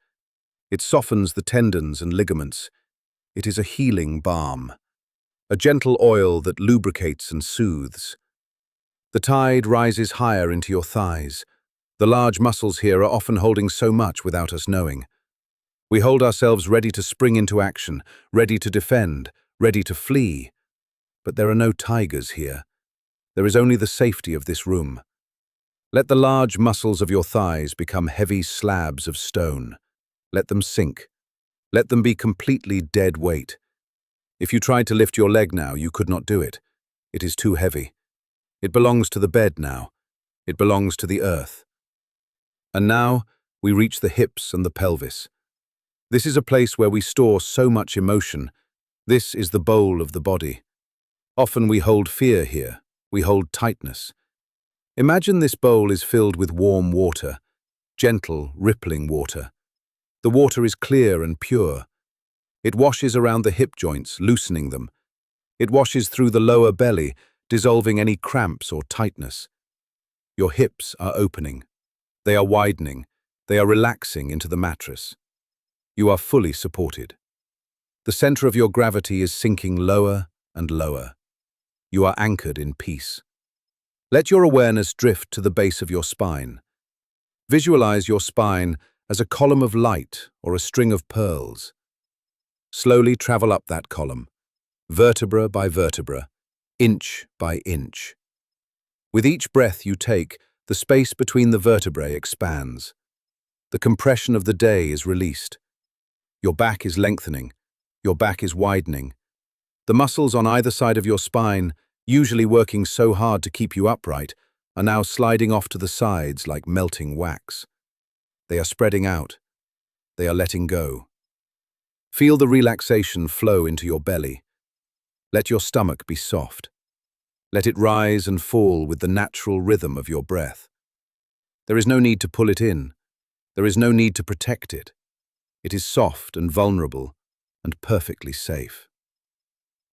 It softens the tendons and ligaments. It is a healing balm, a gentle oil that lubricates and soothes. The tide rises higher into your thighs. The large muscles here are often holding so much without us knowing. We hold ourselves ready to spring into action, ready to defend, ready to flee. But there are no tigers here. There is only the safety of this room. Let the large muscles of your thighs become heavy slabs of stone. Let them sink. Let them be completely dead weight. If you tried to lift your leg now, you could not do it. It is too heavy. It belongs to the bed now. It belongs to the earth. And now we reach the hips and the pelvis. This is a place where we store so much emotion. This is the bowl of the body. Often we hold fear here. We hold tightness. Imagine this bowl is filled with warm water, gentle, rippling water. The water is clear and pure. It washes around the hip joints, loosening them. It washes through the lower belly, dissolving any cramps or tightness. Your hips are opening. They are widening. They are relaxing into the mattress. You are fully supported. The center of your gravity is sinking lower and lower. You are anchored in peace. Let your awareness drift to the base of your spine. Visualize your spine as a column of light or a string of pearls. Slowly travel up that column, vertebra by vertebra, inch by inch. With each breath you take, the space between the vertebrae expands. The compression of the day is released. Your back is lengthening. Your back is widening. The muscles on either side of your spine, usually working so hard to keep you upright, are now sliding off to the sides like melting wax. They are spreading out. They are letting go. Feel the relaxation flow into your belly. Let your stomach be soft. Let it rise and fall with the natural rhythm of your breath. There is no need to pull it in. There is no need to protect it. It is soft and vulnerable and perfectly safe.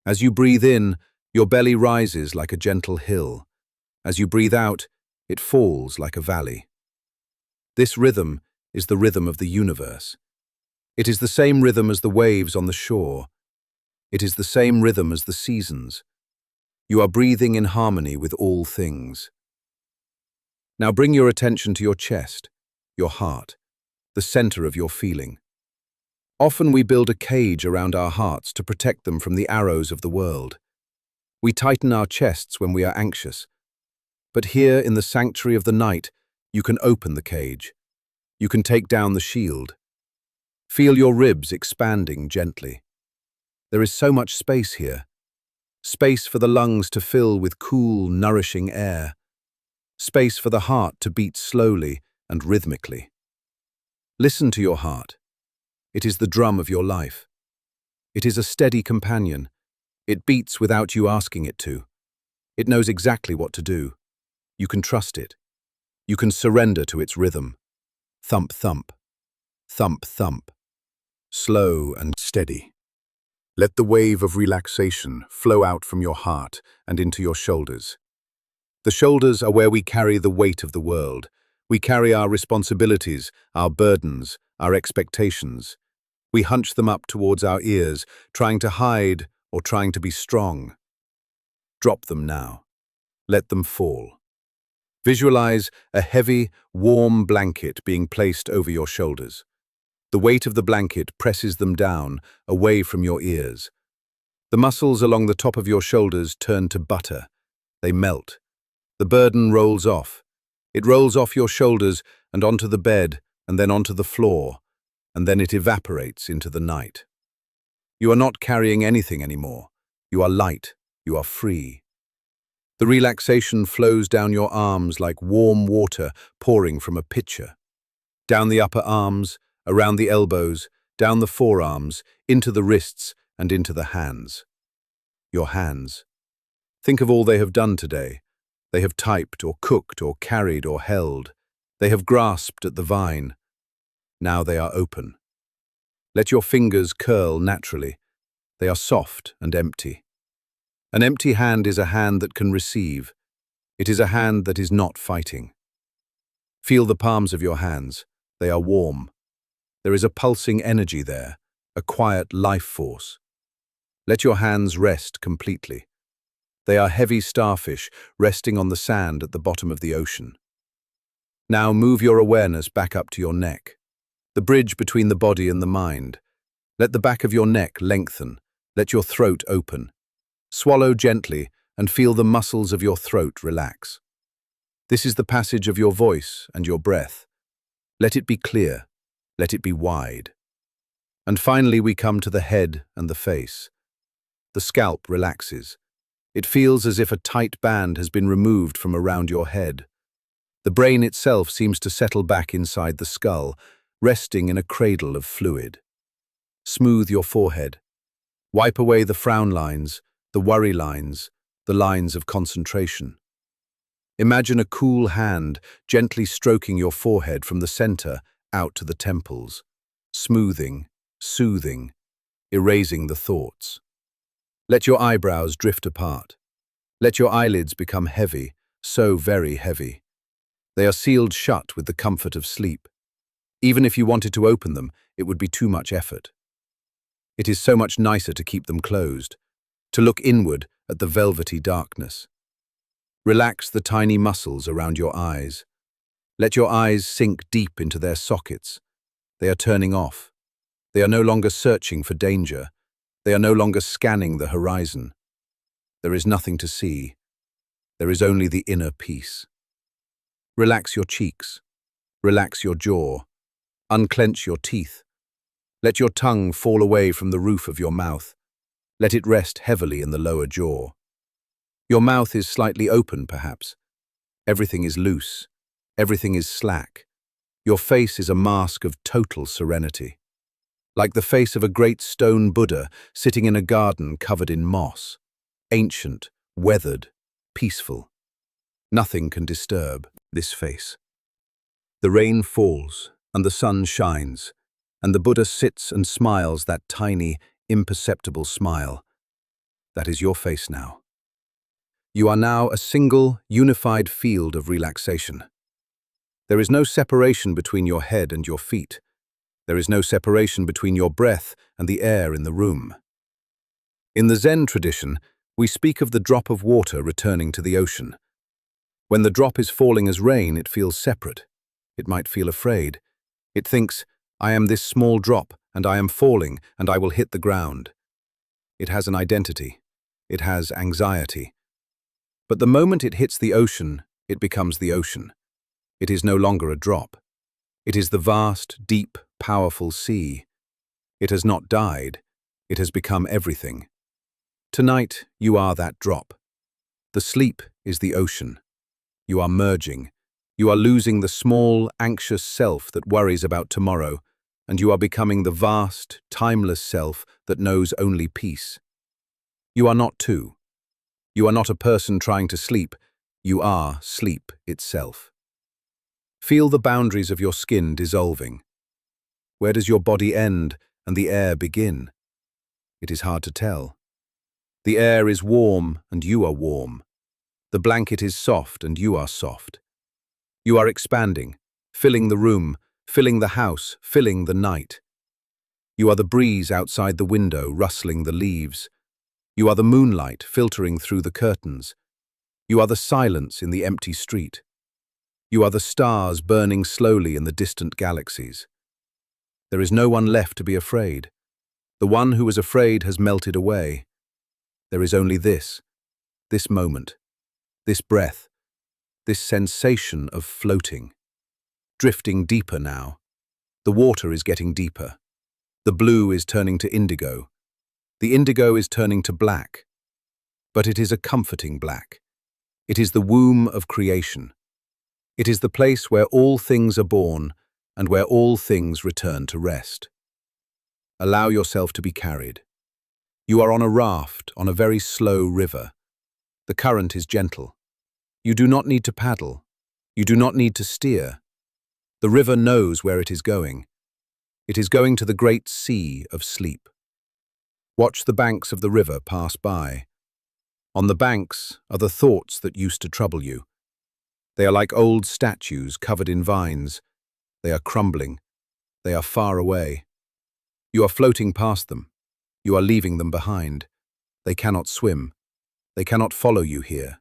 As you breathe in, your belly rises like a gentle hill. As you breathe out, it falls like a valley. This rhythm is the rhythm of the universe. It is the same rhythm as the waves on the shore. It is the same rhythm as the seasons. You are breathing in harmony with all things. Now bring your attention to your chest, your heart, the center of your feeling. Often we build a cage around our hearts to protect them from the arrows of the world. We tighten our chests when we are anxious. But here in the sanctuary of the night, you can open the cage. You can take down the shield. Feel your ribs expanding gently. There is so much space here. Space for the lungs to fill with cool, nourishing air. Space for the heart to beat slowly and rhythmically. Listen to your heart. It is the drum of your life. It is a steady companion. It beats without you asking it to. It knows exactly what to do. You can trust it. You can surrender to its rhythm. Thump, thump. Thump, thump. Slow and steady. Let the wave of relaxation flow out from your heart and into your shoulders. The shoulders are where we carry the weight of the world. We carry our responsibilities, our burdens, our expectations. We hunch them up towards our ears, trying to hide or trying to be strong. Drop them now. Let them fall. Visualize a heavy, warm blanket being placed over your shoulders. The weight of the blanket presses them down, away from your ears. The muscles along the top of your shoulders turn to butter. They melt. The burden rolls off. It rolls off your shoulders and onto the bed and then onto the floor, and then it evaporates into the night. You are not carrying anything anymore. You are light. You are free. The relaxation flows down your arms like warm water pouring from a pitcher. Down the upper arms, around the elbows, down the forearms, into the wrists and into the hands. Your hands. Think of all they have done today. They have typed or cooked or carried or held. They have grasped at the vine. Now they are open. Let your fingers curl naturally. They are soft and empty. An empty hand is a hand that can receive. It is a hand that is not fighting. Feel the palms of your hands. They are warm. There is a pulsing energy there, a quiet life force. Let your hands rest completely. They are heavy starfish resting on the sand at the bottom of the ocean. Now move your awareness back up to your neck, the bridge between the body and the mind. Let the back of your neck lengthen. Let your throat open. Swallow gently and feel the muscles of your throat relax. This is the passage of your voice and your breath. Let it be clear. Let it be wide. And finally we come to the head and the face. The scalp relaxes. It feels as if a tight band has been removed from around your head. The brain itself seems to settle back inside the skull, resting in a cradle of fluid. Smooth your forehead. Wipe away the frown lines, the worry lines, the lines of concentration. Imagine a cool hand gently stroking your forehead from the center out to the temples, smoothing, soothing, erasing the thoughts. Let your eyebrows drift apart. Let your eyelids become heavy, so very heavy. They are sealed shut with the comfort of sleep. Even if you wanted to open them, it would be too much effort. It is so much nicer to keep them closed, to look inward at the velvety darkness. Relax the tiny muscles around your eyes. Let your eyes sink deep into their sockets. They are turning off. They are no longer searching for danger. They are no longer scanning the horizon. There is nothing to see. There is only the inner peace. Relax your cheeks. Relax your jaw. Unclench your teeth. Let your tongue fall away from the roof of your mouth. Let it rest heavily in the lower jaw. Your mouth is slightly open, perhaps. Everything is loose. Everything is slack. Your face is a mask of total serenity. Like the face of a great stone Buddha sitting in a garden covered in moss. Ancient, weathered, peaceful. Nothing can disturb this face. The rain falls, and the sun shines, and the Buddha sits and smiles that tiny, imperceptible smile. That is your face now. You are now a single, unified field of relaxation. There is no separation between your head and your feet. There is no separation between your breath and the air in the room. In the Zen tradition, we speak of the drop of water returning to the ocean. When the drop is falling as rain, it feels separate. It might feel afraid. It thinks, I am this small drop, and I am falling, and I will hit the ground. It has an identity. It has anxiety. But the moment it hits the ocean, it becomes the ocean. It is no longer a drop. It is the vast, deep, powerful sea. It has not died. It has become everything. Tonight, you are that drop. The sleep is the ocean. You are merging. You are losing the small, anxious self that worries about tomorrow, and you are becoming the vast, timeless self that knows only peace. You are not two. You are not a person trying to sleep. You are sleep itself. Feel the boundaries of your skin dissolving. Where does your body end and the air begin? It is hard to tell. The air is warm and you are warm. The blanket is soft and you are soft. You are expanding, filling the room, filling the house, filling the night. You are the breeze outside the window, rustling the leaves. You are the moonlight filtering through the curtains. You are the silence in the empty street. You are the stars burning slowly in the distant galaxies. There is no one left to be afraid. The one who was afraid has melted away. There is only this moment, this breath, this sensation of floating. Drifting deeper now. The water is getting deeper. The blue is turning to indigo. The indigo is turning to black. But it is a comforting black. It is the womb of creation. It is the place where all things are born and where all things return to rest. Allow yourself to be carried. You are on a raft on a very slow river. The current is gentle. You do not need to paddle. You do not need to steer. The river knows where it is going. It is going to the great sea of sleep. Watch the banks of the river pass by. On the banks are the thoughts that used to trouble you. They are like old statues covered in vines. They are crumbling. They are far away. You are floating past them. You are leaving them behind. They cannot swim. They cannot follow you here.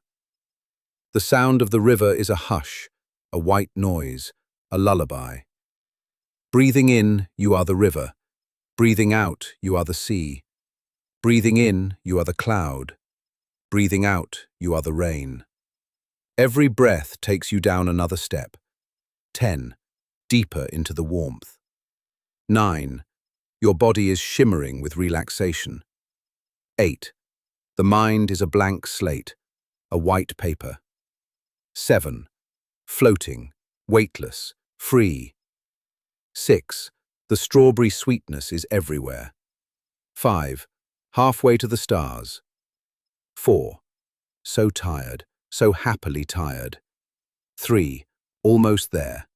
The sound of the river is a hush, a white noise, a lullaby. Breathing in, you are the river. Breathing out, you are the sea. Breathing in, you are the cloud. Breathing out, you are the rain. Every breath takes you down another step. 10. Deeper into the warmth. 9. Your body is shimmering with relaxation. 8. The mind is a blank slate, a white paper. 7. Floating, weightless, free. 6. The strawberry sweetness is everywhere. 5. Halfway to the stars. 4. So tired, so happily tired. 3. Almost there.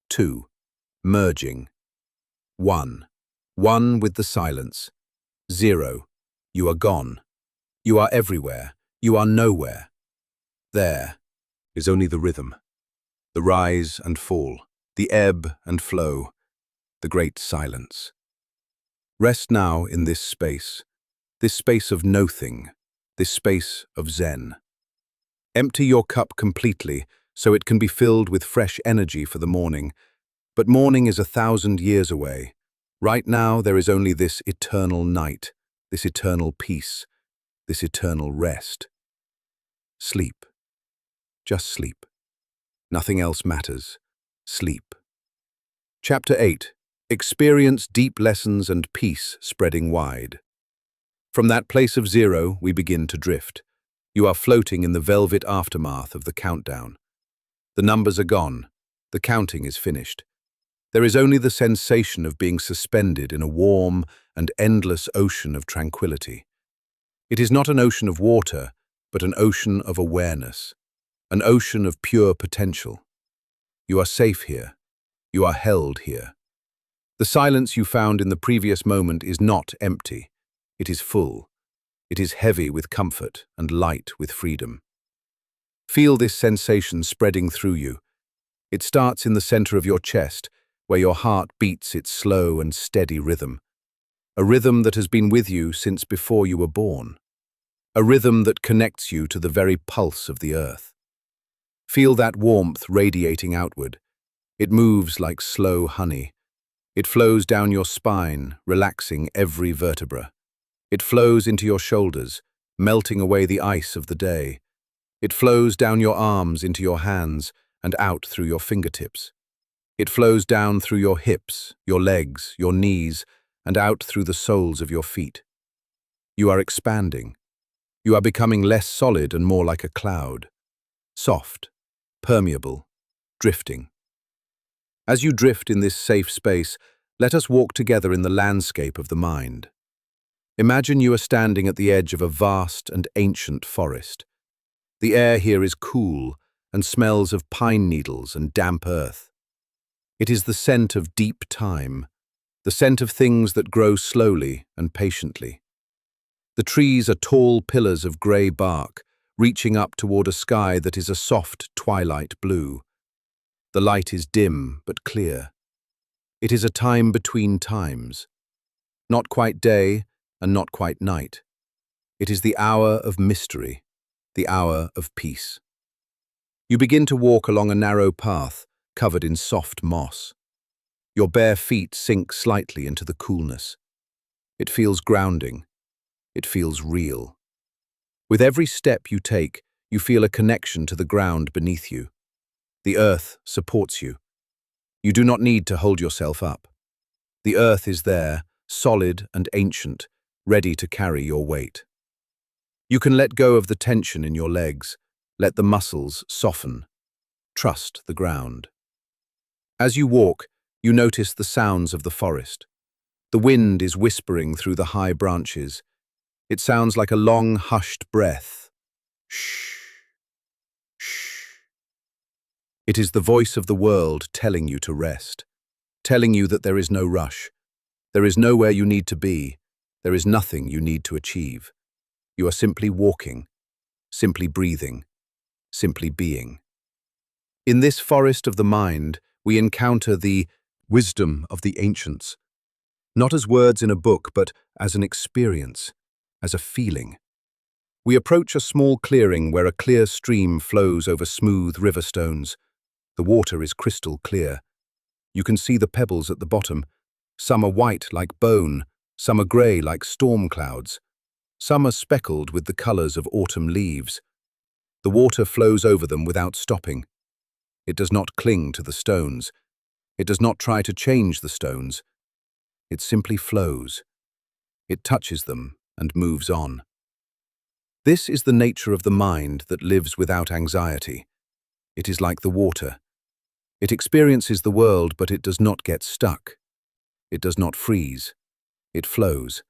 2. Merging. 1. One with the silence. 0. You are gone. You are everywhere. You are nowhere. There is only the rhythm, the rise and fall, the ebb and flow, the great silence. Rest now in this space of nothing, this space of Zen. Empty your cup completely so it can be filled with fresh energy for the morning. But morning is 1,000 years away. Right now there is only this eternal night, this eternal peace, this eternal rest. Sleep. Just sleep. Nothing else matters. Sleep. Chapter 8. Experience deep lessons and peace spreading wide. From that place of zero, we begin to drift. You are floating in the velvet aftermath of the countdown. The numbers are gone. The counting is finished. There is only the sensation of being suspended in a warm and endless ocean of tranquility. It is not an ocean of water, but an ocean of awareness, an ocean of pure potential. You are safe here. You are held here. The silence you found in the previous moment is not empty. It is full. It is heavy with comfort and light with freedom. Feel this sensation spreading through you. It starts in the center of your chest, where your heart beats its slow and steady rhythm. A rhythm that has been with you since before you were born. A rhythm that connects you to the very pulse of the earth. Feel that warmth radiating outward. It moves like slow honey. It flows down your spine, relaxing every vertebra. It flows into your shoulders, melting away the ice of the day. It flows down your arms into your hands and out through your fingertips. It flows down through your hips, your legs, your knees, and out through the soles of your feet. You are expanding. You are becoming less solid and more like a cloud. Soft, permeable, drifting. As you drift in this safe space, let us walk together in the landscape of the mind. Imagine you are standing at the edge of a vast and ancient forest. The air here is cool and smells of pine needles and damp earth. It is the scent of deep time, the scent of things that grow slowly and patiently. The trees are tall pillars of grey bark, reaching up toward a sky that is a soft twilight blue. The light is dim but clear. It is a time between times. Not quite day and not quite night. It is the hour of mystery, the hour of peace. You begin to walk along a narrow path, covered in soft moss. Your bare feet sink slightly into the coolness. It feels grounding. It feels real. With every step you take, you feel a connection to the ground beneath you. The earth supports you. You do not need to hold yourself up. The earth is there, solid and ancient, ready to carry your weight. You can let go of the tension in your legs, let the muscles soften. Trust the ground. As you walk, you notice the sounds of the forest. The wind is whispering through the high branches. It sounds like a long, hushed breath. Shh, shh. It is the voice of the world telling you to rest, telling you that there is no rush. There is nowhere you need to be. There is nothing you need to achieve. You are simply walking, simply breathing, simply being. In this forest of the mind, we encounter the wisdom of the ancients, not as words in a book, but as an experience, as a feeling. We approach a small clearing where a clear stream flows over smooth river stones. The water is crystal clear. You can see the pebbles at the bottom. Some are white like bone, some are grey like storm clouds. Some are speckled with the colours of autumn leaves. The water flows over them without stopping. It does not cling to the stones. It does not try to change the stones. It simply flows. It touches them and moves on. This is the nature of the mind that lives without anxiety. It is like the water. It experiences the world, but it does not get stuck. It does not freeze. It flows.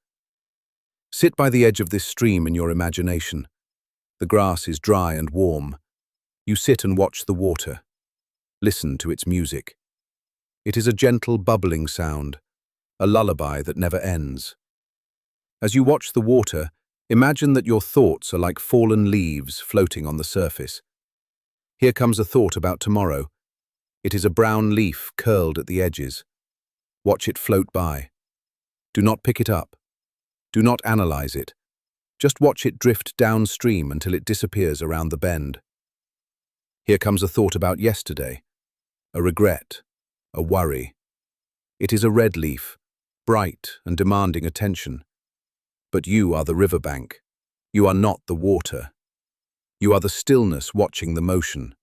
Sit by the edge of this stream in your imagination. The grass is dry and warm. You sit and watch the water. Listen to its music. It is a gentle bubbling sound, a lullaby that never ends. As you watch the water, imagine that your thoughts are like fallen leaves floating on the surface. Here comes a thought about tomorrow. It is a brown leaf curled at the edges. Watch it float by. Do not pick it up. Do not analyze it. Just watch it drift downstream until it disappears around the bend. Here comes a thought about yesterday, a regret, a worry. It is a red leaf, bright and demanding attention. But you are the riverbank. You are not the water. You are the stillness watching the motion.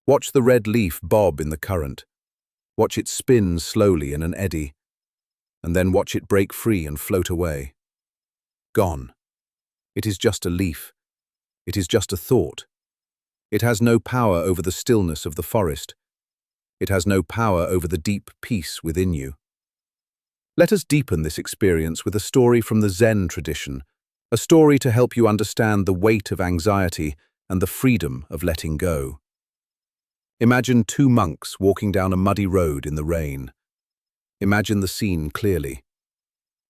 Watch the red leaf bob in the current. Watch it spin slowly in an eddy, and then watch it break free and float away. Gone. It is just a leaf. It is just a thought. It has no power over the stillness of the forest. It has no power over the deep peace within you. Let us deepen this experience with a story from the Zen tradition, a story to help you understand the weight of anxiety and the freedom of letting go. Imagine two monks walking down a muddy road in the rain. Imagine the scene clearly.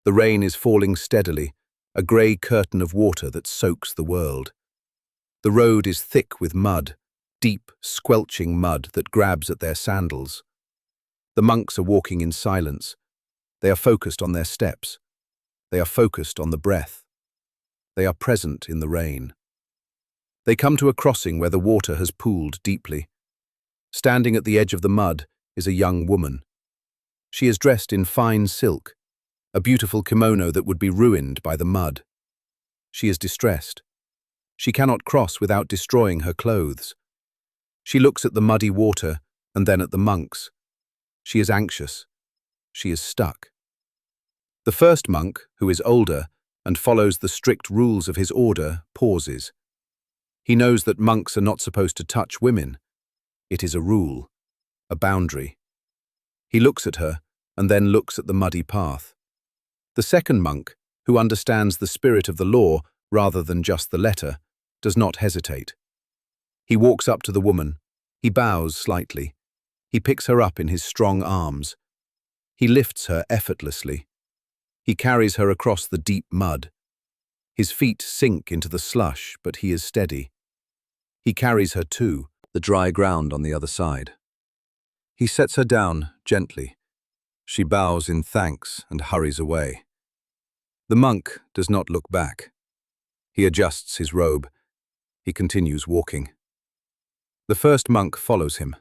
The rain is falling steadily, a grey curtain of water that soaks the world. The road is thick with mud, deep, squelching mud that grabs at their sandals. The monks are walking in silence. They are focused on their steps. They are focused on the breath. They are present in the rain. They come to a crossing where the water has pooled deeply. Standing at the edge of the mud is a young woman. She is dressed in fine silk, a beautiful kimono that would be ruined by the mud. She is distressed. She cannot cross without destroying her clothes. She looks at the muddy water and then at the monks. She is anxious. She is stuck. The first monk, who is older and follows the strict rules of his order, pauses. He knows that monks are not supposed to touch women. It is a rule, a boundary. He looks at her and then looks at the muddy path. The second monk, who understands the spirit of the law rather than just the letter, does not hesitate. He walks up to the woman. He bows slightly. He picks her up in his strong arms. He lifts her effortlessly. He carries her across the deep mud. His feet sink into the slush, but he is steady. He carries her to the dry ground on the other side. He sets her down gently. She bows in thanks and hurries away. The monk does not look back. He adjusts his robe. He continues walking. The first monk follows him.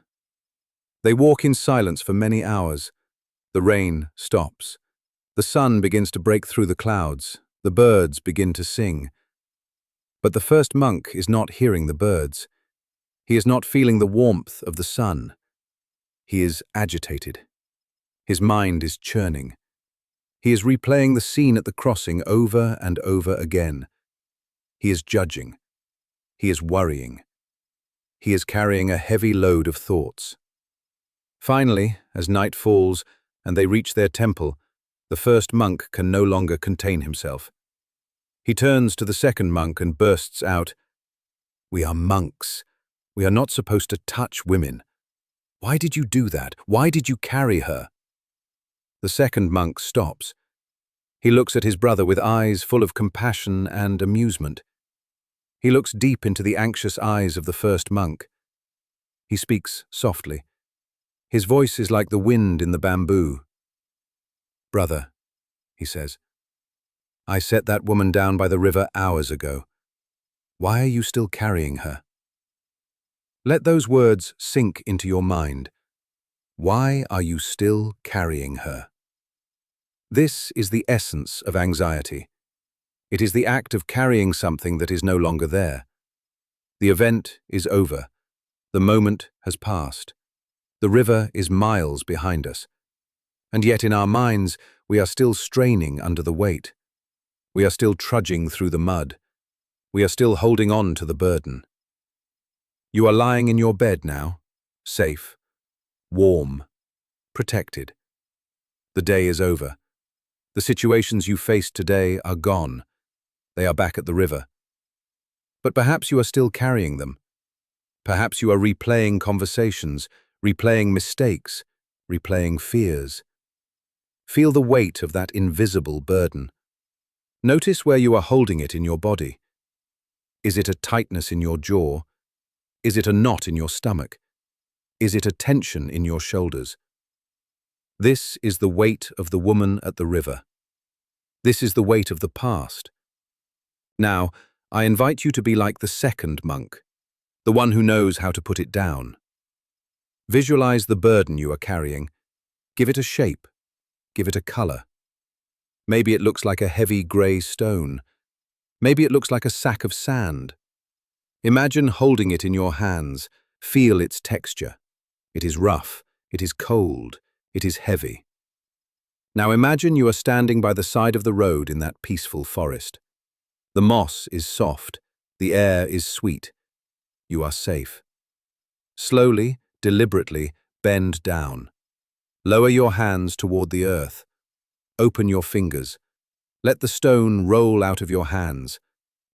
They walk in silence for many hours. The rain stops. The sun begins to break through the clouds. The birds begin to sing. But the first monk is not hearing the birds. He is not feeling the warmth of the sun. He is agitated. His mind is churning. He is replaying the scene at the crossing over and over again. He is judging. He is worrying. He is carrying a heavy load of thoughts. Finally, as night falls and they reach their temple, the first monk can no longer contain himself. He turns to the second monk and bursts out, "We are monks. We are not supposed to touch women. Why did you do that? Why did you carry her?" The second monk stops. He looks at his brother with eyes full of compassion and amusement. He looks deep into the anxious eyes of the first monk. He speaks softly. His voice is like the wind in the bamboo. "Brother," he says, "I set that woman down by the river hours ago. Why are you still carrying her?" Let those words sink into your mind. Why are you still carrying her? This is the essence of anxiety. It is the act of carrying something that is no longer there. The event is over. The moment has passed. The river is miles behind us. And yet in our minds, we are still straining under the weight. We are still trudging through the mud. We are still holding on to the burden. You are lying in your bed now, safe, warm, protected. The day is over. The situations you faced today are gone. They are back at the river. But perhaps you are still carrying them. Perhaps you are replaying conversations, replaying mistakes, replaying fears. Feel the weight of that invisible burden. Notice where you are holding it in your body. Is it a tightness in your jaw? Is it a knot in your stomach? Is it a tension in your shoulders? This is the weight of the woman at the river. This is the weight of the past. Now, I invite you to be like the second monk, the one who knows how to put it down. Visualize the burden you are carrying. Give it a shape. Give it a color. Maybe it looks like a heavy gray stone. Maybe it looks like a sack of sand. Imagine holding it in your hands. Feel its texture. It is rough. It is cold. It is heavy. Now imagine you are standing by the side of the road in that peaceful forest. The moss is soft. The air is sweet. You are safe. Slowly, deliberately, bend down. Lower your hands toward the earth. Open your fingers. Let the stone roll out of your hands.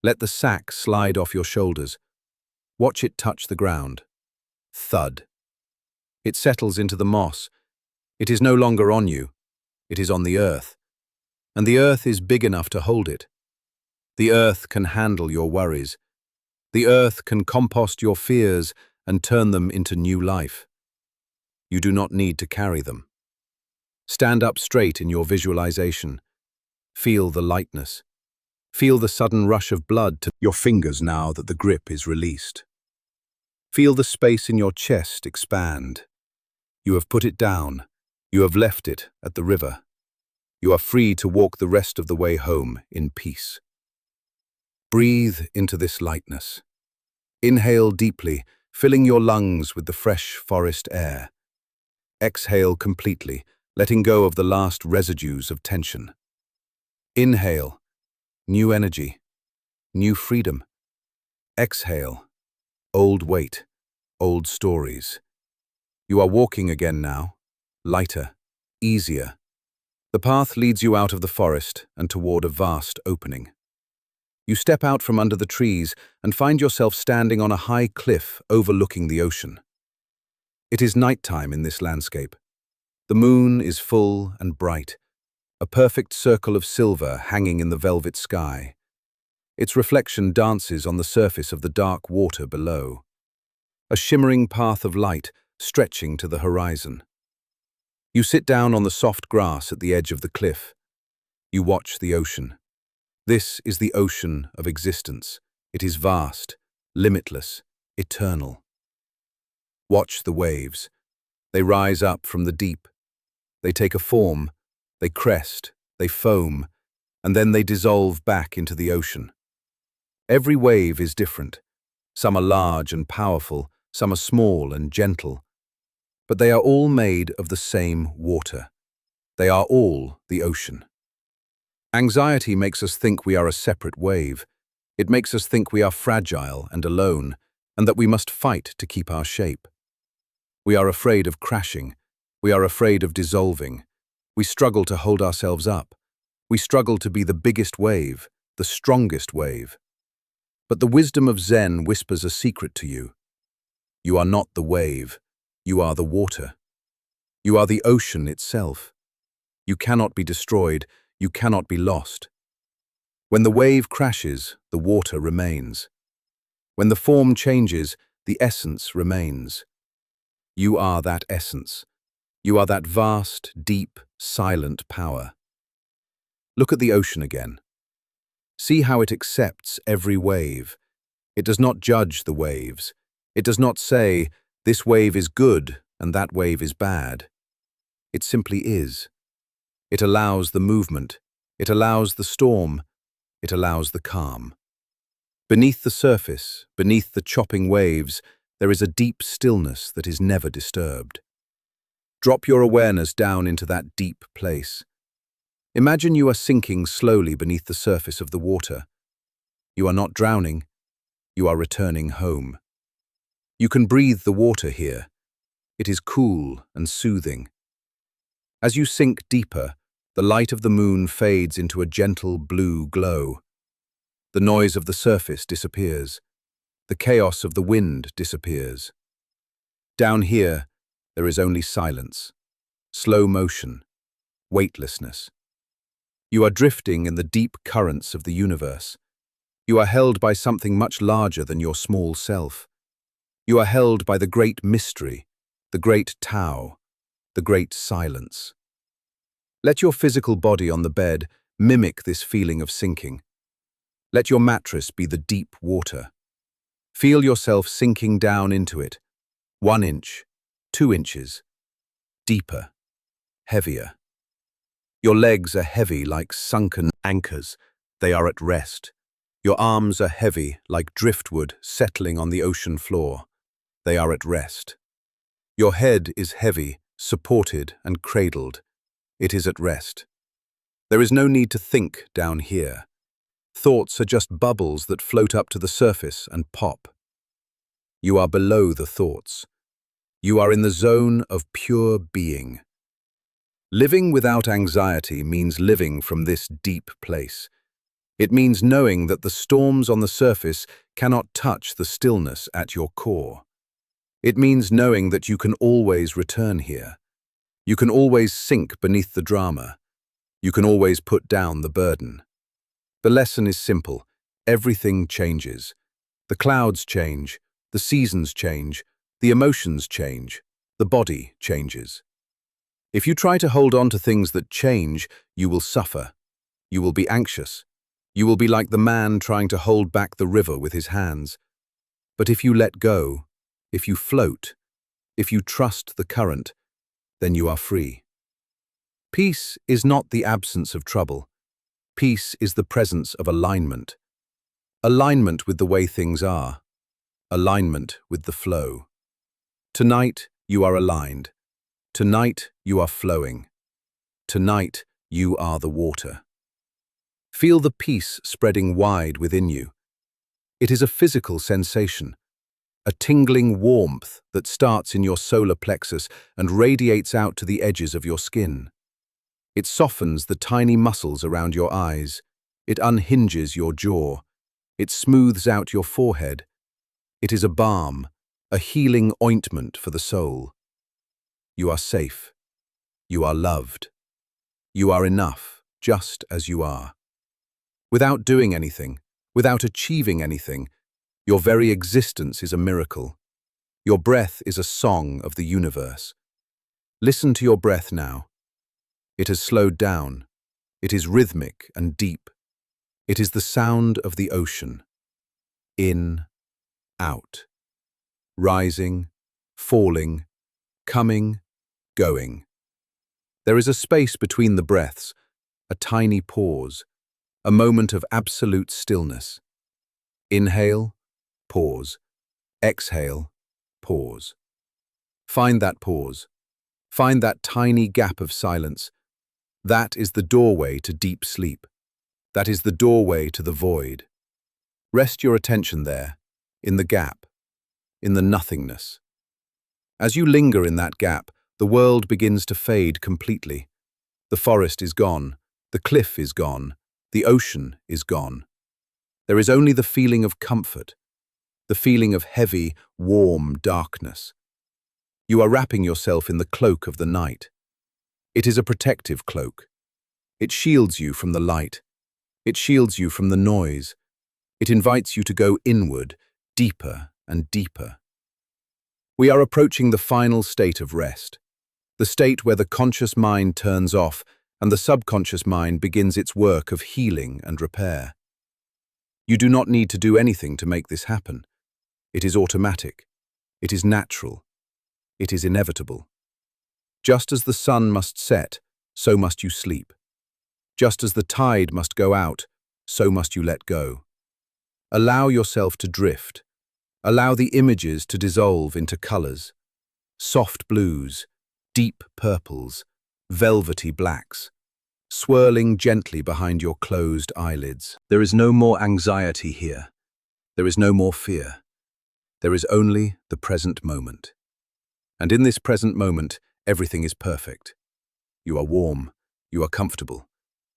Let the sack slide off your shoulders. Watch it touch the ground. Thud. It settles into the moss. It is no longer on you. It is on the earth. And the earth is big enough to hold it. The earth can handle your worries. The earth can compost your fears and turn them into new life. You do not need to carry them. Stand up straight in your visualization. Feel the lightness. Feel the sudden rush of blood to your fingers now that the grip is released. Feel the space in your chest expand. You have put it down. You have left it at the river. You are free to walk the rest of the way home in peace. Breathe into this lightness. Inhale deeply, filling your lungs with the fresh forest air. Exhale completely, letting go of the last residues of tension. Inhale, new energy, new freedom. Exhale, old weight, old stories. You are walking again now, lighter, easier. The path leads you out of the forest and toward a vast opening. You step out from under the trees and find yourself standing on a high cliff overlooking the ocean. It is nighttime in this landscape. The moon is full and bright, a perfect circle of silver hanging in the velvet sky. Its reflection dances on the surface of the dark water below. A shimmering path of light stretching to the horizon. You sit down on the soft grass at the edge of the cliff. You watch the ocean. This is the ocean of existence. It is vast, limitless, eternal. Watch the waves. They rise up from the deep. They take a form, they crest, they foam, and then they dissolve back into the ocean. Every wave is different. Some are large and powerful, some are small and gentle. But they are all made of the same water. They are all the ocean. Anxiety makes us think we are a separate wave. It makes us think we are fragile and alone, and that we must fight to keep our shape. We are afraid of crashing. We are afraid of dissolving. We struggle to hold ourselves up. We struggle to be the biggest wave, the strongest wave. But the wisdom of Zen whispers a secret to you. You are not the wave. You are the water. You are the ocean itself. You cannot be destroyed. You cannot be lost. When the wave crashes, the water remains. When the form changes, the essence remains. You are that essence. You are that vast, deep, silent power. Look at the ocean again. See how it accepts every wave. It does not judge the waves. It does not say, this wave is good and that wave is bad. It simply is. It allows the movement. It allows the storm. It allows the calm. Beneath the surface, beneath the chopping waves, there is a deep stillness that is never disturbed. Drop your awareness down into that deep place. Imagine you are sinking slowly beneath the surface of the water. You are not drowning. You are returning home. You can breathe the water here. It is cool and soothing. As you sink deeper, the light of the moon fades into a gentle blue glow. The noise of the surface disappears. The chaos of the wind disappears. Down here, there is only silence, slow motion, weightlessness. You are drifting in the deep currents of the universe. You are held by something much larger than your small self. You are held by the great mystery, the great Tao, the great silence. Let your physical body on the bed mimic this feeling of sinking. Let your mattress be the deep water. Feel yourself sinking down into it, 1 inch, 2 inches, deeper, heavier. Your legs are heavy like sunken anchors. They are at rest. Your arms are heavy like driftwood settling on the ocean floor. They are at rest. Your head is heavy, supported and cradled. It is at rest. There is no need to think down here. Thoughts are just bubbles that float up to the surface and pop. You are below the thoughts. You are in the zone of pure being. Living without anxiety means living from this deep place. It means knowing that the storms on the surface cannot touch the stillness at your core. It means knowing that you can always return here. You can always sink beneath the drama. You can always put down the burden. The lesson is simple. Everything changes. The clouds change, the seasons change, the emotions change, the body changes. If you try to hold on to things that change, you will suffer. You will be anxious. You will be like the man trying to hold back the river with his hands. But if you let go, if you float, if you trust the current, then you are free. Peace is not the absence of trouble. Peace is the presence of alignment. Alignment with the way things are. Alignment with the flow. Tonight, you are aligned. Tonight, you are flowing. Tonight, you are the water. Feel the peace spreading wide within you. It is a physical sensation, a tingling warmth that starts in your solar plexus and radiates out to the edges of your skin. It softens the tiny muscles around your eyes. It unhinges your jaw. It smooths out your forehead. It is a balm, a healing ointment for the soul. You are safe. You are loved. You are enough, just as you are. Without doing anything, without achieving anything, your very existence is a miracle. Your breath is a song of the universe. Listen to your breath now. It has slowed down. It is rhythmic and deep. It is the sound of the ocean. In, out. Rising, falling, coming, going. There is a space between the breaths, a tiny pause, a moment of absolute stillness. Inhale, pause. Exhale, pause. Find that pause. Find that tiny gap of silence. That is the doorway to deep sleep. That is the doorway to the void. Rest your attention there, in the gap, in the nothingness. As you linger in that gap, the world begins to fade completely. The forest is gone, the cliff is gone, the ocean is gone. There is only the feeling of comfort, the feeling of heavy, warm darkness. You are wrapping yourself in the cloak of the night. It is a protective cloak. It shields you from the light. It shields you from the noise. It invites you to go inward, deeper and deeper. We are approaching the final state of rest, the state where the conscious mind turns off and the subconscious mind begins its work of healing and repair. You do not need to do anything to make this happen. It is automatic. It is natural. It is inevitable. Just as the sun must set, so must you sleep. Just as the tide must go out, so must you let go. Allow yourself to drift. Allow the images to dissolve into colors. Soft blues, deep purples, velvety blacks, swirling gently behind your closed eyelids. There is no more anxiety here. There is no more fear. There is only the present moment. And in this present moment, everything is perfect. You are warm. You are comfortable.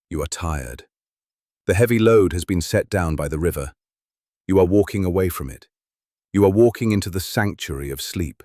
You are tired. The heavy load has been set down by the river. You are walking away from it. You are walking into the sanctuary of sleep.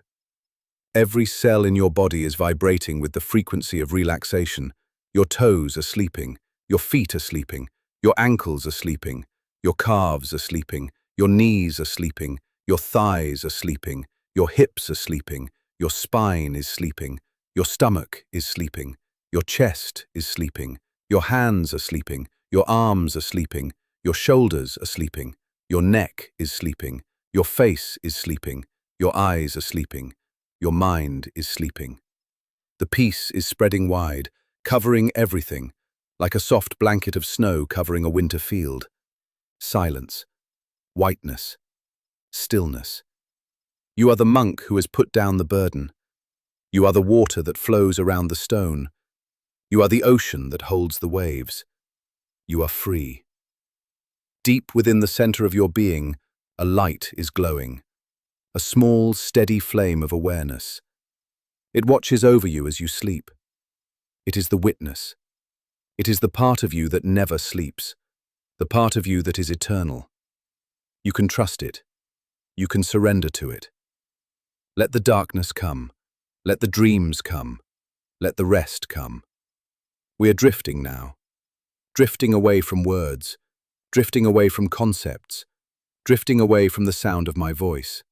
Every cell in your body is vibrating with the frequency of relaxation. Your toes are sleeping. Your feet are sleeping. Your ankles are sleeping. Your calves are sleeping. Your knees are sleeping. Your thighs are sleeping. Your hips are sleeping. Your spine is sleeping. Your stomach is sleeping. Your chest is sleeping. Your hands are sleeping. Your arms are sleeping. Your shoulders are sleeping. Your neck is sleeping. Your face is sleeping. Your eyes are sleeping. Your mind is sleeping. The peace is spreading wide, covering everything, like a soft blanket of snow covering a winter field. Silence, whiteness, stillness. You are the monk who has put down the burden. You are the water that flows around the stone. You are the ocean that holds the waves. You are free. Deep within the center of your being, a light is glowing, a small, steady flame of awareness. It watches over you as you sleep. It is the witness. It is the part of you that never sleeps, the part of you that is eternal. You can trust it. You can surrender to it. Let the darkness come. Let the dreams come. Let the rest come. We are drifting now. Drifting away from words. Drifting away from concepts. Drifting away from the sound of my voice.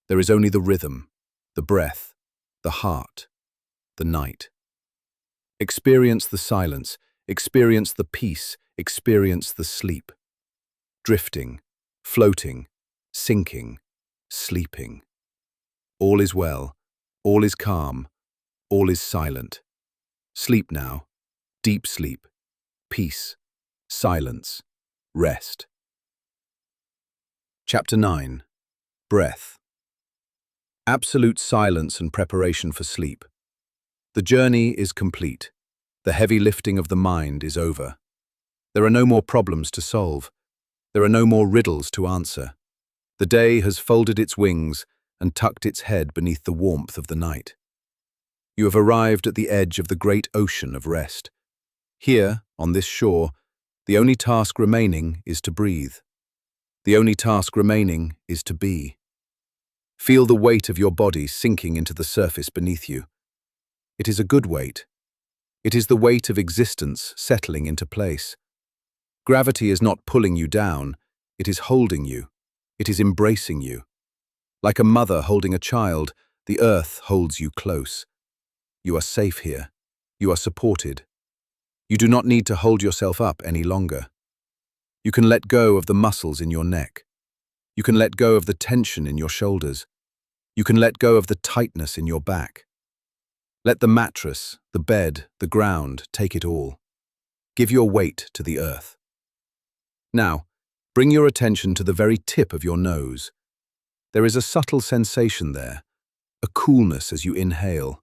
There is only the rhythm, the breath, the heart, the night. Experience the silence. Experience the peace. Experience the sleep. Drifting, floating, sinking, sleeping. All is well. All is calm. All is silent. Sleep now. Deep sleep. Peace. Silence. Rest. Chapter 9. Breath. Absolute silence and preparation for sleep. The journey is complete. The heavy lifting of the mind is over. There are no more problems to solve. There are no more riddles to answer. The day has folded its wings and tucked its head beneath the warmth of the night. You have arrived at the edge of the great ocean of rest. Here, on this shore, the only task remaining is to breathe. The only task remaining is to be. Feel the weight of your body sinking into the surface beneath you. It is a good weight. It is the weight of existence settling into place. Gravity is not pulling you down, it is holding you. It is embracing you. Like a mother holding a child, the earth holds you close. You are safe here. You are supported. You do not need to hold yourself up any longer. You can let go of the muscles in your neck. You can let go of the tension in your shoulders. You can let go of the tightness in your back. Let the mattress, the bed, the ground take it all. Give your weight to the earth. Now, bring your attention to the very tip of your nose. There is a subtle sensation there, a coolness as you inhale,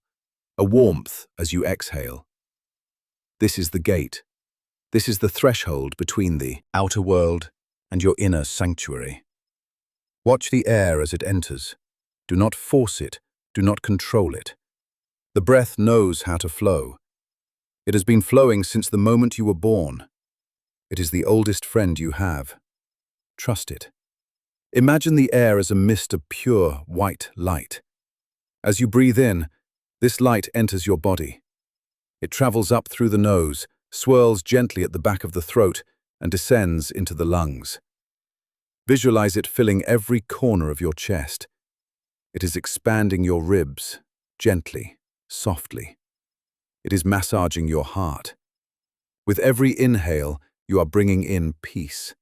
a warmth as you exhale. This is the gate. This is the threshold between the outer world and your inner sanctuary. Watch the air as it enters. Do not force it. Do not control it. The breath knows how to flow. It has been flowing since the moment you were born. It is the oldest friend you have. Trust it. Imagine the air as a mist of pure, white light. As you breathe in, this light enters your body. It travels up through the nose, swirls gently at the back of the throat, and descends into the lungs. Visualize it filling every corner of your chest. It is expanding your ribs, gently, softly. It is massaging your heart. With every inhale, you are bringing in peace.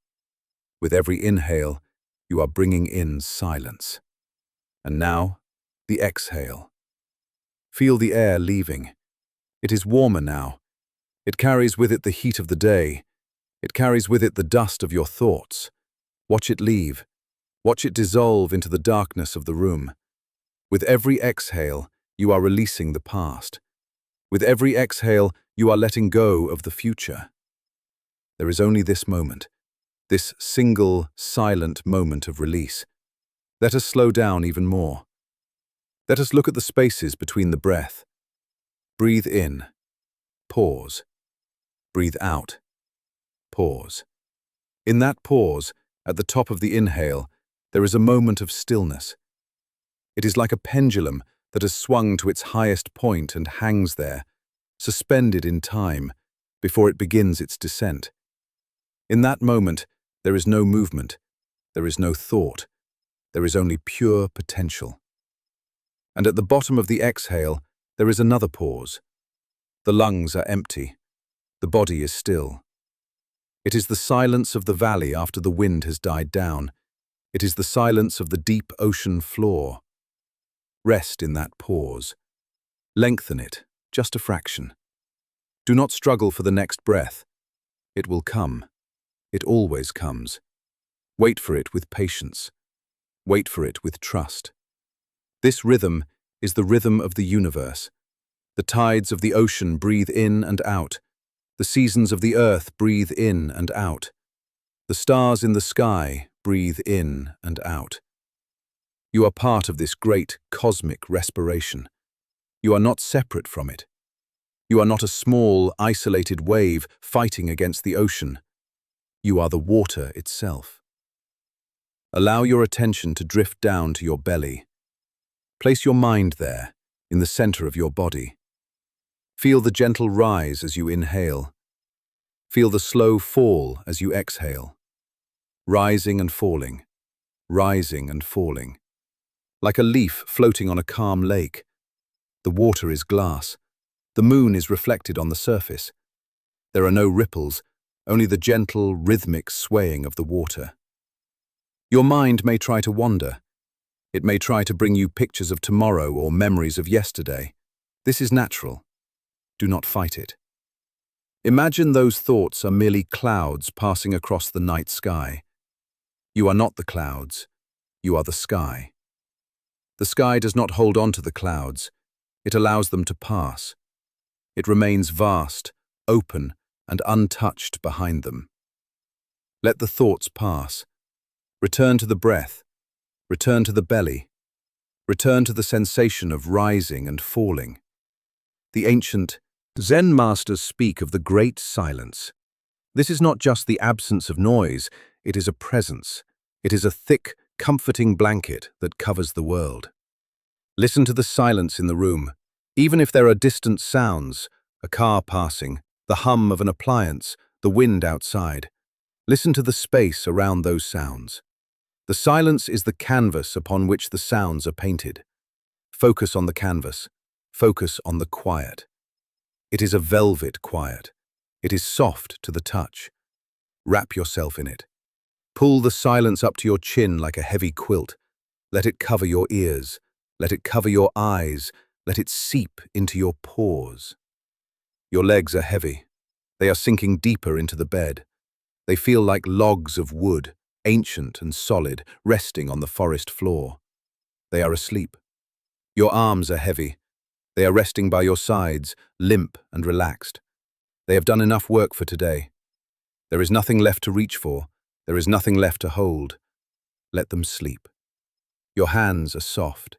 With every inhale, you are bringing in silence. And now, the exhale. Feel the air leaving. It is warmer now. It carries with it the heat of the day. It carries with it the dust of your thoughts. Watch it leave. Watch it dissolve into the darkness of the room. With every exhale, you are releasing the past. With every exhale, you are letting go of the future. There is only this moment, this single, silent moment of release. Let us slow down even more. Let us look at the spaces between the breath. Breathe in. Pause. Breathe out. Pause. In that pause, at the top of the inhale, there is a moment of stillness. It is like a pendulum that has swung to its highest point and hangs there, suspended in time, before it begins its descent. In that moment, there is no movement, there is no thought, there is only pure potential. And at the bottom of the exhale, there is another pause. The lungs are empty. The body is still. It is the silence of the valley after the wind has died down. It is the silence of the deep ocean floor. Rest in that pause. Lengthen it, just a fraction. Do not struggle for the next breath. It will come. It always comes. Wait for it with patience. Wait for it with trust. This rhythm is the rhythm of the universe. The tides of the ocean breathe in and out. The seasons of the earth breathe in and out. The stars in the sky breathe in and out. You are part of this great cosmic respiration. You are not separate from it. You are not a small, isolated wave fighting against the ocean. You are the water itself. Allow your attention to drift down to your belly. Place your mind there, in the center of your body. Feel the gentle rise as you inhale. Feel the slow fall as you exhale. Rising and falling, rising and falling. Like a leaf floating on a calm lake. The water is glass. The moon is reflected on the surface. There are no ripples, only the gentle, rhythmic swaying of the water. Your mind may try to wander. It may try to bring you pictures of tomorrow or memories of yesterday. This is natural. Do not fight it. Imagine those thoughts are merely clouds passing across the night sky. You are not the clouds. You are the sky. The sky does not hold on to the clouds. It allows them to pass. It remains vast, open, and untouched behind them. Let the thoughts pass. Return to the breath. Return to the belly. Return to the sensation of rising and falling. The ancient Zen masters speak of the great silence. This is not just the absence of noise, it is a presence. It is a thick, comforting blanket that covers the world. Listen to the silence in the room. Even if there are distant sounds, a car passing, the hum of an appliance, the wind outside. Listen to the space around those sounds. The silence is the canvas upon which the sounds are painted. Focus on the canvas. Focus on the quiet. It is a velvet quiet. It is soft to the touch. Wrap yourself in it. Pull the silence up to your chin like a heavy quilt. Let it cover your ears. Let it cover your eyes. Let it seep into your pores. Your legs are heavy. They are sinking deeper into the bed. They feel like logs of wood, ancient and solid, resting on the forest floor. They are asleep. Your arms are heavy. They are resting by your sides, limp and relaxed. They have done enough work for today. There is nothing left to reach for. There is nothing left to hold. Let them sleep. Your hands are soft.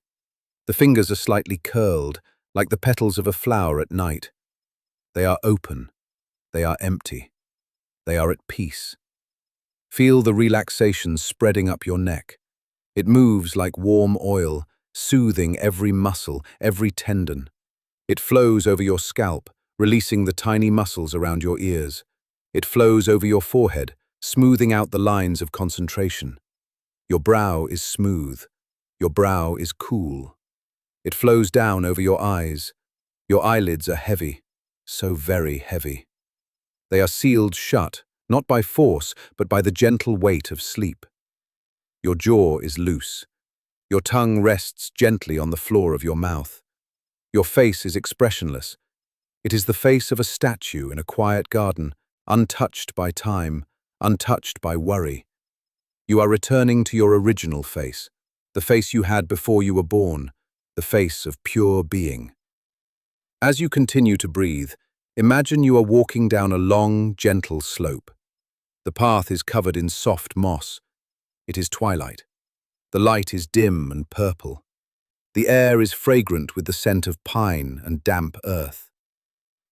The fingers are slightly curled, like the petals of a flower at night. They are open. They are empty. They are at peace. Feel the relaxation spreading up your neck. It moves like warm oil, soothing every muscle, every tendon. It flows over your scalp, releasing the tiny muscles around your ears. It flows over your forehead, smoothing out the lines of concentration. Your brow is smooth. Your brow is cool. It flows down over your eyes. Your eyelids are heavy, so very heavy. They are sealed shut, not by force, but by the gentle weight of sleep. Your jaw is loose. Your tongue rests gently on the floor of your mouth. Your face is expressionless. It is the face of a statue in a quiet garden, untouched by time, untouched by worry. You are returning to your original face, the face you had before you were born, the face of pure being. As you continue to breathe, imagine you are walking down a long, gentle slope. The path is covered in soft moss. It is twilight. The light is dim and purple. The air is fragrant with the scent of pine and damp earth.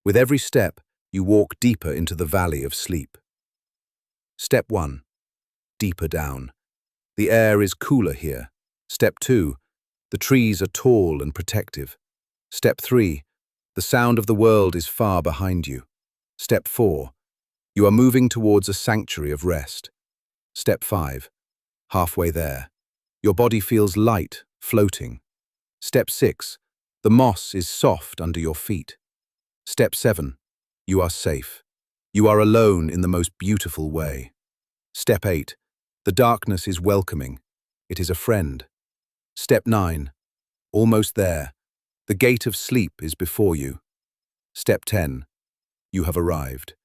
With every step, you walk deeper into the valley of sleep. Step 1. Deeper down. The air is cooler here. Step 2. The trees are tall and protective. Step 3. The sound of the world is far behind you. Step 4. You are moving towards a sanctuary of rest. Step 5. Halfway there. Your body feels light, floating. Step 6. The moss is soft under your feet. Step 7. You are safe. You are alone in the most beautiful way. Step 8. The darkness is welcoming. It is a friend. Step 9. Almost there. The gate of sleep is before you. Step 10. You have arrived.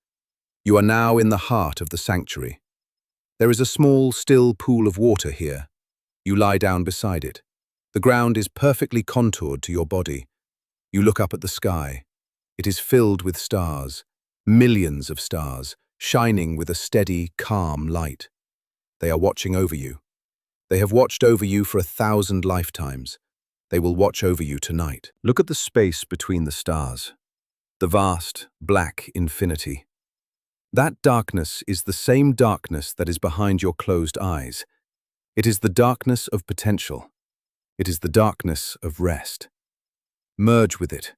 You are now in the heart of the sanctuary. There is a small, still pool of water here. You lie down beside it. The ground is perfectly contoured to your body. You look up at the sky. It is filled with stars, millions of stars, shining with a steady, calm light. They are watching over you. They have watched over you for 1,000 lifetimes. They will watch over you tonight. Look at the space between the stars. The vast, black infinity. That darkness is the same darkness that is behind your closed eyes. It is the darkness of potential. It is the darkness of rest. Merge with it.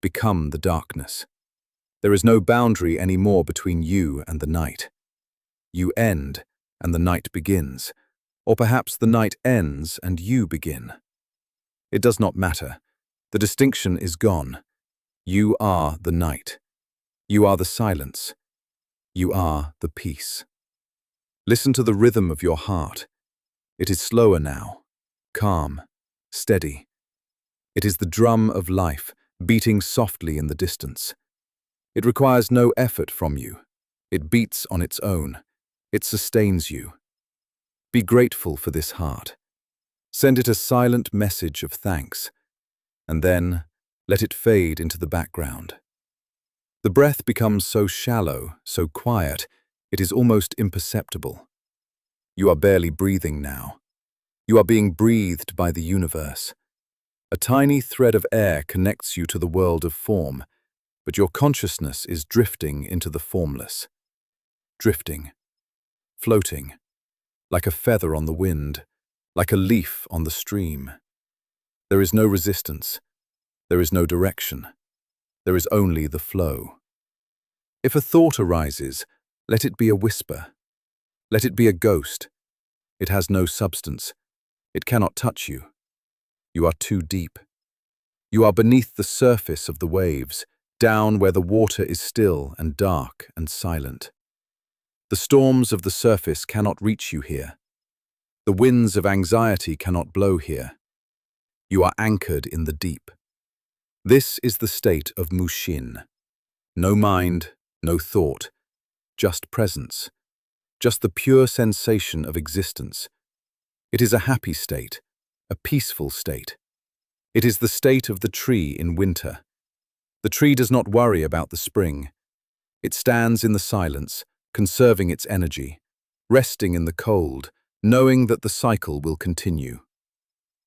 Become the darkness. There is no boundary anymore between you and the night. You end, and the night begins. Or perhaps the night ends and you begin. It does not matter. The distinction is gone. You are the night. You are the silence. You are the peace. Listen to the rhythm of your heart. It is slower now, calm, steady. It is the drum of life, beating softly in the distance. It requires no effort from you. It beats on its own. It sustains you. Be grateful for this heart. Send it a silent message of thanks, and then let it fade into the background. The breath becomes so shallow, so quiet, it is almost imperceptible. You are barely breathing now. You are being breathed by the universe. A tiny thread of air connects you to the world of form, but your consciousness is drifting into the formless. Drifting, floating, like a feather on the wind, like a leaf on the stream. There is no resistance. There is no direction. There is only the flow. If a thought arises, let it be a whisper. Let it be a ghost. It has no substance. It cannot touch you. You are too deep. You are beneath the surface of the waves, down where the water is still and dark and silent. The storms of the surface cannot reach you here. The winds of anxiety cannot blow here. You are anchored in the deep. This is the state of Mushin. No mind, no thought, just presence, just the pure sensation of existence. It is a happy state, a peaceful state. It is the state of the tree in winter. The tree does not worry about the spring. It stands in the silence, conserving its energy, resting in the cold, knowing that the cycle will continue.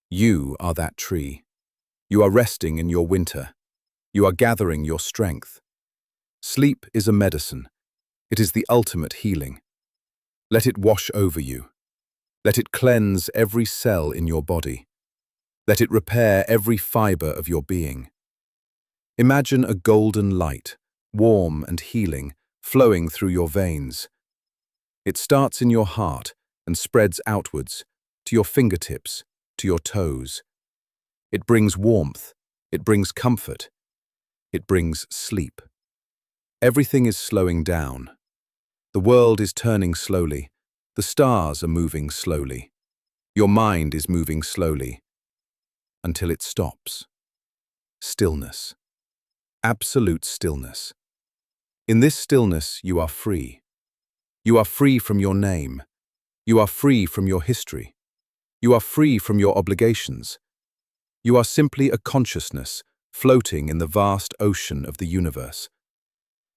You are that tree. You are resting in your winter. You are gathering your strength. Sleep is a medicine. It is the ultimate healing. Let it wash over you. Let it cleanse every cell in your body. Let it repair every fiber of your being. Imagine a golden light, warm and healing, flowing through your veins. It starts in your heart and spreads outwards, to your fingertips, to your toes. It brings warmth, it brings comfort, it brings sleep. Everything is slowing down. The world is turning slowly. The stars are moving slowly. Your mind is moving slowly, until it stops. Stillness. Absolute stillness. In this stillness, you are free. You are free from your name. You are free from your history. You are free from your obligations. You are simply a consciousness floating in the vast ocean of the universe.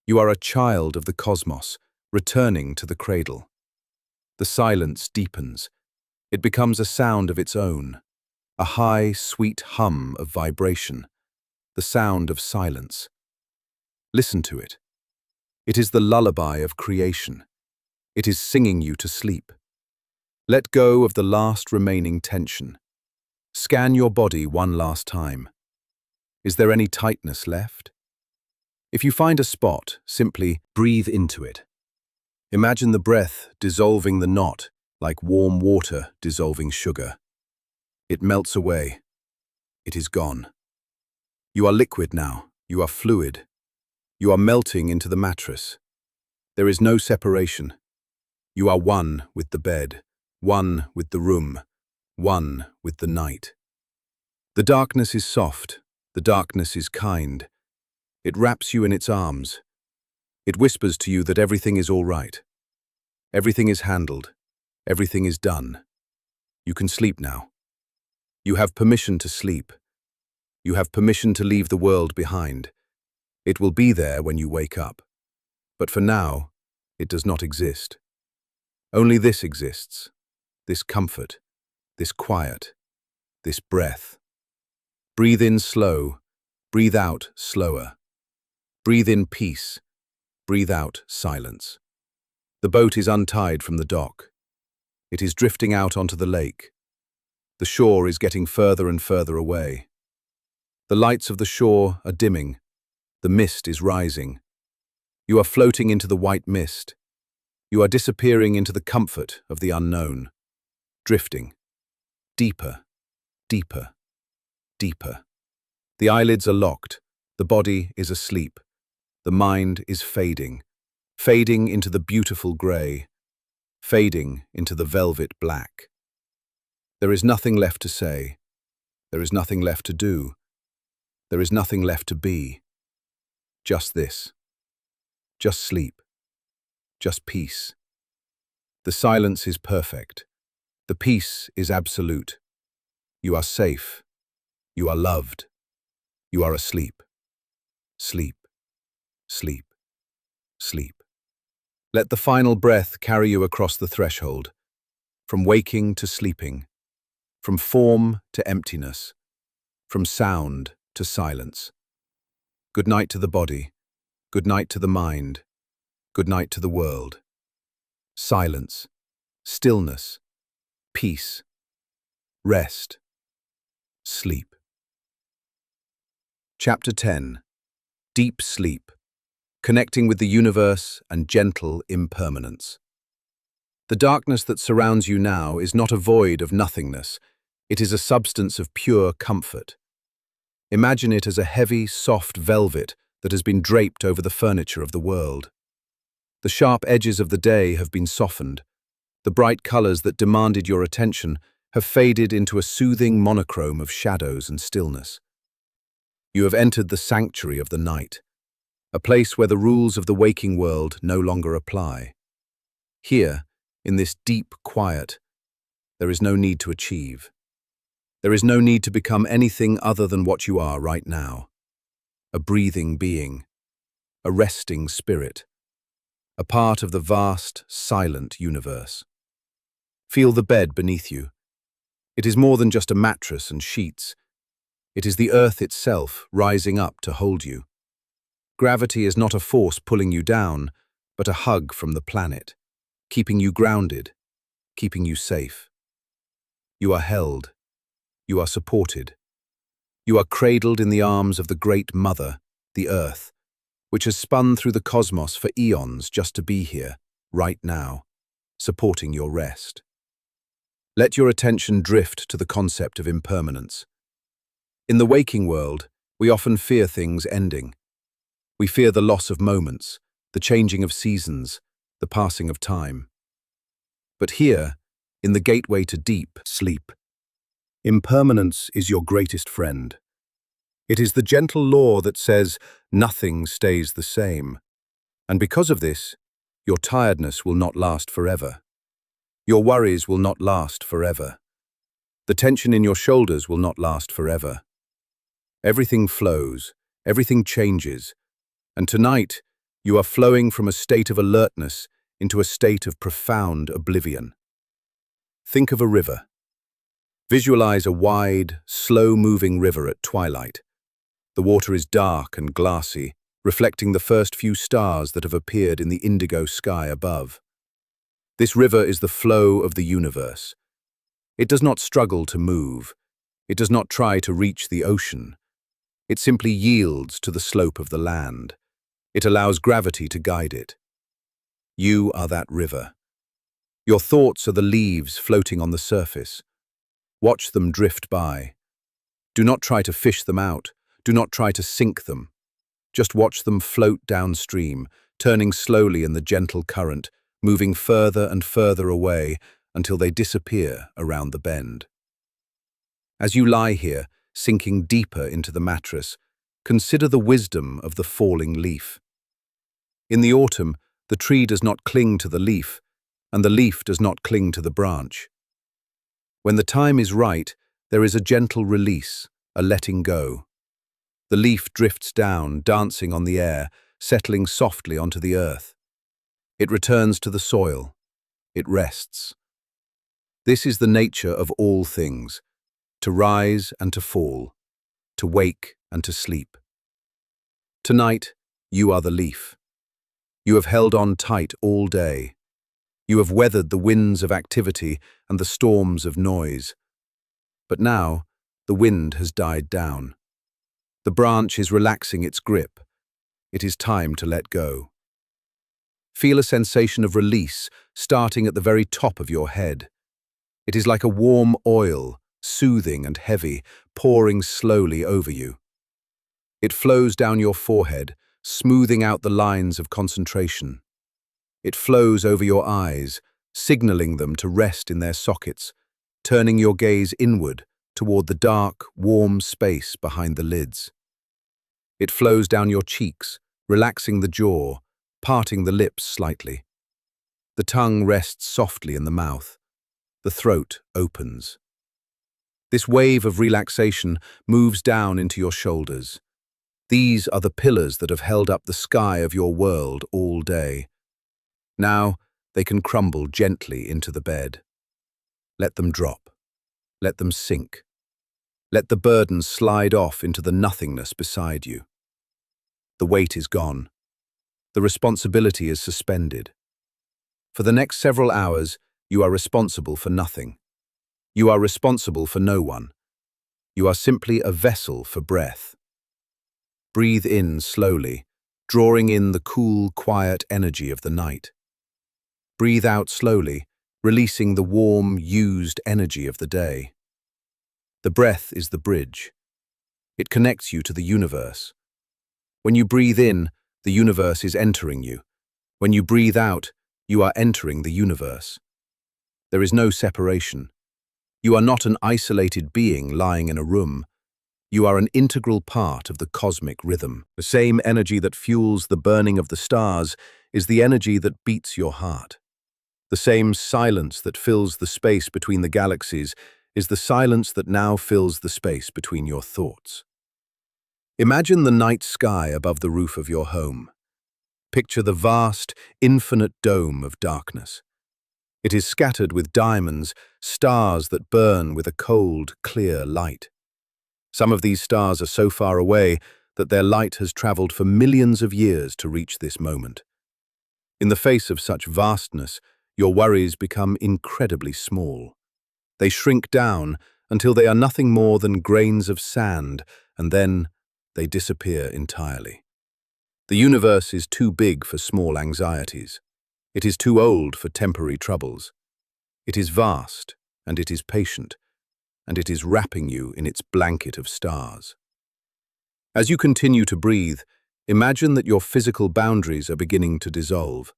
You are a child of the cosmos, returning to the cradle. The silence deepens. It becomes a sound of its own, a high, sweet hum of vibration, the sound of silence. Listen to it. It is the lullaby of creation. It is singing you to sleep. Let go of the last remaining tension. Scan your body one last time. Is there any tightness left? If you find a spot, simply breathe into it. Imagine the breath dissolving the knot like warm water dissolving sugar. It melts away. It is gone. You are liquid now. You are fluid. You are melting into the mattress. There is no separation. You are one with the bed, one with the room, one with the night. The darkness is soft. The darkness is kind. It wraps you in its arms. It whispers to you that everything is all right. Everything is handled. Everything is done. You can sleep now. You have permission to sleep. You have permission to leave the world behind. It will be there when you wake up. But for now, it does not exist. Only this exists. This comfort, this quiet, this breath. Breathe in slow, breathe out slower. Breathe in peace, breathe out silence. The boat is untied from the dock. It is drifting out onto the lake. The shore is getting further and further away. The lights of the shore are dimming. The mist is rising. You are floating into the white mist. You are disappearing into the comfort of the unknown. Drifting. Deeper, deeper, deeper. The eyelids are locked. The body is asleep. The mind is fading. Fading into the beautiful grey. Fading into the velvet black. There is nothing left to say. There is nothing left to do. There is nothing left to be. Just this. Just sleep. Just peace. The silence is perfect. The peace is absolute. You are safe. You are loved. You are asleep. Sleep. Sleep. Sleep. Let the final breath carry you across the threshold, from waking to sleeping, from form to emptiness, from sound to silence. Good night to the body. Good night to the mind. Good night to the world. Silence. Stillness. Peace. Rest. Sleep. Chapter 10. Deep Sleep. Connecting with the universe and gentle impermanence. The darkness that surrounds you now is not a void of nothingness. It is a substance of pure comfort. Imagine it as a heavy, soft velvet that has been draped over the furniture of the world. The sharp edges of the day have been softened. The bright colors that demanded your attention have faded into a soothing monochrome of shadows and stillness. You have entered the sanctuary of the night, a place where the rules of the waking world no longer apply. Here, in this deep quiet, there is no need to achieve. There is no need to become anything other than what you are right now. A breathing being, a resting spirit, a part of the vast, silent universe. Feel the bed beneath you. It is more than just a mattress and sheets. It is the earth itself rising up to hold you. Gravity is not a force pulling you down, but a hug from the planet, keeping you grounded, keeping you safe. You are held. You are supported. You are cradled in the arms of the Great Mother, the Earth, which has spun through the cosmos for eons just to be here, right now, supporting your rest. Let your attention drift to the concept of impermanence. In the waking world, we often fear things ending. We fear the loss of moments, the changing of seasons, the passing of time. But here, in the gateway to deep sleep, impermanence is your greatest friend. It is the gentle law that says nothing stays the same. And because of this, your tiredness will not last forever. Your worries will not last forever. The tension in your shoulders will not last forever. Everything flows, everything changes, and tonight you are flowing from a state of alertness into a state of profound oblivion. Think of a river. Visualize a wide, slow-moving river at twilight. The water is dark and glassy, reflecting the first few stars that have appeared in the indigo sky above. This river is the flow of the universe. It does not struggle to move. It does not try to reach the ocean. It simply yields to the slope of the land. It allows gravity to guide it. You are that river. Your thoughts are the leaves floating on the surface. Watch them drift by. Do not try to fish them out. Do not try to sink them. Just watch them float downstream, turning slowly in the gentle current, moving further and further away until they disappear around the bend. As you lie here, sinking deeper into the mattress, consider the wisdom of the falling leaf. In the autumn, the tree does not cling to the leaf, and the leaf does not cling to the branch. When the time is right, there is a gentle release, a letting go. The leaf drifts down, dancing on the air, settling softly onto the earth. It returns to the soil. It rests. This is the nature of all things, to rise and to fall, to wake and to sleep. Tonight, you are the leaf. You have held on tight all day. You have weathered the winds of activity and the storms of noise. But now, the wind has died down. The branch is relaxing its grip. It is time to let go. Feel a sensation of release starting at the very top of your head. It is like a warm oil, soothing and heavy, pouring slowly over you. It flows down your forehead, smoothing out the lines of concentration. It flows over your eyes, signaling them to rest in their sockets, turning your gaze inward toward the dark, warm space behind the lids. It flows down your cheeks, relaxing the jaw, parting the lips slightly. The tongue rests softly in the mouth. The throat opens. This wave of relaxation moves down into your shoulders. These are the pillars that have held up the sky of your world all day. Now, they can crumble gently into the bed. Let them drop. Let them sink. Let the burden slide off into the nothingness beside you. The weight is gone. The responsibility is suspended. For the next several hours, you are responsible for nothing. You are responsible for no one. You are simply a vessel for breath. Breathe in slowly, drawing in the cool, quiet energy of the night. Breathe out slowly, releasing the warm, used energy of the day. The breath is the bridge. It connects you to the universe. When you breathe in, the universe is entering you. When you breathe out, you are entering the universe. There is no separation. You are not an isolated being lying in a room. You are an integral part of the cosmic rhythm. The same energy that fuels the burning of the stars is the energy that beats your heart. The same silence that fills the space between the galaxies is the silence that now fills the space between your thoughts. Imagine the night sky above the roof of your home. Picture the vast, infinite dome of darkness. It is scattered with diamonds, stars that burn with a cold, clear light. Some of these stars are so far away that their light has traveled for millions of years to reach this moment. In the face of such vastness, your worries become incredibly small. They shrink down until they are nothing more than grains of sand, and then they disappear entirely. The universe is too big for small anxieties. It is too old for temporary troubles. It is vast, and it is patient, and it is wrapping you in its blanket of stars. As you continue to breathe, imagine that your physical boundaries are beginning to dissolve.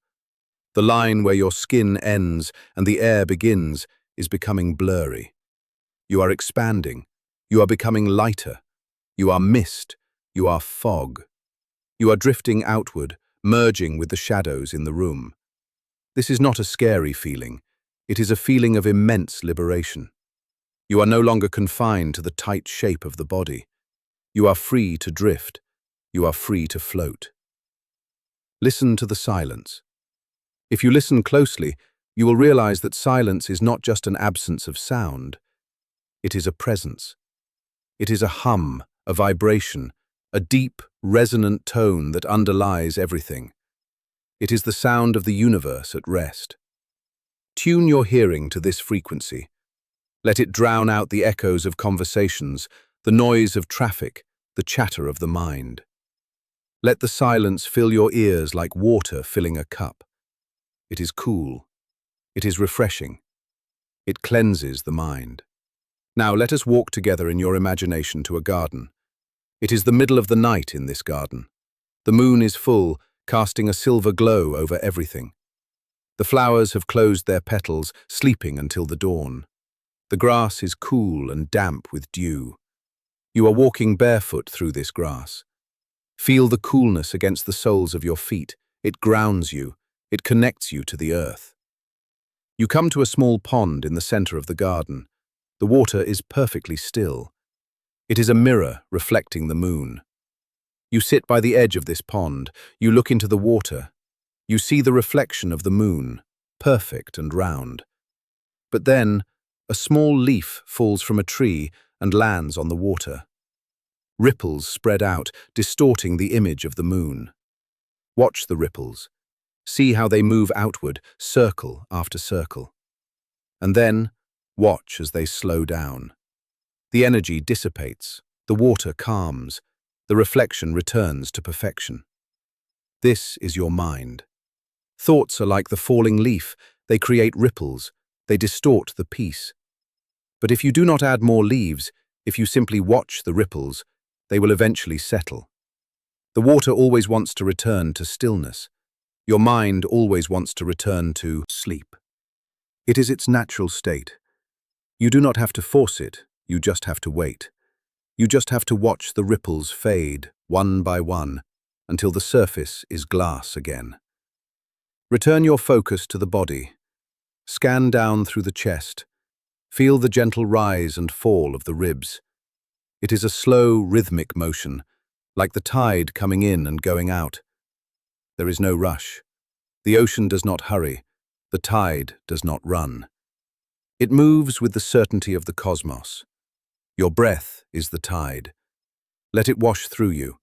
The line where your skin ends and the air begins is becoming blurry. You are expanding. You are becoming lighter. You are mist. You are fog. You are drifting outward, merging with the shadows in the room. This is not a scary feeling. It is a feeling of immense liberation. You are no longer confined to the tight shape of the body. You are free to drift. You are free to float. Listen to the silence. If you listen closely, you will realize that silence is not just an absence of sound. It is a presence. It is a hum, a vibration, a deep, resonant tone that underlies everything. It is the sound of the universe at rest. Tune your hearing to this frequency. Let it drown out the echoes of conversations, the noise of traffic, the chatter of the mind. Let the silence fill your ears like water filling a cup. It is cool. It is refreshing. It cleanses the mind. Now let us walk together in your imagination to a garden. It is the middle of the night in this garden. The moon is full, casting a silver glow over everything. The flowers have closed their petals, sleeping until the dawn. The grass is cool and damp with dew. You are walking barefoot through this grass. Feel the coolness against the soles of your feet. It grounds you. It connects you to the earth. You come to a small pond in the center of the garden. The water is perfectly still. It is a mirror reflecting the moon. You sit by the edge of this pond. You look into the water. You see the reflection of the moon, perfect and round. But then, a small leaf falls from a tree and lands on the water. Ripples spread out, distorting the image of the moon. Watch the ripples. See how they move outward, circle after circle. And then, watch as they slow down. The energy dissipates, the water calms, the reflection returns to perfection. This is your mind. Thoughts are like the falling leaf. They create ripples. They distort the peace. But if you do not add more leaves, if you simply watch the ripples, they will eventually settle. The water always wants to return to stillness. Your mind always wants to return to sleep. It is its natural state. You do not have to force it, you just have to wait. You just have to watch the ripples fade, one by one, until the surface is glass again. Return your focus to the body. Scan down through the chest. Feel the gentle rise and fall of the ribs. It is a slow, rhythmic motion, like the tide coming in and going out. There is no rush. The ocean does not hurry. The tide does not run. It moves with the certainty of the cosmos. Your breath is the tide. Let it wash through you.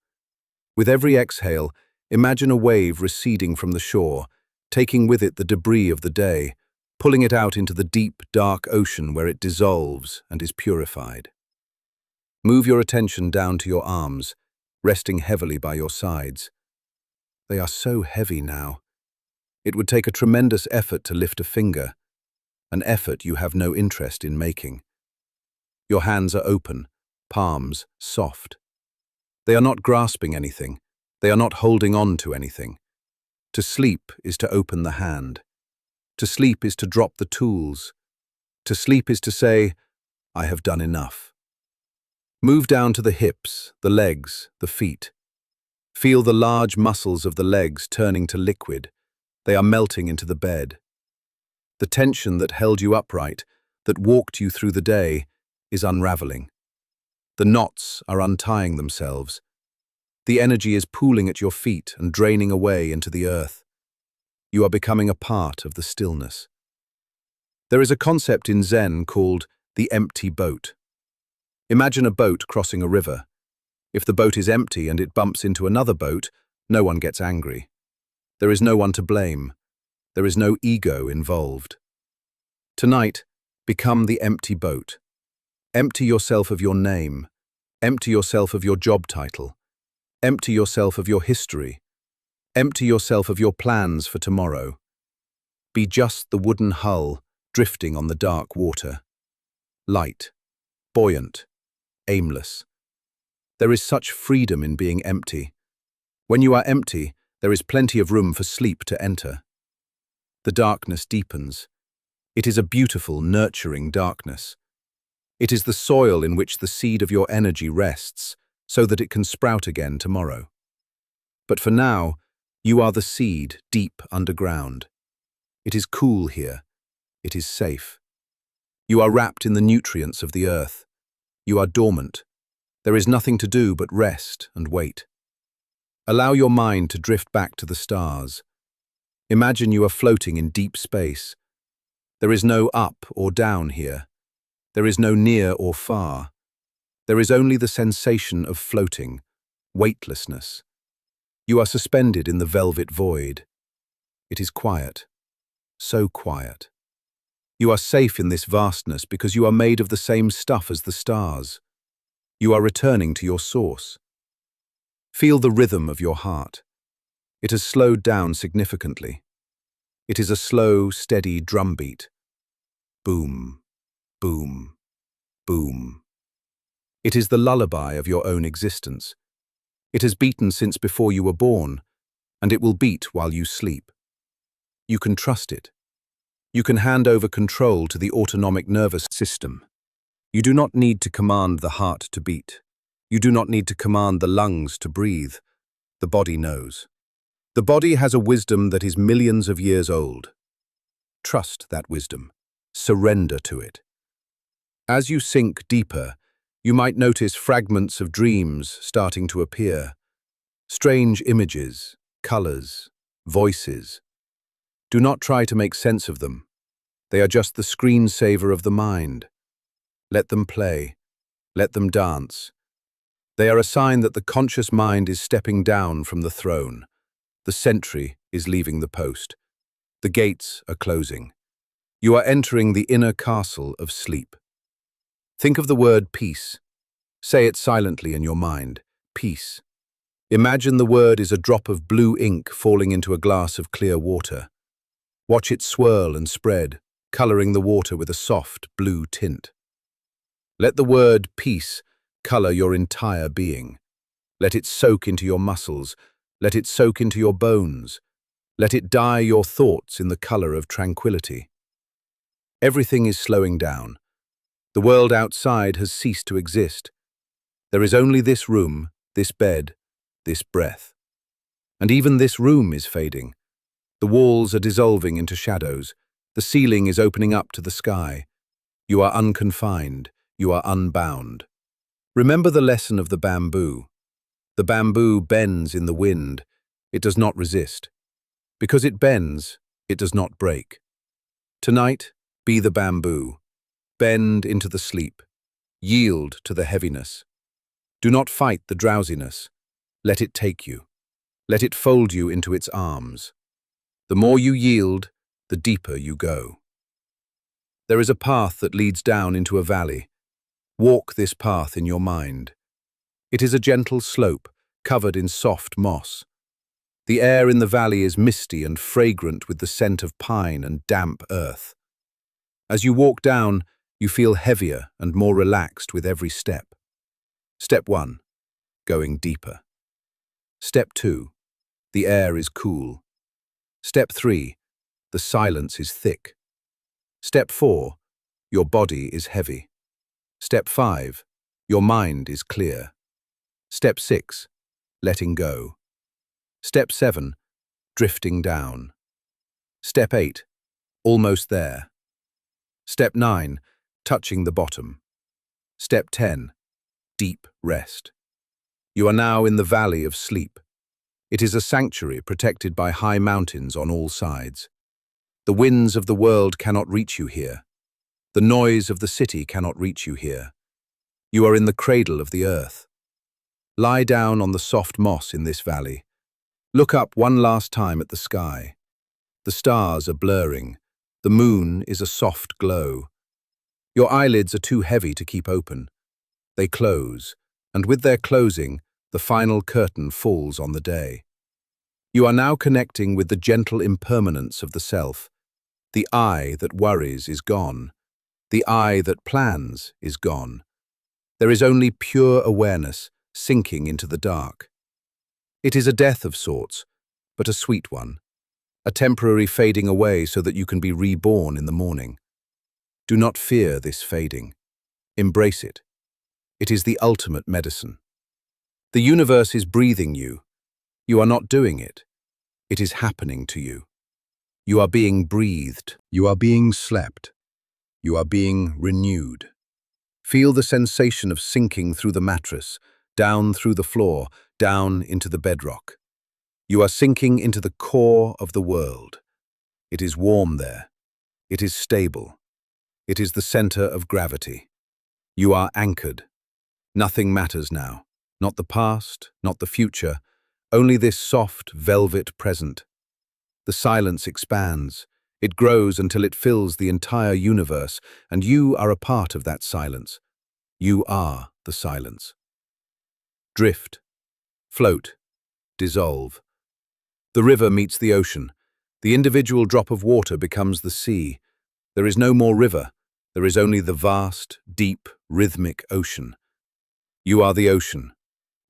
With every exhale, imagine a wave receding from the shore, taking with it the debris of the day, pulling it out into the deep, dark ocean where it dissolves and is purified. Move your attention down to your arms, resting heavily by your sides. They are so heavy now. It would take a tremendous effort to lift a finger, an effort you have no interest in making. Your hands are open, palms soft. They are not grasping anything. They are not holding on to anything. To sleep is to open the hand. To sleep is to drop the tools. To sleep is to say, I have done enough. Move down to the hips, the legs, the feet. Feel the large muscles of the legs turning to liquid. They are melting into the bed. The tension that held you upright, that walked you through the day, is unraveling. The knots are untying themselves. The energy is pooling at your feet and draining away into the earth. You are becoming a part of the stillness. There is a concept in Zen called the empty boat. Imagine a boat crossing a river. If the boat is empty and it bumps into another boat, no one gets angry. There is no one to blame. There is no ego involved. Tonight, become the empty boat. Empty yourself of your name. Empty yourself of your job title. Empty yourself of your history. Empty yourself of your plans for tomorrow. Be just the wooden hull drifting on the dark water. Light, buoyant, aimless. There is such freedom in being empty. When you are empty, there is plenty of room for sleep to enter. The darkness deepens. It is a beautiful, nurturing darkness. It is the soil in which the seed of your energy rests, so that it can sprout again tomorrow. But for now, you are the seed deep underground. It is cool here. It is safe. You are wrapped in the nutrients of the earth. You are dormant. There is nothing to do but rest and wait. Allow your mind to drift back to the stars. Imagine you are floating in deep space. There is no up or down here. There is no near or far. There is only the sensation of floating, weightlessness. You are suspended in the velvet void. It is quiet, so quiet. You are safe in this vastness because you are made of the same stuff as the stars. You are returning to your source. Feel the rhythm of your heart. It has slowed down significantly. It is a slow, steady drumbeat. Boom, boom, boom. It is the lullaby of your own existence. It has beaten since before you were born, and it will beat while you sleep. You can trust it. You can hand over control to the autonomic nervous system. You do not need to command the heart to beat. You do not need to command the lungs to breathe. The body knows. The body has a wisdom that is millions of years old. Trust that wisdom. Surrender to it. As you sink deeper, you might notice fragments of dreams starting to appear. Strange images, colors, voices. Do not try to make sense of them. They are just the screensaver of the mind. Let them play. Let them dance. They are a sign that the conscious mind is stepping down from the throne. The sentry is leaving the post. The gates are closing. You are entering the inner castle of sleep. Think of the word peace. Say it silently in your mind. Peace. Imagine the word is a drop of blue ink falling into a glass of clear water. Watch it swirl and spread, coloring the water with a soft blue tint. Let the word peace color your entire being. Let it soak into your muscles. Let it soak into your bones. Let it dye your thoughts in the color of tranquility. Everything is slowing down. The world outside has ceased to exist. There is only this room, this bed, this breath. And even this room is fading. The walls are dissolving into shadows. The ceiling is opening up to the sky. You are unconfined. You are unbound. Remember the lesson of the bamboo. The bamboo bends in the wind. It does not resist. Because it bends, it does not break. Tonight, be the bamboo. Bend into the sleep. Yield to the heaviness. Do not fight the drowsiness. Let it take you. Let it fold you into its arms. The more you yield, the deeper you go. There is a path that leads down into a valley. Walk this path in your mind. It is a gentle slope, covered in soft moss. The air in the valley is misty and fragrant with the scent of pine and damp earth. As you walk down, you feel heavier and more relaxed with every step. Step 1. Going deeper. Step 2. The air is cool. Step 3. The silence is thick. Step 4. Your body is heavy. Step 5. Your mind is clear. Step 6. Letting go. Step 7. Drifting down. Step 8. Almost there. Step 9. Touching the bottom. Step 10. Deep rest. You are now in the valley of sleep. It is a sanctuary protected by high mountains on all sides. The winds of the world cannot reach you here. The noise of the city cannot reach you here. You are in the cradle of the earth. Lie down on the soft moss in this valley. Look up one last time at the sky. The stars are blurring. The moon is a soft glow. Your eyelids are too heavy to keep open. They close, and with their closing, the final curtain falls on the day. You are now connecting with the gentle impermanence of the self. The I that worries is gone. The I that plans is gone. There is only pure awareness sinking into the dark. It is a death of sorts, but a sweet one. A temporary fading away so that you can be reborn in the morning. Do not fear this fading. Embrace it. It is the ultimate medicine. The universe is breathing you. You are not doing it. It is happening to you. You are being breathed. You are being slept. You are being renewed. Feel the sensation of sinking through the mattress, down through the floor, down into the bedrock. You are sinking into the core of the world. It is warm there. It is stable. It is the center of gravity. You are anchored. Nothing matters now. Not the past, not the future, only this soft, velvet present. The silence expands. It grows until it fills the entire universe, and you are a part of that silence. You are the silence. Drift. Float. Dissolve. The river meets the ocean. The individual drop of water becomes the sea. There is no more river. There is only the vast, deep, rhythmic ocean. You are the ocean,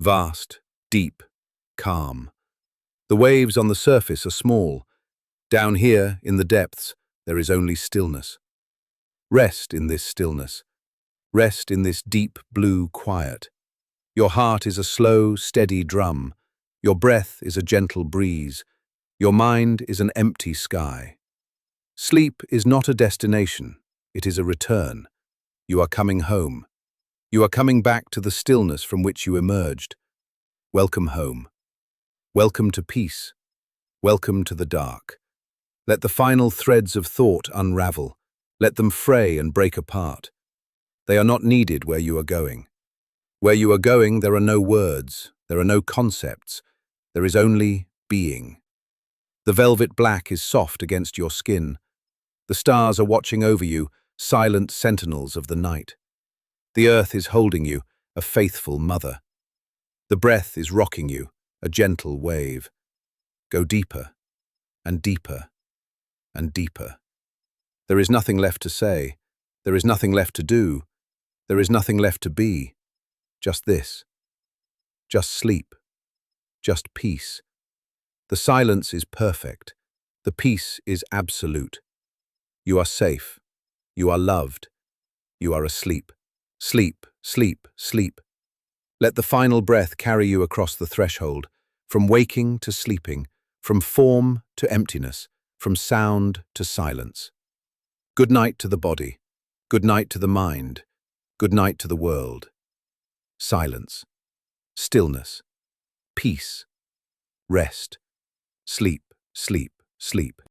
vast, deep, calm. The waves on the surface are small. Down here, in the depths, there is only stillness. Rest in this stillness. Rest in this deep blue quiet. Your heart is a slow, steady drum. Your breath is a gentle breeze. Your mind is an empty sky. Sleep is not a destination. It is a return. You are coming home. You are coming back to the stillness from which you emerged. Welcome home. Welcome to peace. Welcome to the dark. Let the final threads of thought unravel. Let them fray and break apart. They are not needed where you are going. Where you are going, there are no words, there are no concepts. There is only being. The velvet black is soft against your skin. The stars are watching over you, silent sentinels of the night. The earth is holding you, a faithful mother. The breath is rocking you, a gentle wave. Go deeper, and deeper, and deeper. There is nothing left to say. There is nothing left to do. There is nothing left to be. Just this. Just sleep. Just peace. The silence is perfect. The peace is absolute. You are safe. You are loved. You are asleep. Sleep, sleep, sleep. Let the final breath carry you across the threshold, from waking to sleeping, from form to emptiness, from sound to silence. Good night to the body. Good night to the mind. Good night to the world. Silence. Stillness. Peace. Rest. Sleep, sleep, sleep.